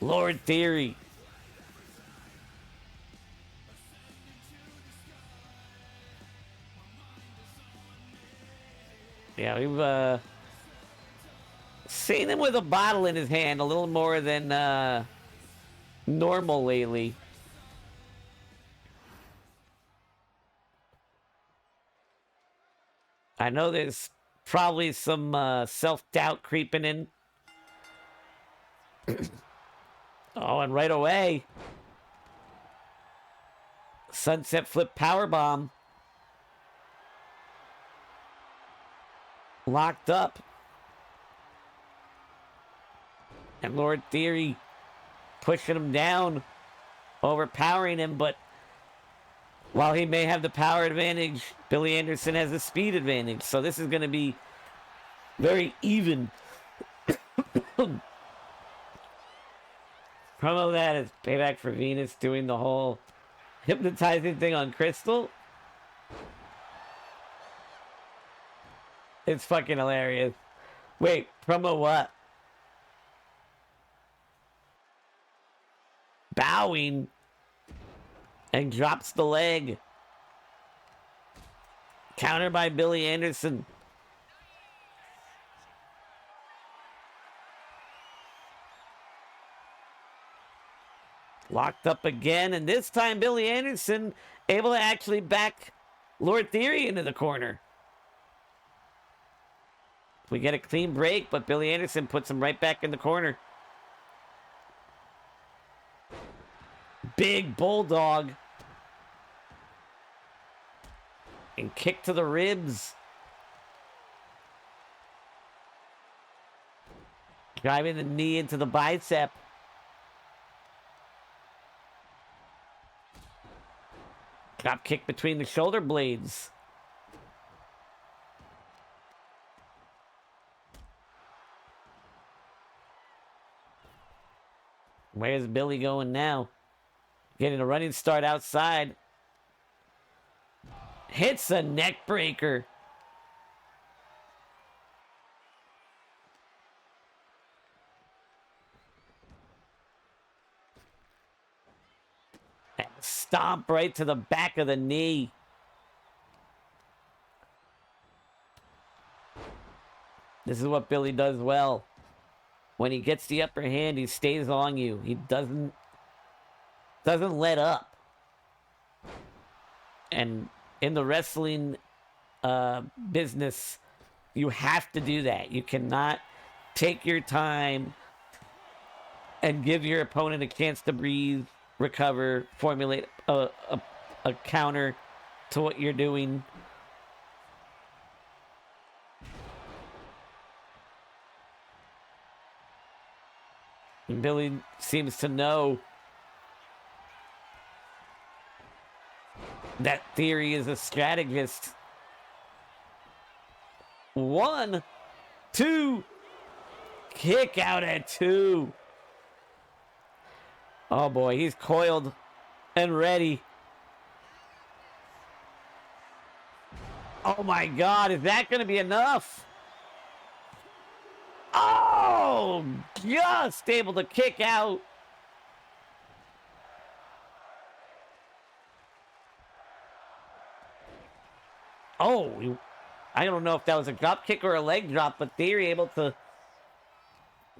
Lord Theory. Yeah, we've seen him with a bottle in his hand a little more than normal lately. I know there's probably some self-doubt creeping in. Oh, and right away, Sunset Flip Powerbomb. Locked up. And Lord Theory pushing him down, overpowering him, but while he may have the power advantage, Billy Anderson has the speed advantage. So this is going to be very even. Promo that is payback for Venus doing the whole hypnotizing thing on Crystal. It's fucking hilarious. Wait, promo what? Bowing and drops the leg. Counter by Billy Anderson. Locked up again, and this time Billy Anderson able to actually back Lord Theory into the corner. We get a clean break, but Billy Anderson puts him right back in the corner. Big bulldog. And kick to the ribs. Driving the knee into the bicep. Drop kick between the shoulder blades. Where's Billy going now? Getting a running start outside. Hits a neck breaker. And stomp right to the back of the knee. This is what Billy does well. When he gets the upper hand, he stays on you. He doesn't let up. And in the wrestling business, you have to do that. You cannot take your time and give your opponent a chance to breathe, recover, formulate a counter to what you're doing. And Billy seems to know. That Theory is a strategist. 1, 2. Kick out at 2. Oh boy, he's coiled and ready. Oh my God, is that going to be enough? Oh, just able to kick out. Oh, I don't know if that was a drop kick or a leg drop, but Theory able to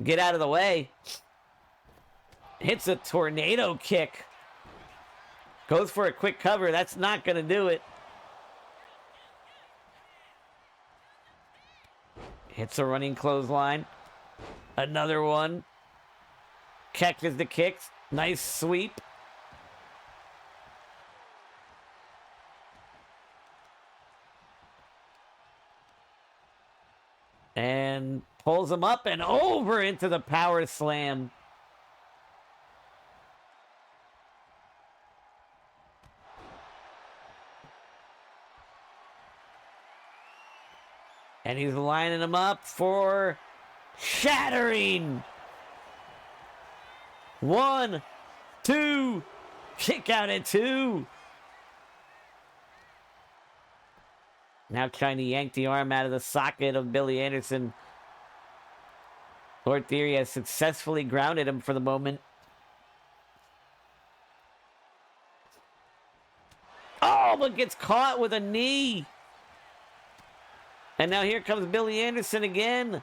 get out of the way. Hits a tornado kick. Goes for a quick cover. That's not going to do it. Hits a running clothesline. Another one. Catches the kicks. Nice sweep. And pulls him up and over into the power slam. And he's lining him up for shattering. 1, 2. Kick out at 2. Now trying to yank the arm out of the socket of Billy Anderson. Lord Theory has successfully grounded him for the moment. Oh, but gets caught with a knee. And now here comes Billy Anderson again.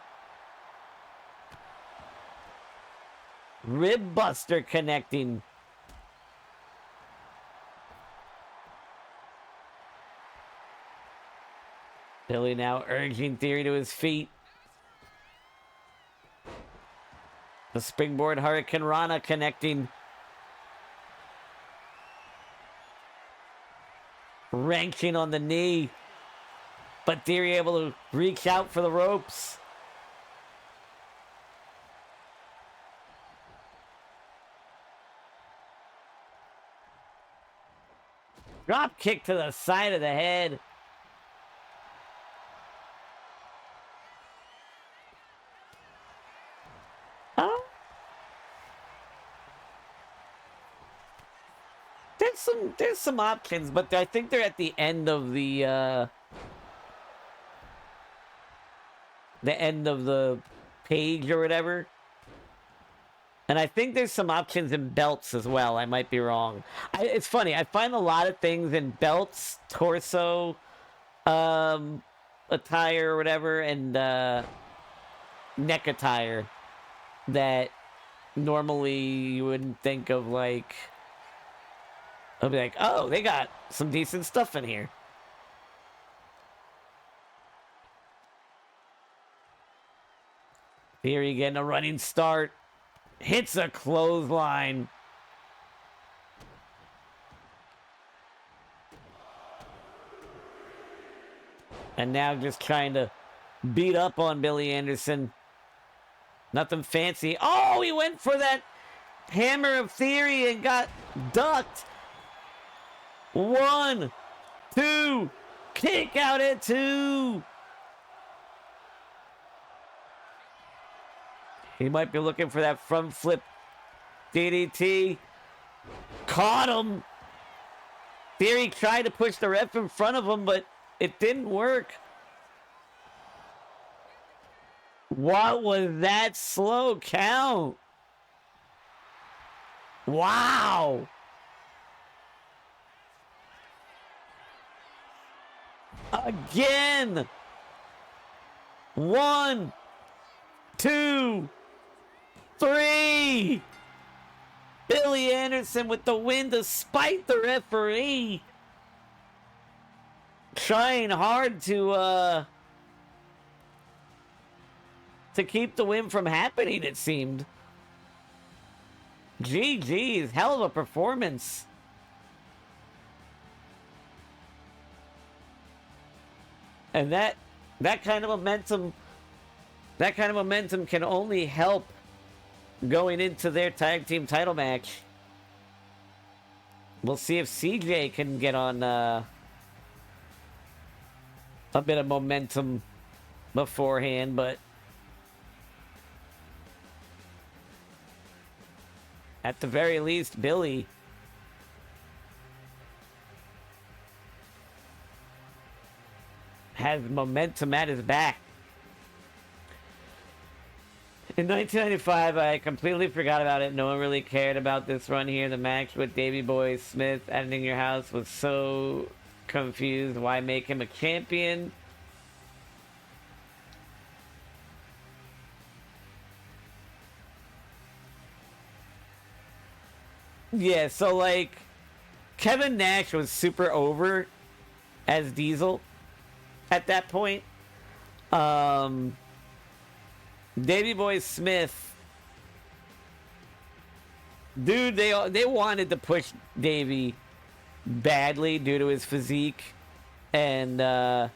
Rib buster connecting. Billy now urging Theory to his feet. The springboard Hurricane Rana connecting. Wrenching on the knee. But Theory able to reach out for the ropes. Drop kick to the side of the head. Oh. There's some options, but I think they're at the end of the end of the page or whatever. And I think there's some options in belts as well. I might be wrong. It's funny. I find a lot of things in belts, torso, attire or whatever, and neck attire that normally you wouldn't think of. Like, I'll be like, oh, they got some decent stuff in here. Theory getting a running start. Hits a clothesline. And now just trying to beat up on Billy Anderson. Nothing fancy. Oh, he went for that hammer of Theory and got ducked. 1, 2. Kick out at 2. He might be looking for that front flip DDT. Caught him. Theory tried to push the ref in front of him, but it didn't work. What was that slow count? Wow. Again. 1, 2, 3. Billy Anderson with the win despite the referee. Trying hard to keep the win from happening, it seemed. GG's, hell of a performance. And that kind of momentum can only help going into their tag team title match. We'll see if CJ can get on a bit of momentum beforehand, but at the very least, Billy has momentum at his back. In 1995, I completely forgot about it. No one really cared about this run here. The match with Davey Boy Smith ending your house was so confused. Why make him a champion? Yeah, so like Kevin Nash was super over as Diesel at that point. Davey Boy Smith, dude, they wanted to push Davey badly due to his physique and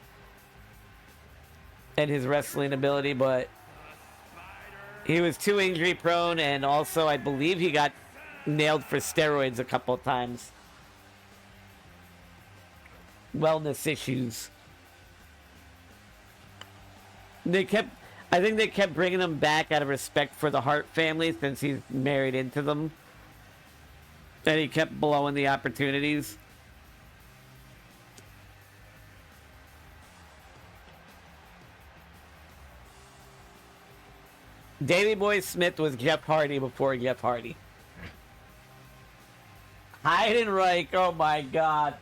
his wrestling ability, but he was too injury prone, and also I believe he got nailed for steroids a couple of times. Wellness issues. I think they kept bringing him back out of respect for the Hart family since he's married into them. And he kept blowing the opportunities. Davey Boy Smith was Jeff Hardy before Jeff Hardy. Heidenreich, oh my god.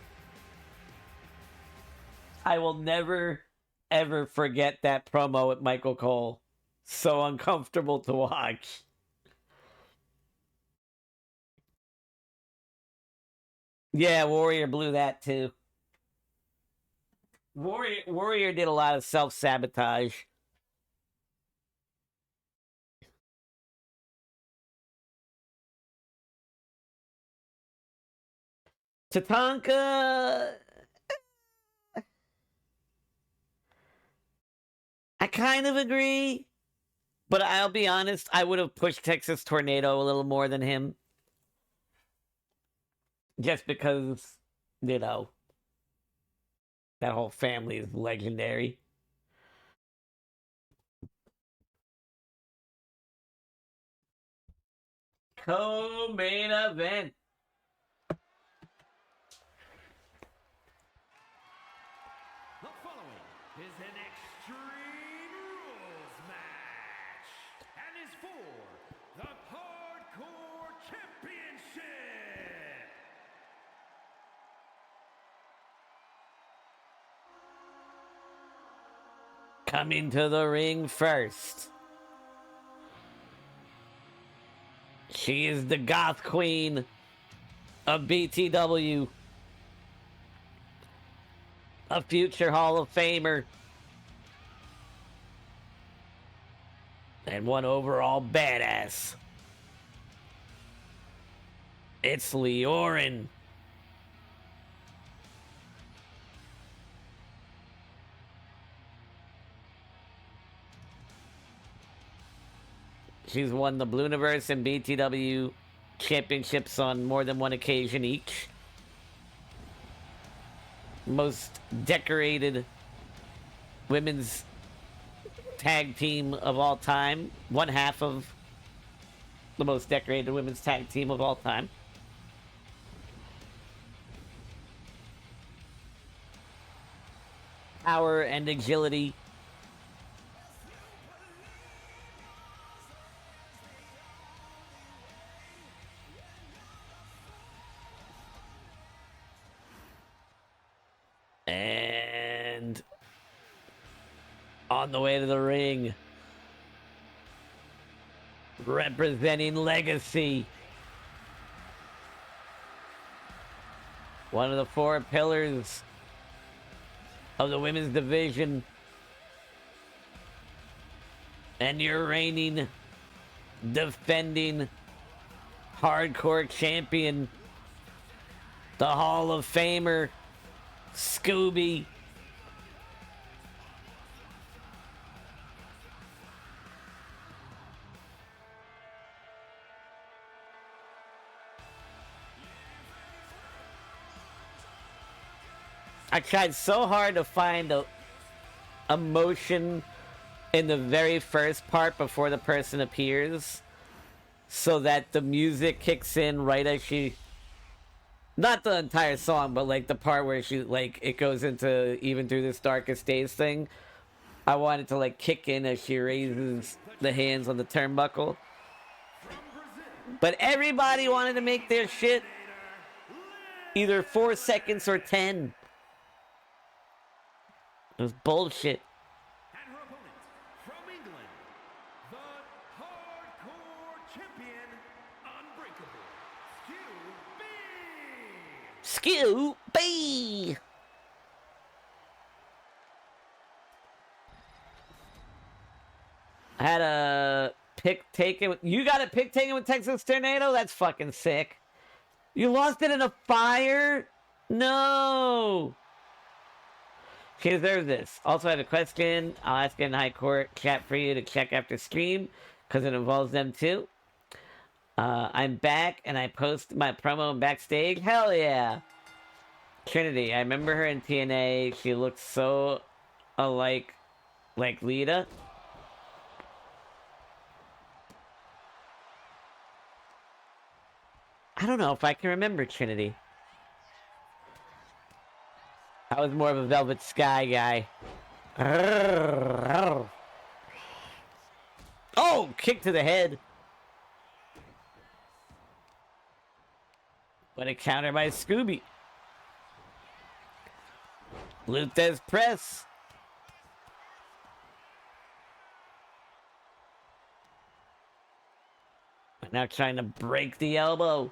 I will never, ever forget that promo with Michael Cole. So uncomfortable to watch. Yeah, Warrior blew that too. Warrior did a lot of self-sabotage. Tatanka, I kind of agree, but I'll be honest, I would have pushed Texas Tornado a little more than him. Just because, you know, that whole family is legendary. Co-main event. The following is an Extreme Rules match and is for the Hardcore Championship. Coming to the ring first. She is the goth queen of BTW. A future Hall of Famer. And one overall badass. It's Leorin. She's won the Blue Universe and BTW championships on more than one occasion each. Most decorated women's tag team of all time. One half of the most decorated women's tag team of all time. Power and agility. And on the way to the ring, representing Legacy, one of the four pillars of the women's division, and your reigning, defending hardcore champion, the Hall of Famer, Scooby. I tried so hard to find the emotion in the very first part before the person appears, so that the music kicks in right as she, not the entire song, but like the part where she, like, it goes into even through this darkest days thing. I wanted to like kick in as she raises the hands on the turnbuckle. But everybody wanted to make their shit either 4 seconds or 10. It was bullshit. And her opponent, from England, the hardcore champion, Unbreakable, Scooby! I had a pick taken. You got a pick taken with Texas Tornado? That's fucking sick. You lost it in a fire? No. She deserves this. Also, I have a question. I'll ask it in high court chat for you to check after stream, because it involves them too. I'm back, and I post my promo backstage. Hell yeah. Trinity, I remember her in TNA. She looked so alike, like Lita. I don't know if I can remember Trinity. I was more of a Velvet Sky guy. Oh, kick to the head. But a counter by Scooby. Lutez press. Now trying to break the elbow.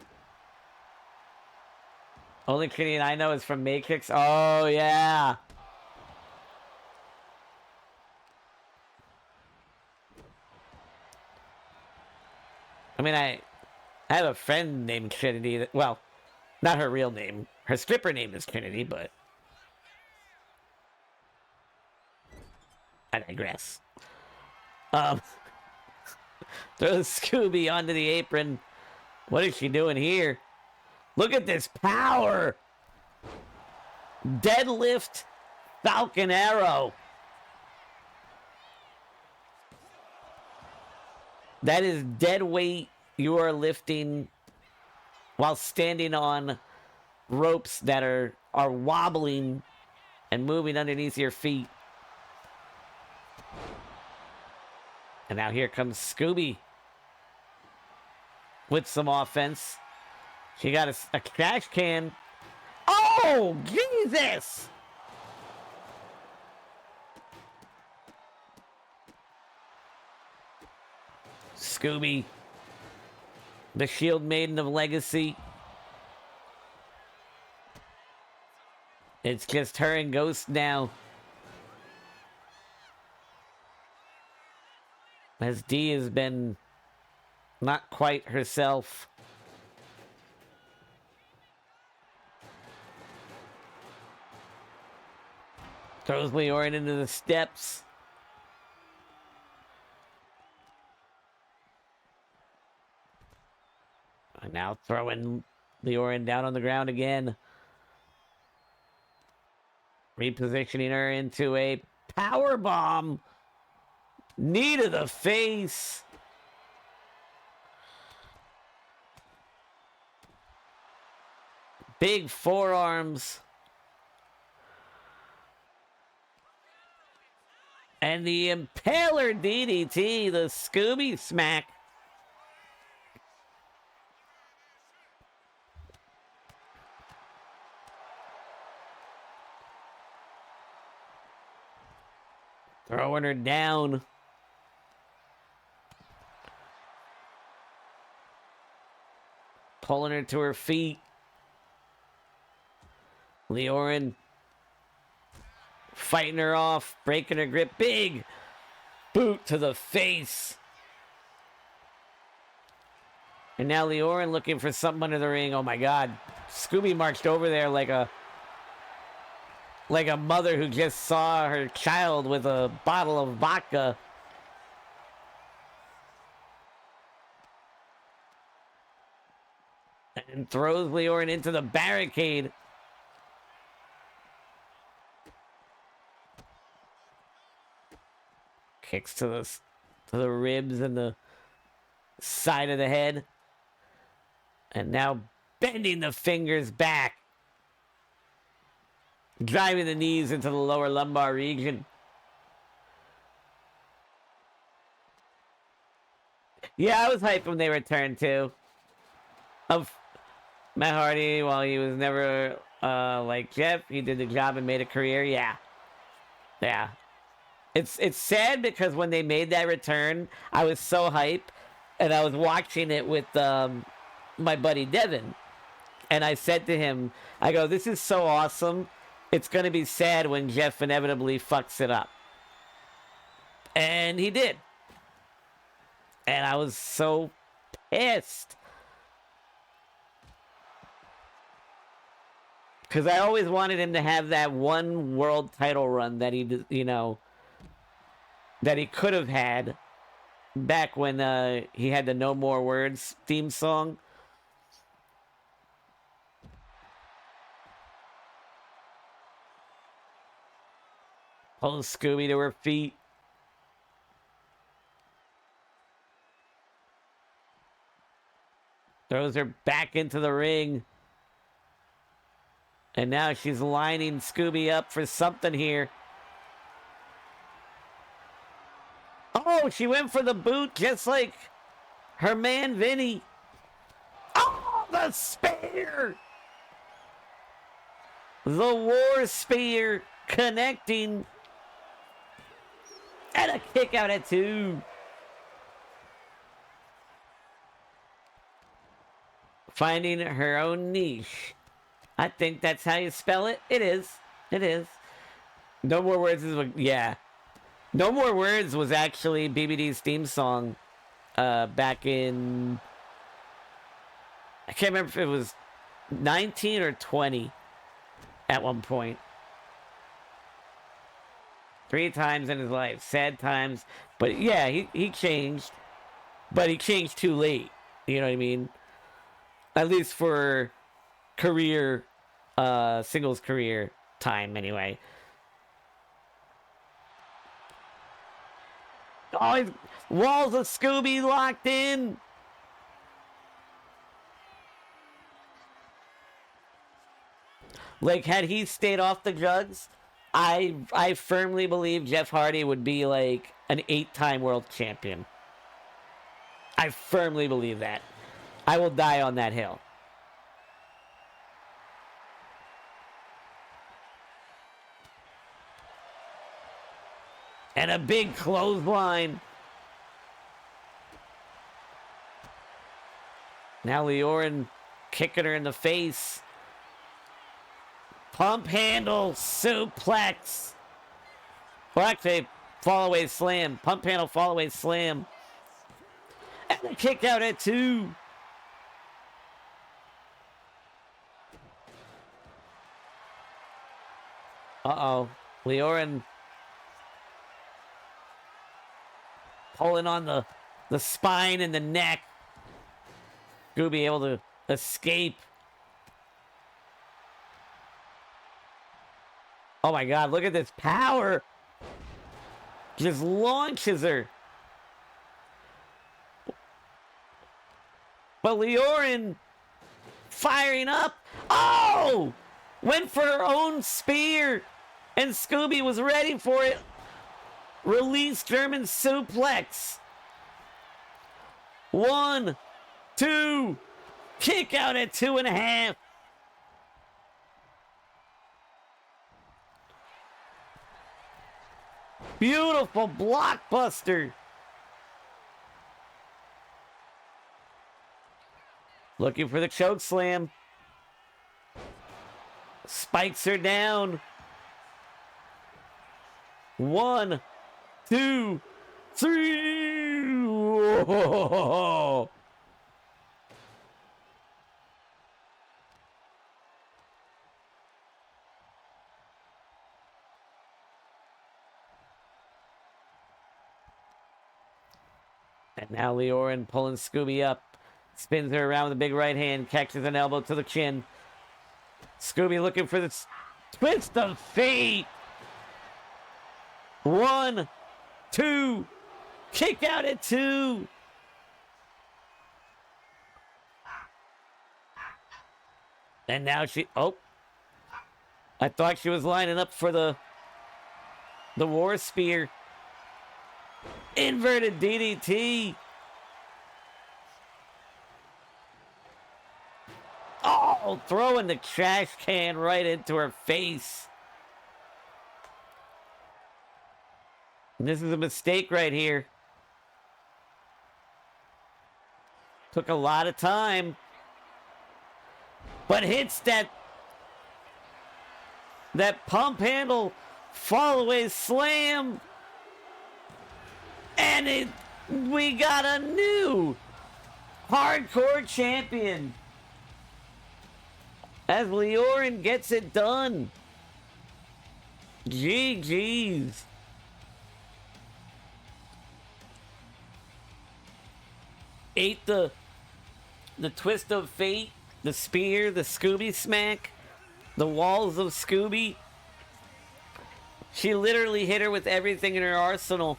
Only Canadian I know is from Matrix. Oh, yeah. I mean, I have a friend named Trinity. That, well, not her real name. Her stripper name is Trinity, but I digress. Throw Scooby onto the apron. What is she doing here? Look at this power. Deadlift Falcon Arrow. That is dead weight you are lifting while standing on ropes that are wobbling and moving underneath your feet. And now here comes Scooby with some offense. She got a trash can. Oh, Jesus! Scooby, the Shield Maiden of Legacy. It's just her and Ghost now. As Dee has been not quite herself. Throws Leorin into the steps. And now throwing Leorin down on the ground again. Repositioning her into a power bomb. Knee to the face. Big forearms. And the Impaler DDT, the Scooby Smack. Throwing her down. Pulling her to her feet. Leorin fighting her off, breaking her grip. Big boot to the face. And now Leorin looking for something under the ring. Oh my God. Scooby marched over there like a mother who just saw her child with a bottle of vodka. And throws Leorin into the barricade. Kicks to the ribs and the side of the head. And now bending the fingers back. Driving the knees into the lower lumbar region. Yeah, I was hyped when they returned too. Of Matt Hardy, while he was never like Jeff, he did the job and made a career. Yeah. Yeah. It's sad because when they made that return, I was so hyped, and I was watching it with my buddy Devin, and I said to him, I go, this is so awesome. It's going to be sad when Jeff inevitably fucks it up. And he did. And I was so pissed. Because I always wanted him to have that one world title run that he, you know, that he could have had back when he had the No More Words theme song. Pulling Scooby to her feet. Throws her back into the ring. And now she's lining Scooby up for something here. Oh, she went for the boot just like her man Vinny. Oh, the spear! The war spear connecting. And a kick out at 2. Finding her own niche. I think that's how you spell it. It is. It is. No More Words is, yeah. No More Words was actually BBD's theme song back in, I can't remember if it was 19 or 20 at one point. 3 times in his life. Sad times. But yeah, he changed. But he changed too late. You know what I mean? At least for career, singles career time anyway. Oh, he's, walls of Scooby locked in. Like, had he stayed off the drugs, I firmly believe Jeff Hardy would be like an 8-time world champion. I firmly believe that. I will die on that hill. And a big clothesline. Now Leorin kicking her in the face. Pump handle suplex. Well, actually, fall away slam. Pump handle fall away slam. And a kick out at 2. Uh-oh. Leorin pulling on the spine and the neck. Scooby able to escape. Oh my God, look at this power. Just launches her. But Leorin firing up. Oh! Went for her own spear. And Scooby was ready for it. Release German suplex. 1, 2. Kick out at 2.5. Beautiful blockbuster. Looking for the choke slam. Spikes her down. 1, 2, 3. Whoa. And now Leorin pulling Scooby up. Spins her around with a big right hand. Catches an elbow to the chin. Scooby looking for the twist of fate. 1, 2. Kick out at 2. And now she... Oh. I thought she was lining up for the war spear. Inverted DDT. Oh, throwing the trash can right into her face. This is a mistake right here. Took a lot of time. But hits that pump handle fall away slam. And we got a new hardcore champion. As Leorin gets it done. GG's. Ate the twist of fate, the spear, the Scooby smack, the walls of Scooby. She literally hit her with everything in her arsenal.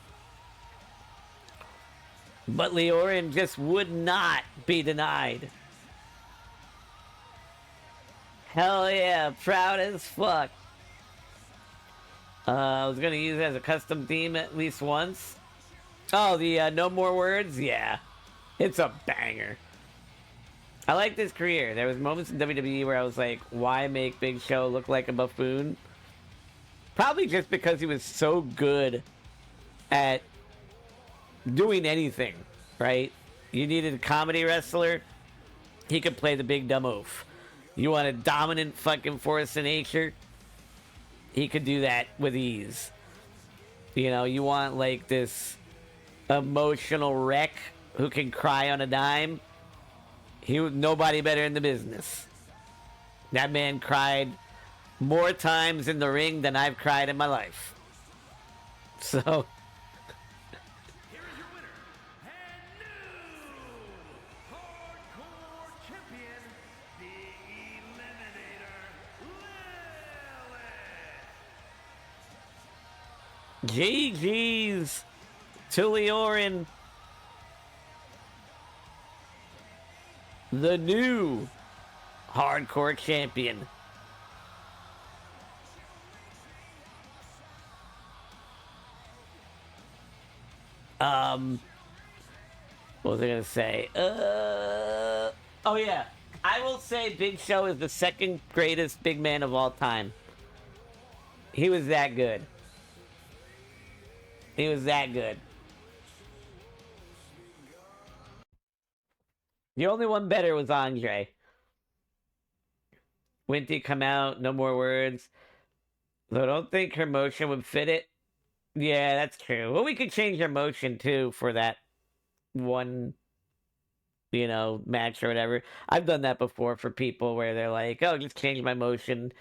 But Leorin just would not be denied. Hell yeah, proud as fuck. I was gonna use it as a custom theme at least once. Oh, the No More Words? Yeah. It's a banger. I like this career. There was moments in WWE where I was like, why make Big Show look like a buffoon? Probably just because he was so good at doing anything, right? You needed a comedy wrestler, he could play the big dumb oaf. You want a dominant fucking force of nature, he could do that with ease. You know, you want like this emotional wreck who can cry on a dime, nobody better in the business. That man cried more times in the ring than I've cried in my life. So Here is your winner, and new hardcore champion, the Eliminator, Lilith. GG's to Leorin, the new hardcore champion. What was I gonna say? Oh yeah, I will say Big Show is the second greatest big man of all time. He was that good. He was that good. The only one better was Andre. Winty come out, No More Words. Though I don't think her motion would fit it. Yeah, that's true. Well, we could change her motion too for that one, you know, match or whatever. I've done that before for people where they're like, oh, just change my motion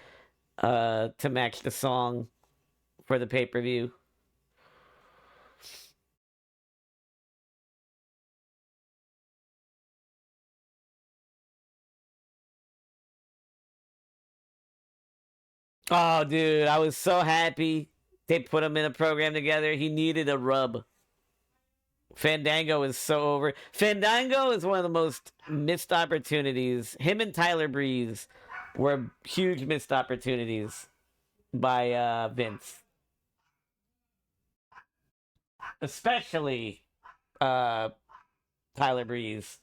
to match the song for the pay-per-view. Oh, dude, I was so happy they put him in a program together. He needed a rub. Fandango is so over. Fandango is one of the most missed opportunities. Him and Tyler Breeze were huge missed opportunities by Vince. Especially Tyler Breeze.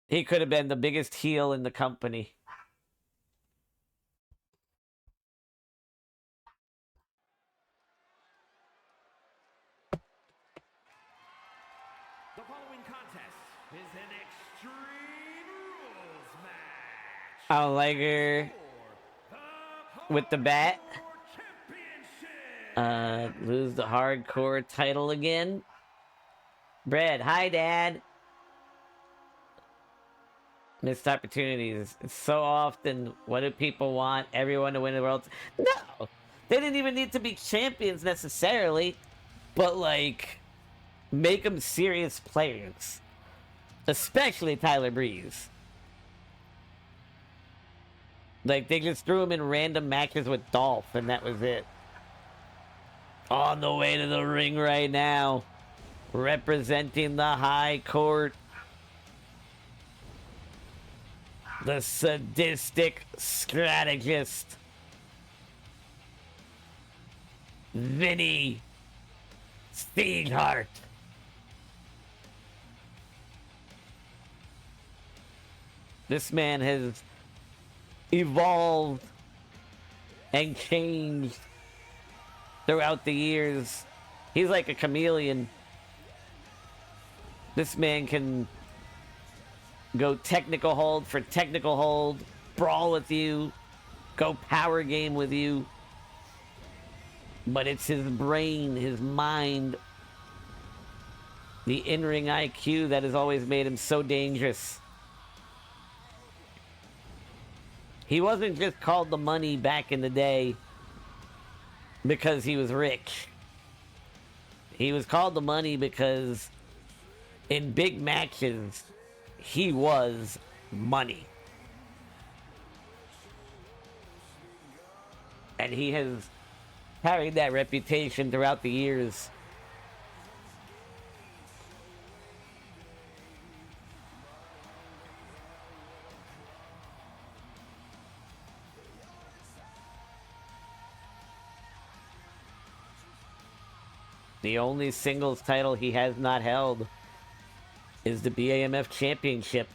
He could have been the biggest heel in the company. The following contest is an Extreme Rules match. I don't like her with the bat. Lose the hardcore title again. Brad, hi, Dad. Missed opportunities. It's so often, what do people want? Everyone to win the world? No! They didn't even need to be champions necessarily. But, like, make them serious players. Especially Tyler Breeze. Like, they just threw him in random matches with Dolph, and that was it. On the way to the ring right now, representing the High Court, the sadistic strategist, Vinny Steelheart. This man has evolved and changed throughout the years. He's like a chameleon. This man can go technical hold for technical hold, brawl with you, go power game with you. But it's his brain, his mind, the in-ring IQ that has always made him so dangerous. He wasn't just called the Money back in the day because he was rich. He was called the Money because in big matches, he was money. And he has carried that reputation throughout the years. The only singles title he has not held is the BAMF Championship.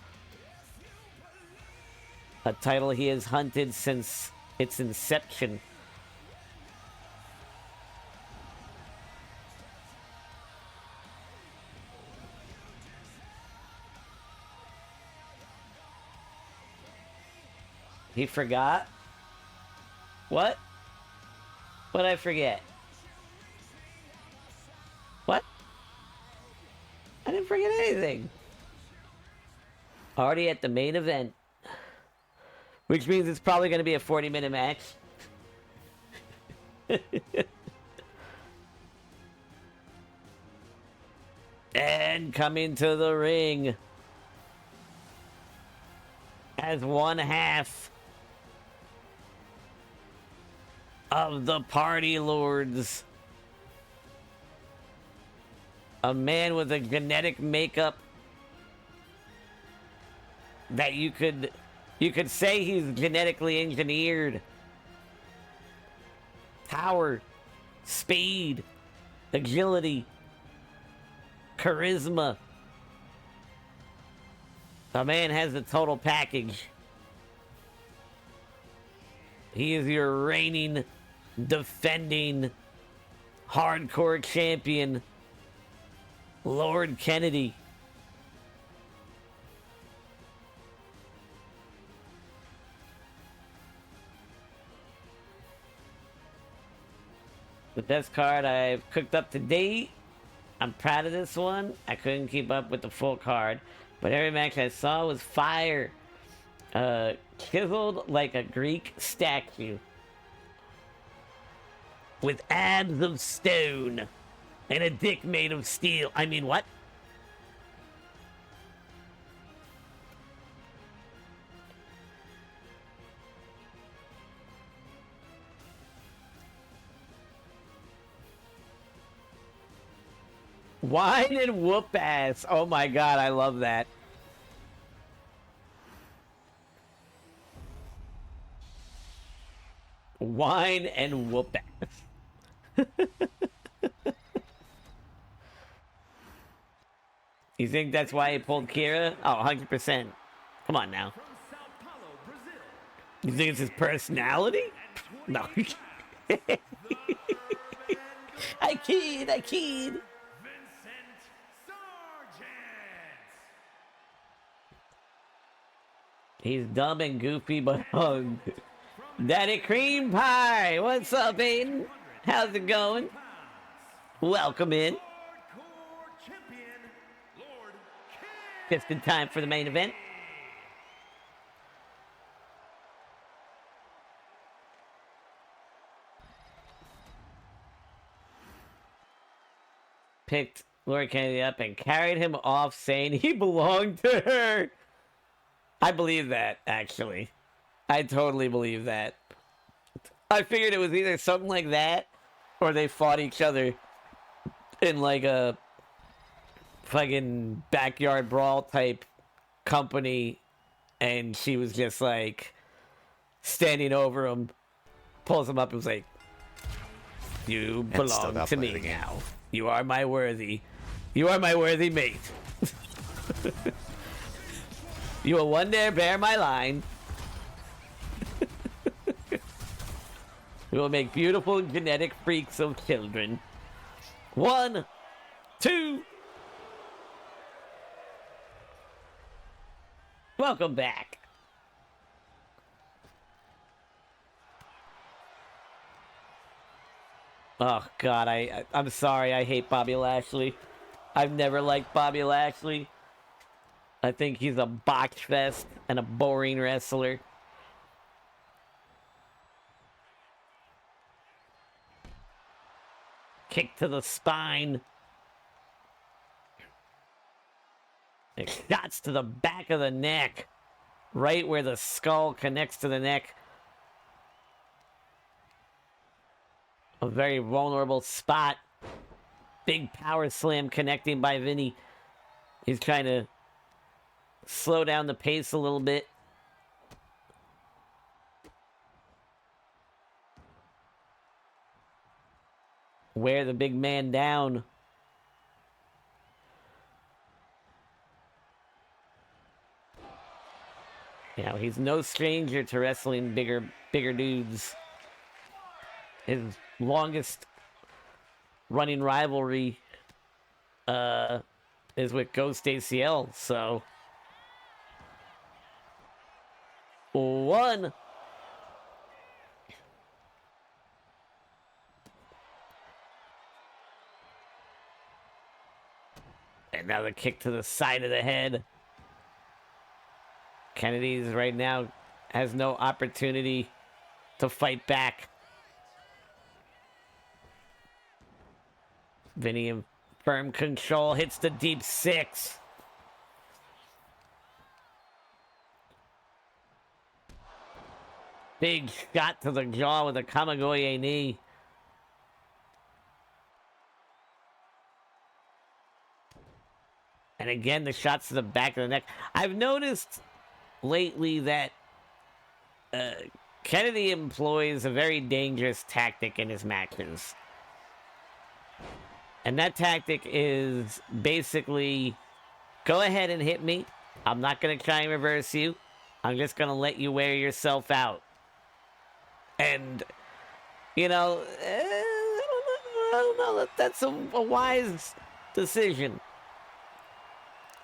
A title he has hunted since its inception. He forgot? What? What'd I forget? What? I didn't forget anything. Already at the main event. Which means it's probably going to be a 40-minute match. And coming to the ring as one half of the Party Lords. A man with a genetic makeup that you could say he's genetically engineered. Power, speed, agility, charisma. The man has the total package. He is your reigning, defending, hardcore champion, Lord Kennedy. The best card I've cooked up to date. I'm proud of this one. I couldn't keep up with the full card, but every match I saw was fire. Chiseled like a Greek statue, with abs of stone and a dick made of steel. I mean, what? Wine and whoop ass. Oh my god, I love that. Wine and whoop ass. You think that's why he pulled Kira? Oh, 100%. Come on now. You think it's his personality? No. I kid. He's dumb and goofy, but hung. Daddy Cream Pie! What's up, Aiden? How's it going? Welcome in. Just in time for the main event. Picked Lord Kennedy up and carried him off, saying he belonged to her. I believe that, actually. I totally believe that. I figured it was either something like that, or they fought each other in like a fucking backyard brawl type company, and she was just like standing over him, pulls him up, and was like, "You belong to me now. You are my worthy mate. You will one day bear my line. We will make beautiful genetic freaks of children. 1, 2. Welcome back." Oh God, I'm sorry. I hate Bobby Lashley. I've never liked Bobby Lashley. I think he's a botch fest and a boring wrestler. Kick to the spine. And shots to the back of the neck. Right where the skull connects to the neck. A very vulnerable spot. Big power slam connecting by Vinny. He's trying to slow down the pace a little bit. Wear the big man down. You know, he's no stranger to wrestling bigger dudes. His longest running rivalry is with Ghost ACL, so 1. Another kick to the side of the head. Kennedy's right now has no opportunity to fight back. Vinny in firm control, hits the deep 6. Big shot to the jaw with a Kamigoye knee. And again, the shots to the back of the neck. I've noticed lately that Kennedy employs a very dangerous tactic in his matches. And that tactic is basically, go ahead and hit me. I'm not going to try and reverse you. I'm just going to let you wear yourself out. And, you know, I don't know. That's a wise decision.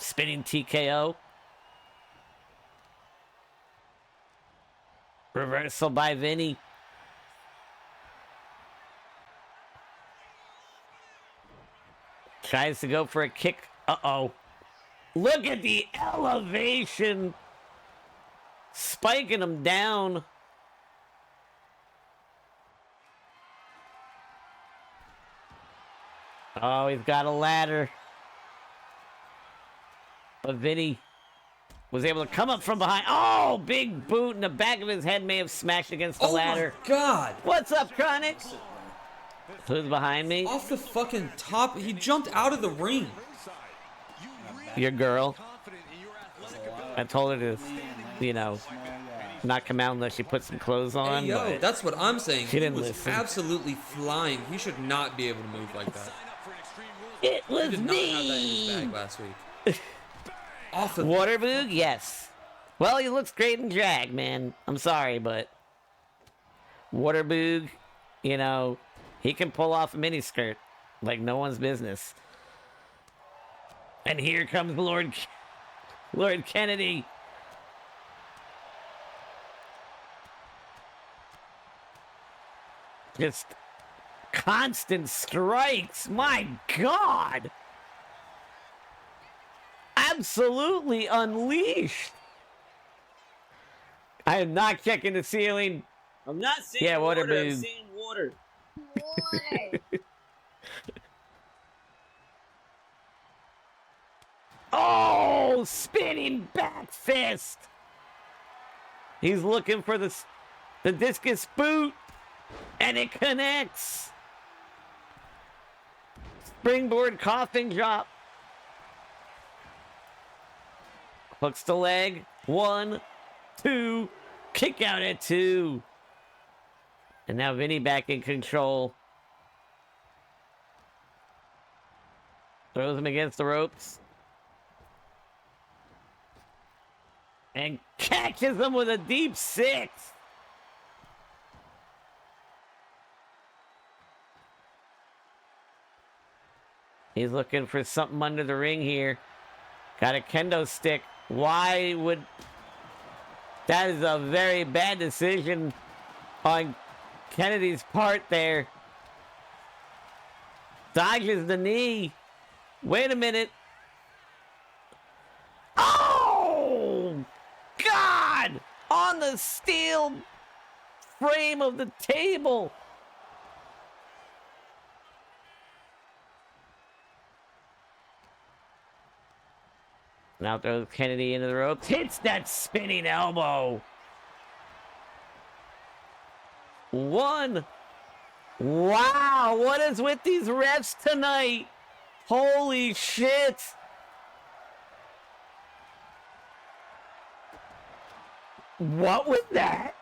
Spinning TKO. Reversal by Vinny. Tries to go for a kick. Uh-oh. Look at the elevation. Spiking him down. Oh, he's got a ladder. But Vinny was able to come up from behind. Oh, big boot in the back of his head may have smashed against the ladder. Oh my God! What's up, Chronic? Who's behind me? Off the fucking top. He jumped out of the ring. Your girl. I told her to, you know, not come out unless she put some clothes on. Hey, yo, that's what I'm saying. She didn't he was listen. absolutely flying. He should not be able to move like that. It was he did not have that in his bag last week. Off of Waterboog, yes. Well, he looks great in drag, man. I'm sorry, but Waterboog, you know, he can pull off a miniskirt like no one's business. And here comes Lord Kennedy. Just constant strikes. My God. Absolutely unleashed. I am not checking the ceiling. I'm not seeing water water, I'm boob. seeing water. Oh, spinning back fist. He's looking for the discus boot, and it connects. Springboard coffin drop. Hooks the leg. 1, 2. Kick out at 2. And now Vinny back in control. Throws him against the ropes. And catches him with a deep 6. He's looking for something under the ring here. Got a kendo stick. Why would... That is a very bad decision on Kennedy's part there. Dodges the knee. Wait a minute. Oh! God! On the steel frame of the table. Now throws Kennedy into the ropes. Hits that spinning elbow. 1. Wow, what is with these refs tonight? Holy shit. What was that?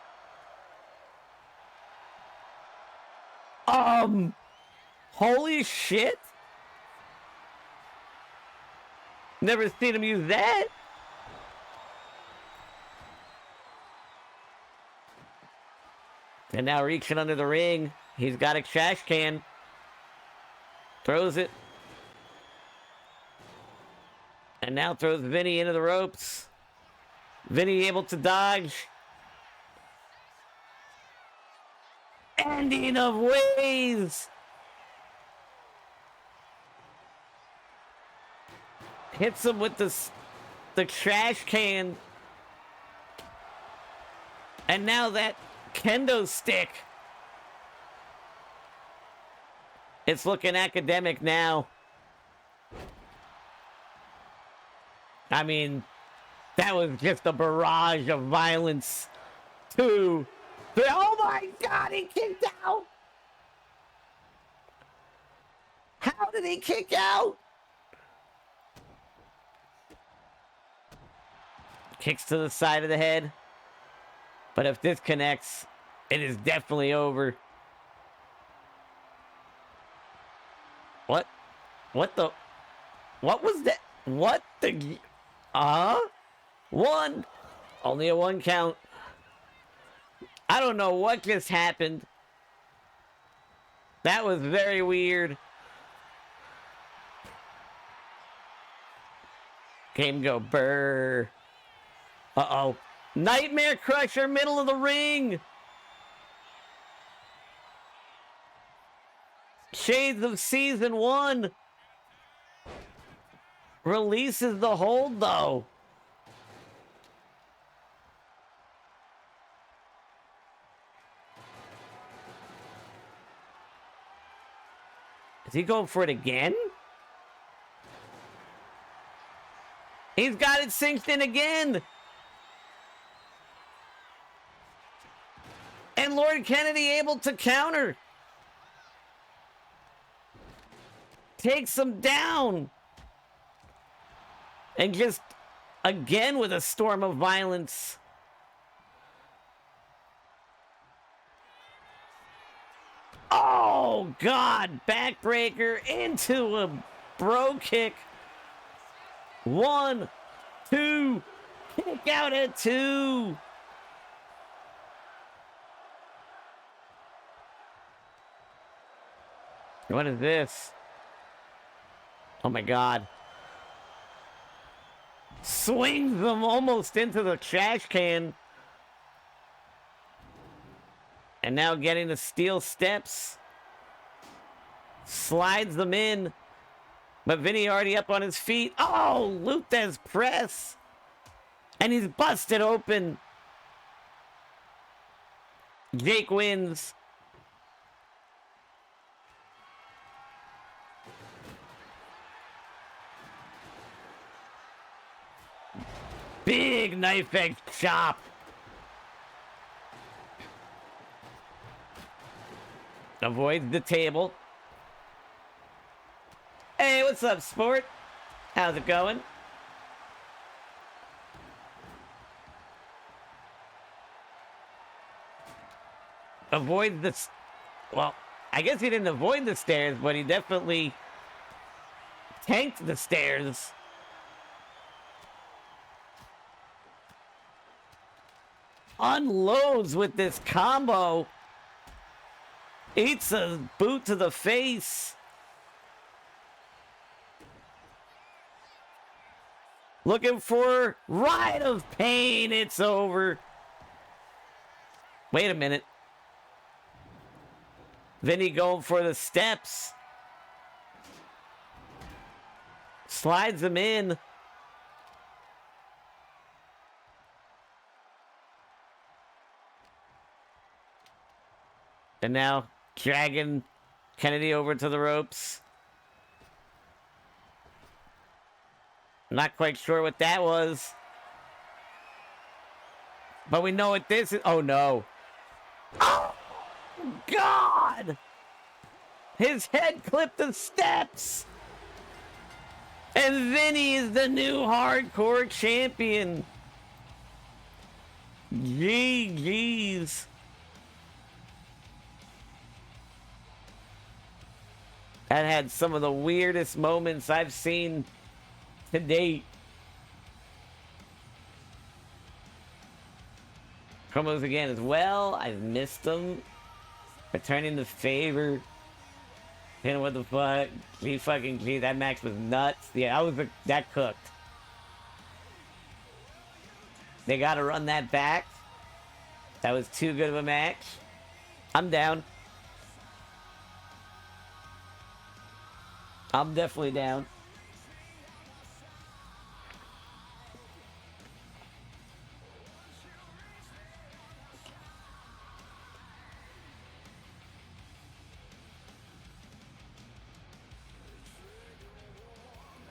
Holy shit. Never seen him use that. And now reaching under the ring. He's got a trash can. Throws it. And now throws Vinny into the ropes. Vinny able to dodge. Ending of ways. Hits him with the trash can. And now that kendo stick. It's looking academic now. I mean, that was just a barrage of violence. 2, 3. Oh my God, he kicked out. How did he kick out? Kicks to the side of the head. But if this connects, it is definitely over. What? What the? What was that? What the? 1. Only a 1 count. I don't know what just happened. That was very weird. Game go burr. Uh-oh. Nightmare Crusher, middle of the ring. Shades of Season 1. Releases the hold, though. Is he going for it again? He's got it synced in again. And Lord Kennedy able to counter. Takes him down. And just, again, with a storm of violence. Oh, God. Backbreaker into a bro kick. 1, 2. Kick out at 2. What is this? Oh, my God. Swings them almost into the trash can. And now getting the steel steps. Slides them in. But Vinny already up on his feet. Oh, Luthez press. And he's busted open. Jake wins. Big knife edge chop. Avoids the table. Hey, what's up, sport? How's it going? Avoid the... Well, I guess he didn't avoid the stairs, but he definitely tanked the stairs. Unloads with this combo. Eats a boot to the face. Looking for Ride of Pain. It's over. Wait a minute. Vinny going for the steps. Slides him in. And now dragging Kennedy over to the ropes. Not quite sure what that was. But we know what this is. Oh, no. Oh, God! His head clipped the steps! And Vinny is the new hardcore champion. GG's. That had some of the weirdest moments I've seen to date. Promos again as well. I've missed them. Returning the favor. And what the fuck? Gee, that match was nuts. Yeah, that cooked. They gotta run that back. That was too good of a match. I'm down. I'm definitely down.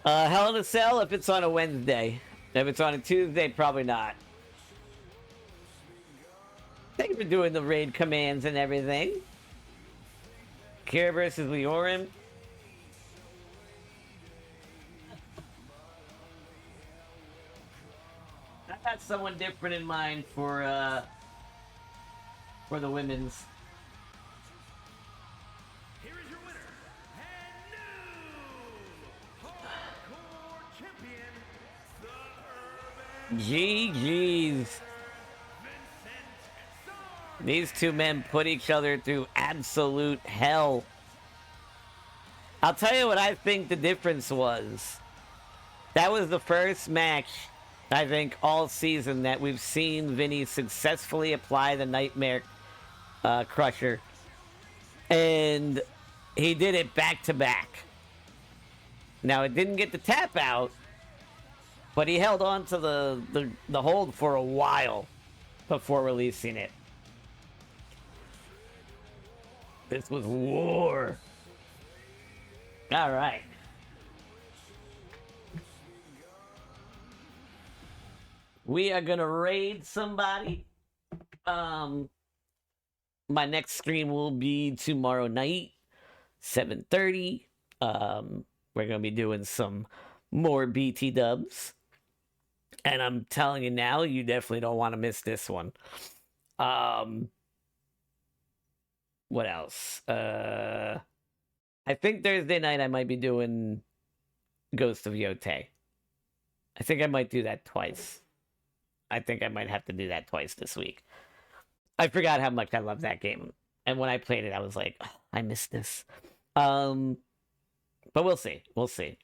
Hell in a Cell if it's on a Wednesday. If it's on a Tuesday, probably not. Thank you for doing the raid commands and everything. Kira versus Leorim. I got someone different in mind for the women's. Here is your winner and new hardcore champion, the GG's. These two men put each other through absolute hell. I'll tell you what I think the difference was. That was the first match, I think, all season that we've seen Vinny successfully apply the Nightmare Crusher. And he did it back to back. Now, it didn't get the tap out, but he held on to the hold for a while before releasing it. This was war. All right. We are gonna raid somebody. My next stream will be tomorrow night, 7:30. We're gonna be doing some more BT dubs, and I'm telling you now, you definitely don't want to miss this one. What else? I think Thursday night I might be doing Ghost of Yote. I think I might do that twice. I think I might have to do that twice this week. I forgot how much I love that game. And when I played it, I was like, oh, I missed this. But we'll see. We'll see.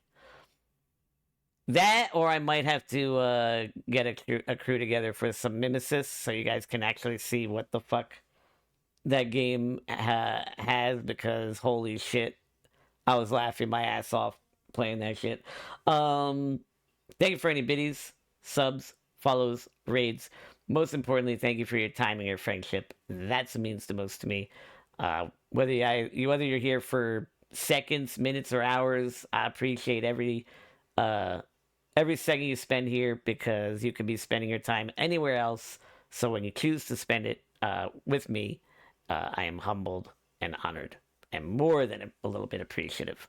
That, or I might have to get a crew together for some Mimesis so you guys can actually see what the fuck that game has, because holy shit, I was laughing my ass off playing that shit. Thank you for any biddies, subs, follows, raids. Most importantly, thank you for your time and your friendship. That means the most to me. Whether you're here for seconds, minutes, or hours, I appreciate every second you spend here, because you could be spending your time anywhere else. So when you choose to spend it with me, I am humbled and honored and more than a little bit appreciative.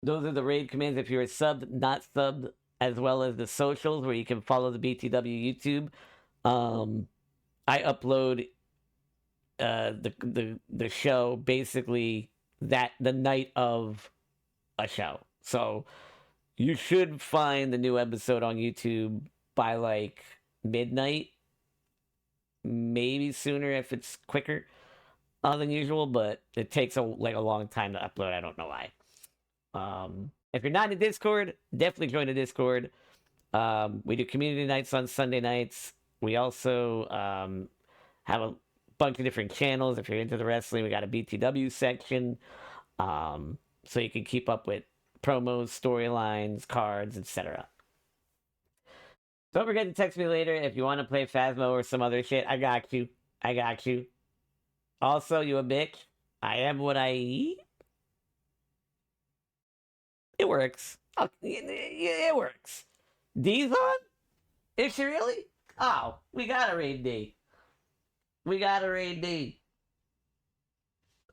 Those are the raid commands if you're subbed, not subbed, as well as the socials where you can follow the BTW YouTube. I upload the show basically the night of a show. So you should find the new episode on YouTube by like midnight, maybe sooner if it's quicker than usual, but it takes a long time to upload. I don't know why. If you're not in the Discord, definitely join the Discord. We do community nights on Sunday nights. We also have a bunch of different channels. If you're into the wrestling, we got a BTW section. So you can keep up with promos, storylines, cards, etc. Don't forget to text me later if you want to play Phasmo or some other shit. I got you. I got you. Also, you a bitch. I am what I eat. It works. Oh, it works. D's on? Is she really? Oh, we got a raid D. We got a raid D.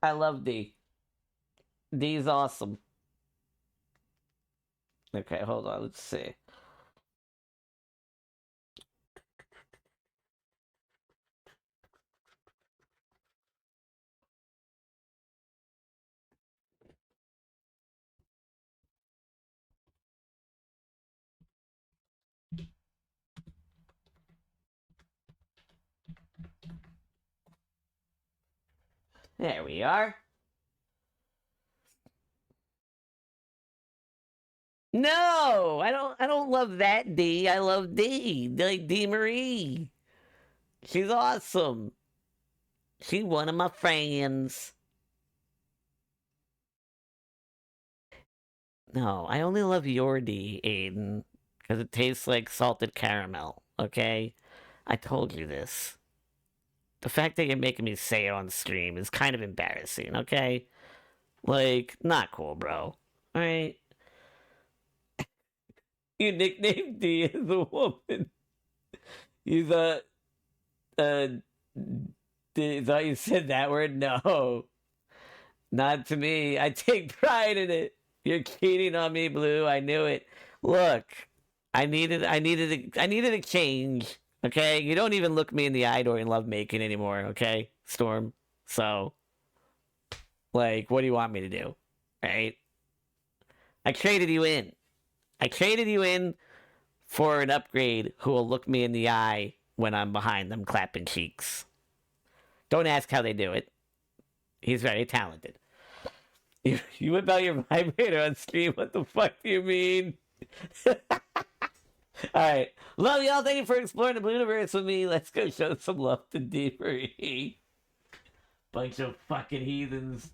I love D. D's awesome. Okay, hold on. Let's see. There we are. No, I don't love that D. I love D. Like D Marie. She's awesome. She's one of my friends. No, I only love your D, Aiden, because it tastes like salted caramel, okay? I told you this. The fact that you're making me say it on stream is kind of embarrassing, okay? Like, not cool, bro. Alright? You nicknamed D as a woman. You thought, thought you said that word? No. Not to me. I take pride in it. You're cheating on me, Blue. I knew it. Look, I needed a change. Okay, you don't even look me in the eye during lovemaking anymore. Okay, Storm. So, like, what do you want me to do? Right? I traded you in. I traded you in for an upgrade who will look me in the eye when I'm behind them clapping cheeks. Don't ask how they do it. He's very talented. You whip out your vibrator on stream. What the fuck do you mean? Alright. Love y'all. Thank you for exploring the Blue Universe with me. Let's go show some love to D. Marie. Bunch of fucking heathens.